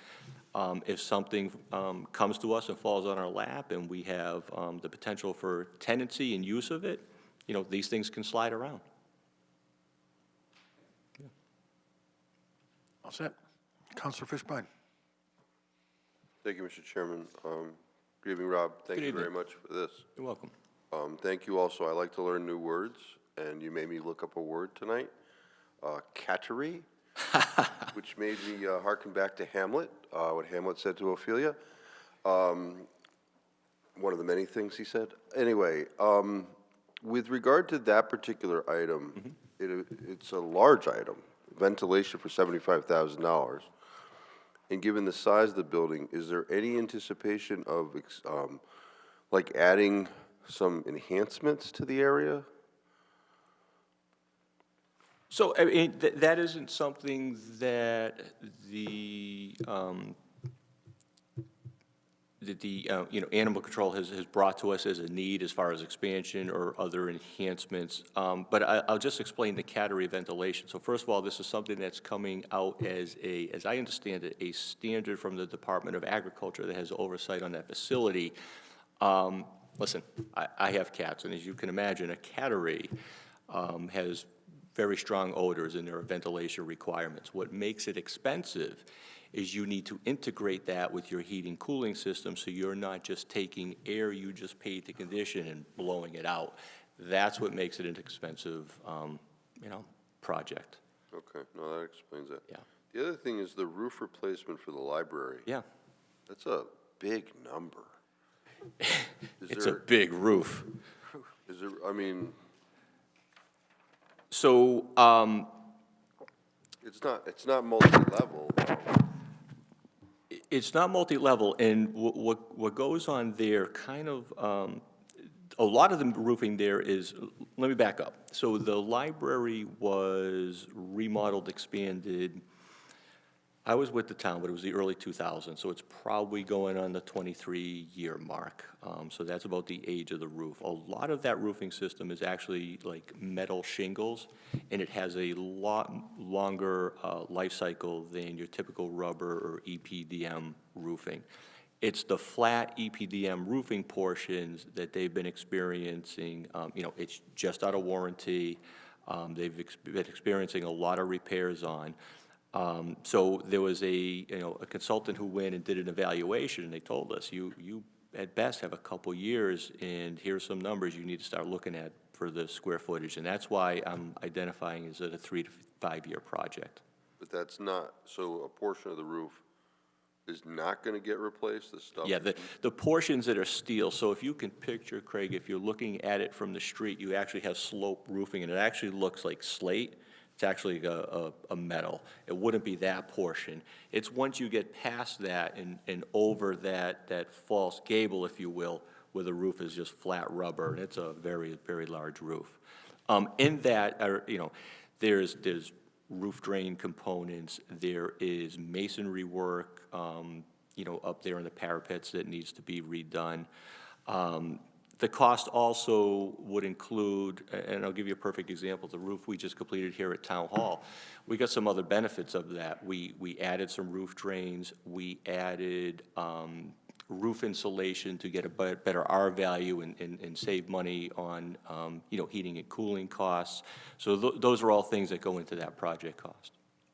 If something comes to us and falls on our lap and we have the potential for tenancy and use of it, you know, these things can slide around. Yeah. All set. Councilor Fishbein. Thank you, Mr. Chairman. Good evening, Rob. Thank you very much for this. You're welcome. Thank you also. I like to learn new words, and you made me look up a word tonight, cattery, which made me hearken back to Hamlet, what Hamlet said to Ophelia. One of the many things he said. Anyway, with regard to that particular item, it's a large item, ventilation for $75,000. And given the size of the building, is there any anticipation of like adding some enhancements to the area? So, I mean, that isn't something that the you know, animal control has brought to us as a need as far as expansion or other enhancements. But I'll just explain the cattery ventilation. So first of all, this is something that's coming out as I understand it, a standard from the Department of Agriculture that has oversight on that facility. Listen, I have cats, and as you can imagine, a cattery has very strong odors, and there are ventilation requirements. What makes it expensive is you need to integrate that with your heating cooling system, so you're not just taking air you just paid to condition and blowing it out. That's what makes it an expensive, you know, project. Okay, no, that explains that. Yeah. The other thing is the roof replacement for the library. Yeah. That's a big number. It's a big roof. Is there, I mean, so, it's not multi-level. it's not multi-level, and what goes on there kind of, a lot of the roofing there is, let me back up. So the library was remodeled, expanded. I was with the town, but it was the early 2000s, so it's probably going on the 23-year mark. So that's about the age of the roof. A lot of that roofing system is actually like metal shingles, and it has a lot longer life cycle than your typical rubber or EPDM roofing. It's the flat EPDM roofing portions that they've been experiencing. You know, it's just out of warranty. They've been experiencing a lot of repairs on. So there was a consultant who went and did an evaluation, and they told us, you at best have a couple years, and here's some numbers you need to start looking at for the square footage, and that's why I'm identifying as a 3 to 5 year project. But that's not, so a portion of the roof is not going to get replaced, the stuff? Yeah, the portions that are steel, so if you can picture, Craig, if you're looking at it from the street, you actually have slope roofing, and it actually looks like slate. It's actually a metal. It wouldn't be that portion. It's once you get past that and over that false gable, if you will, where the roof is just flat rubber, and it's a very, very large roof. In that, there's roof drain components, there is masonry work, up there in the parapets that needs to be redone. The cost also would include, and I'll give you a perfect example, the roof we just completed here at Town Hall. We got some other benefits of that. We added some roof drains, we added roof insulation to get a better R value and save money on, heating and cooling costs. So those are all things that go into that project cost.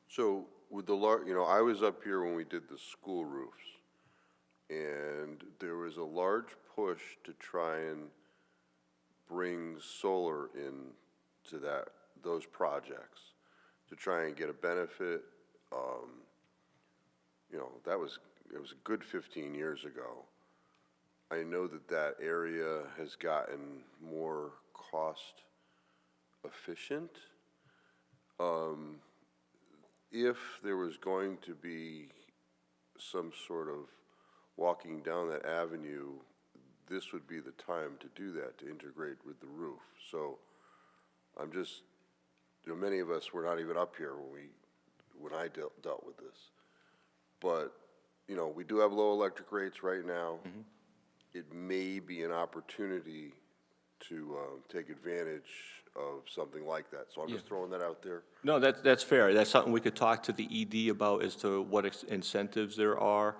So with the I was up here when we did the school roofs, and there was a large push to try and bring solar into those projects to try and get a benefit. It was a good 15 years ago. I know that area has gotten more cost efficient. If there was going to be some sort of walking down that avenue, this would be the time to do that, to integrate with the roof. So I'm just, many of us were not even up here when I dealt with this. But, we do have low electric rates right now. Mm-hmm. It may be an opportunity to take advantage of something like that. So I'm just throwing that out there. No, that's fair. That's something we could talk to the ED about as to what incentives there are.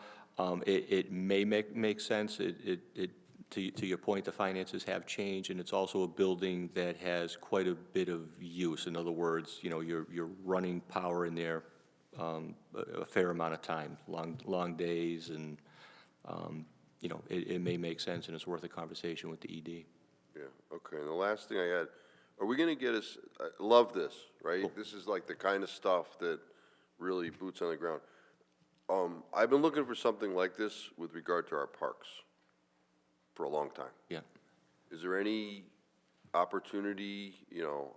It may make sense. To your point, the finances have changed, and it's also a building that has quite a bit of use. In other words, you're running power in there a fair amount of time, long days, and it may make sense, and it's worth a conversation with the ED. Yeah. Okay. And the last thing I had, are we going to get us? I love this, right? Cool. This is like the kind of stuff that really boots on the ground. I've been looking for something like this with regard to our parks for a long time. Yeah. Is there any opportunity,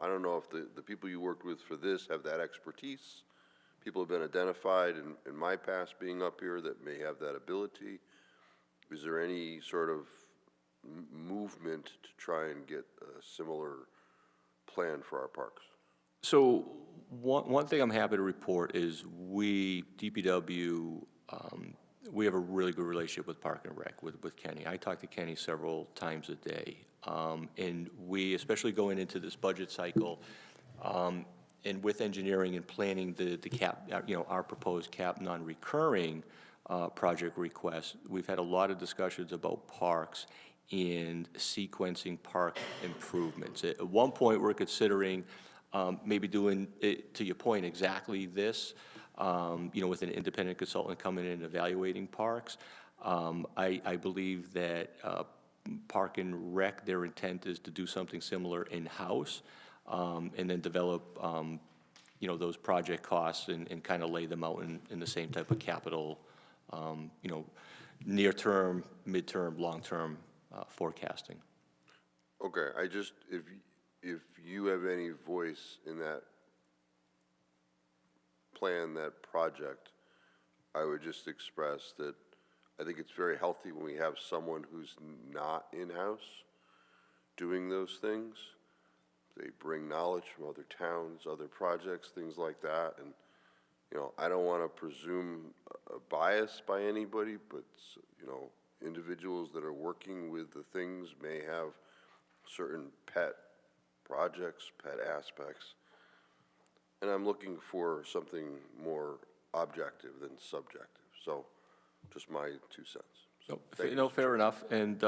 I don't know if the people you worked with for this have that expertise. People have been identified in my past being up here that may have that ability. Is there any sort of movement to try and get a similar plan for our parks? So one thing I'm happy to report is DPW, we have a really good relationship with Park and Rec, with Kenny. I talk to Kenny several times a day. And we, especially going into this budget cycle, and with engineering and planning the cap, our proposed cap non-recurring project request, we've had a lot of discussions about parks and sequencing park improvements. At one point, we're considering maybe doing it, to your point, exactly this, with an independent consultant coming in and evaluating parks. I believe that Park and Rec, their intent is to do something similar in-house, and then develop, those project costs and kind of lay them out in the same type of capital, near-term, mid-term, long-term forecasting. Okay, if you have any voice in that plan, that project, I would just express that I think it's very healthy when we have someone who's not in-house doing those things. They bring knowledge from other towns, other projects, things like that. And, I don't want to presume a bias by anybody, but, individuals that are working with the things may have certain pet projects, pet aspects. And I'm looking for something more objective than subjective. So just my 2 cents. So, fair enough. And,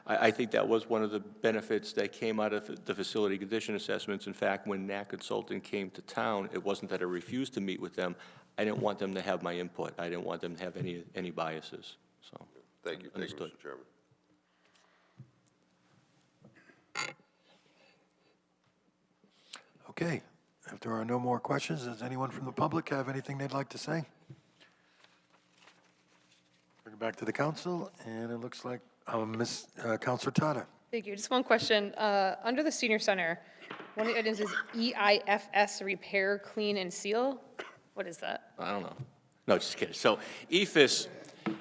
I think that was one of the benefits that came out of the facility condition assessments. In fact, when that consultant came to town, it wasn't that I refused to meet with them. I didn't want them to have my input. I didn't want them to have any biases. So, thank you, understood. Mr. Chairman. Okay, if there are no more questions, does anyone from the public have anything they'd like to say? Bring it back to the council, and it looks like Councilor Tata. Thank you. Just one question. Under the senior center, one of the items is EIFS, repair, clean, and seal. What is that? I don't know. No, just kidding. So EIFS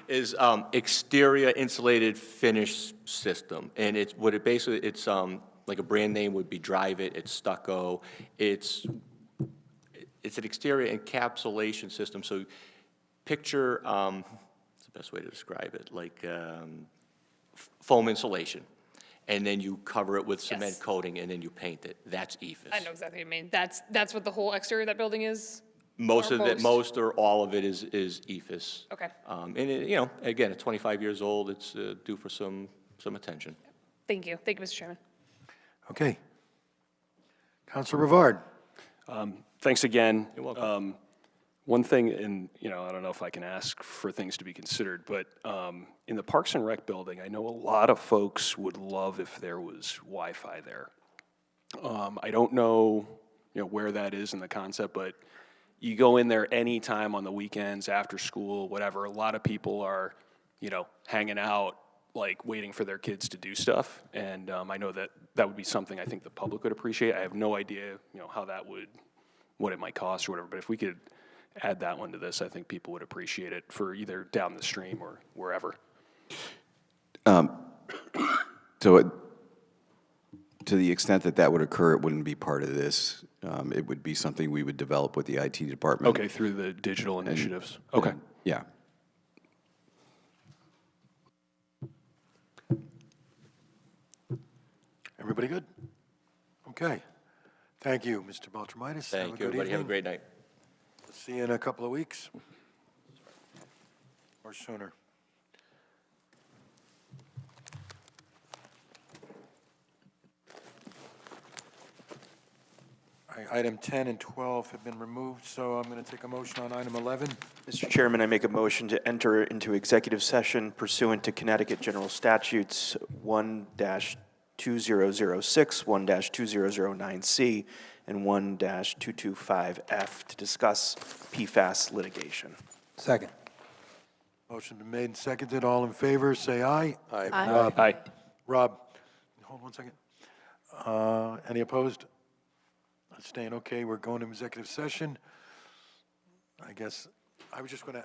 is exterior insulated finish system, and it's what it basically, it's like a brand name would be Drive It, it's stucco, it's an exterior encapsulation system. So picture, what's the best way to describe it, like foam insulation, and then you cover it with cement Yes. coating, and then you paint it. That's EIFS. I know exactly what you mean. That's what the whole exterior of that building is? Most Or of it, most or all of it is EIFS. Okay. And it, you know, again, it's 25 years old. It's due for some attention. Thank you. Thank you, Mr. Chairman. Okay. Councilor Rivard. Thanks again. You're welcome. One thing, and I don't know if I can ask for things to be considered, but in the Parks and Rec building, I know a lot of folks would love if there was Wi-Fi there. I don't know, where that is in the concept, but you go in there anytime on the weekends, after school, whatever. A lot of people are, hanging out, like waiting for their kids to do stuff, and I know that would be something I think the public would appreciate. I have no idea, how that would, what it might cost or whatever, but if we could add that one to this, I think people would appreciate it for either down the stream or wherever. So to the extent that that would occur, it wouldn't be part of this. It would be something we would develop with the IT department. Okay, through the digital initiatives. Okay. Yeah. Everybody good? Okay. Thank you, Mr. Baltramitis. Thank you, everybody. Have a great night. See you in a couple of weeks or sooner. Item 10 and 12 have been removed, so I'm going to take a motion on item 11. Mr. Chairman, I make a motion to enter into executive session pursuant to Connecticut General Statutes 1-2006, 1-2009C, and 1-225F to discuss PFAS litigation. Second. Motion been made and seconded. All in favor, say aye. Aye. Rob. Aye. Rob, hold 1 second. Any opposed? Abstain. Okay, we're going to executive session. I guess I was just going to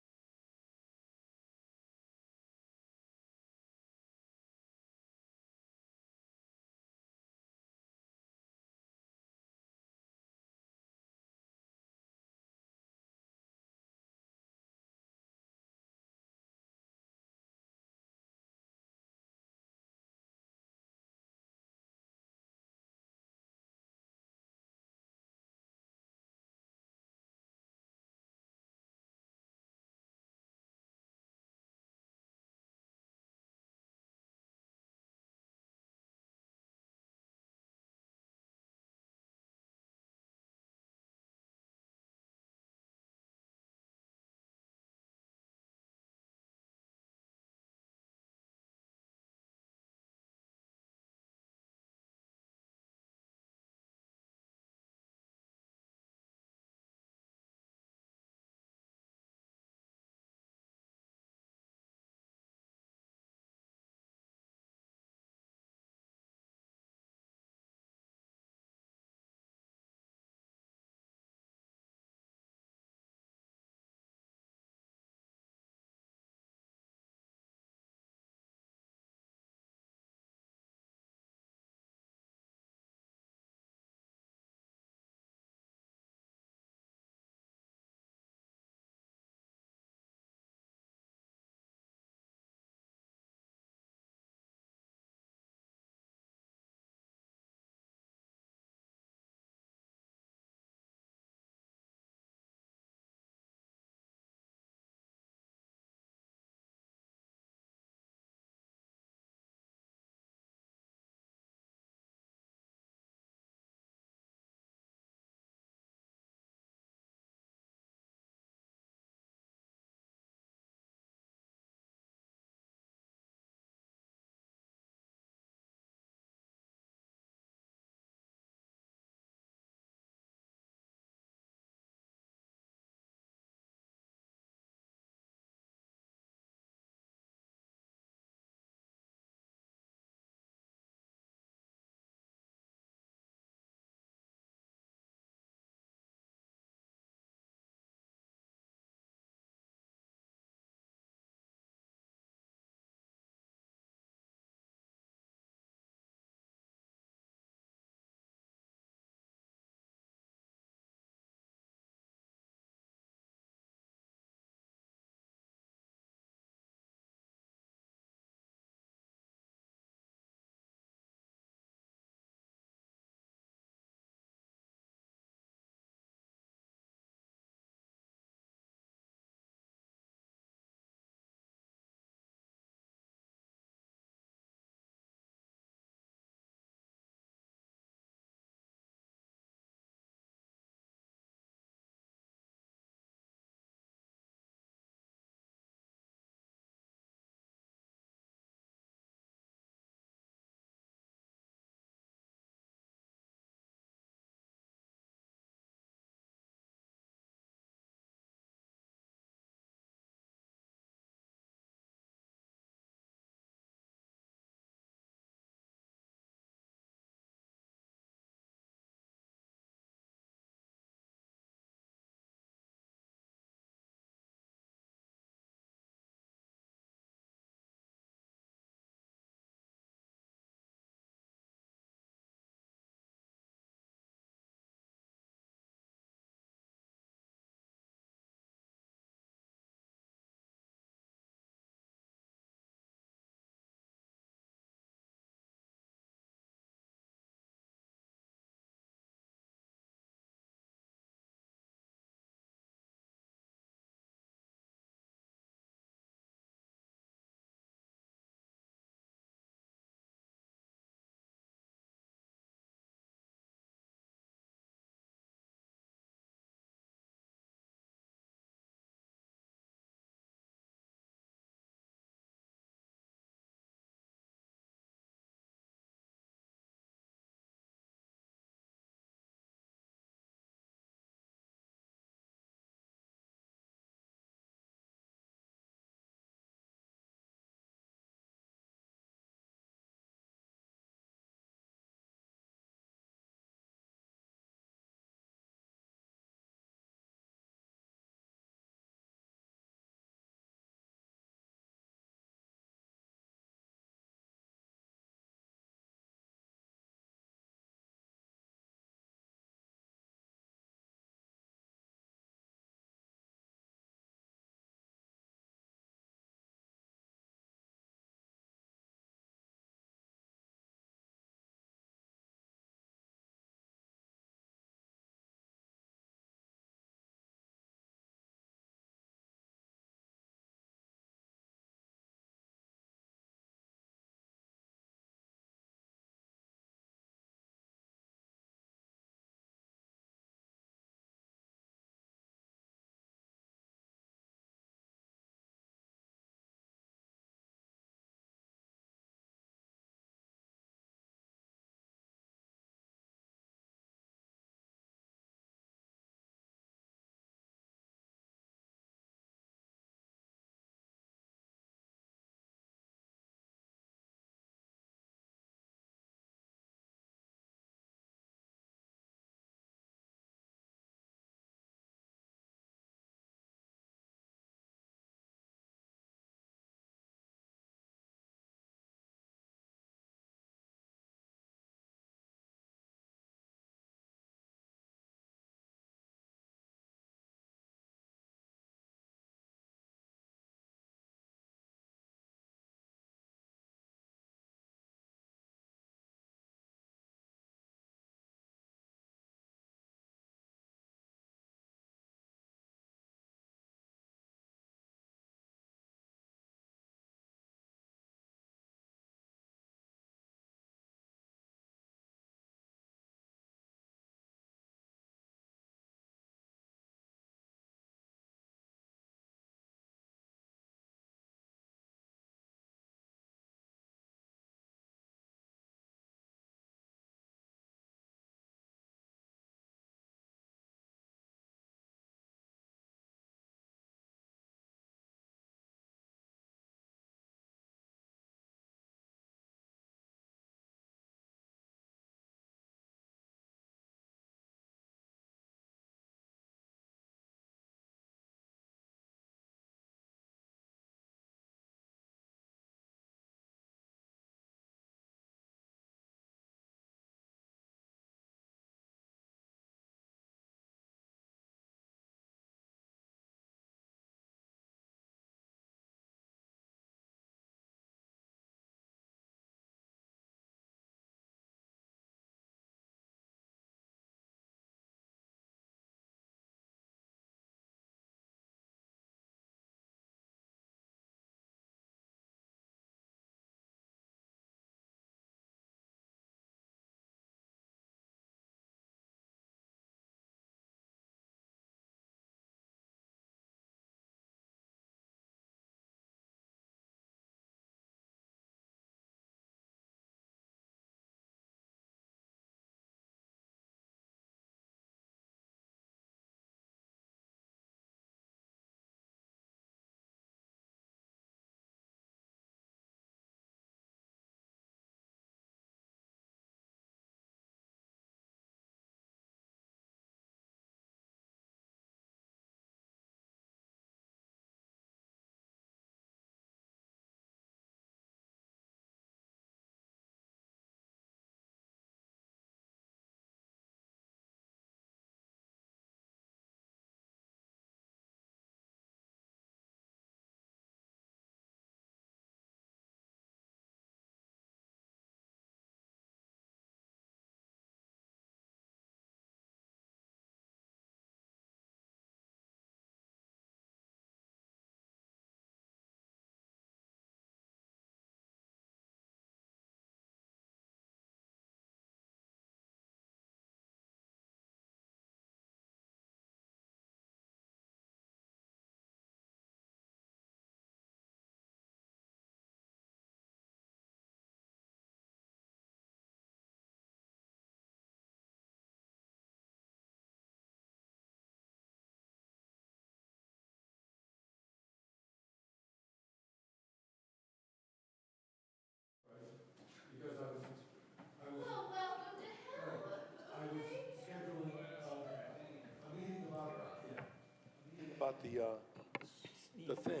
the thing,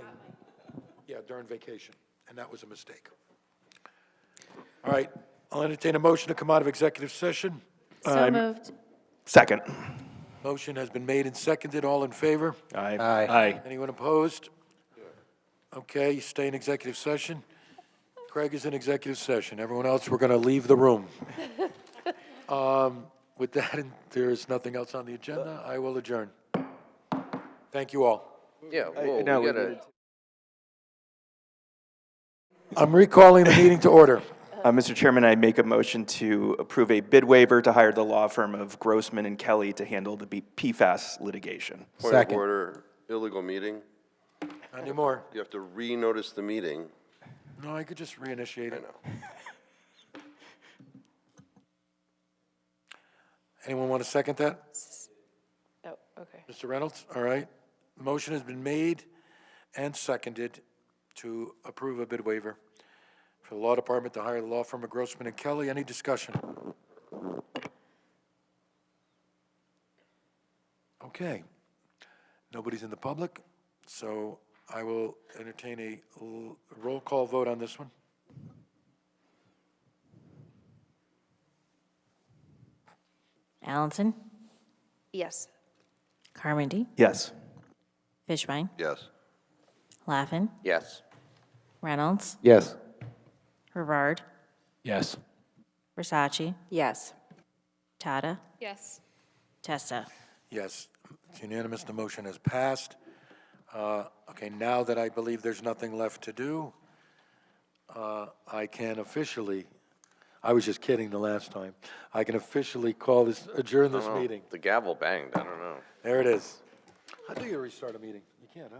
yeah, during vacation, and that was a mistake. All right, I'll entertain a motion to come out of executive session. So moved. Second. Motion has been made and seconded. All in favor? Aye. Aye. Anyone opposed? Okay, you stay in executive session. Craig is in executive session. Everyone else, we're going to leave the room. With that, there's nothing else on the agenda. I will adjourn. Thank you all. Yeah, whoa, we gotta. I'm recalling the meeting to order. Mr. Chairman, I make a motion to approve a bid waiver to hire the law firm of Grossman and Kelly to handle the PFAS litigation. Point of order, illegal meeting. Not anymore. You have to re-notice the meeting. No, I could just reinitiate it. I know. Anyone want to second that? Oh, okay. Mr. Reynolds? All right. Motion has been made and seconded to approve a bid waiver for the law department to hire the law firm of Grossman and Kelly. Any discussion? Okay. Nobody's in the public, so I will entertain a roll call vote on this one. Allenson, Yes. Carmody, Yes. Fishbein, Yes. Laffin, Yes. Reynolds, Yes. Rivard, Yes. Versace, Yes. Tata, Yes. Testa. Yes, it's unanimous. The motion has passed. Okay, now that I believe there's nothing left to do, I can officially, I was just kidding the last time, I can officially adjourn this meeting. The gavel banged, I don't know. There it is. How do you restart a meeting? You can't, huh?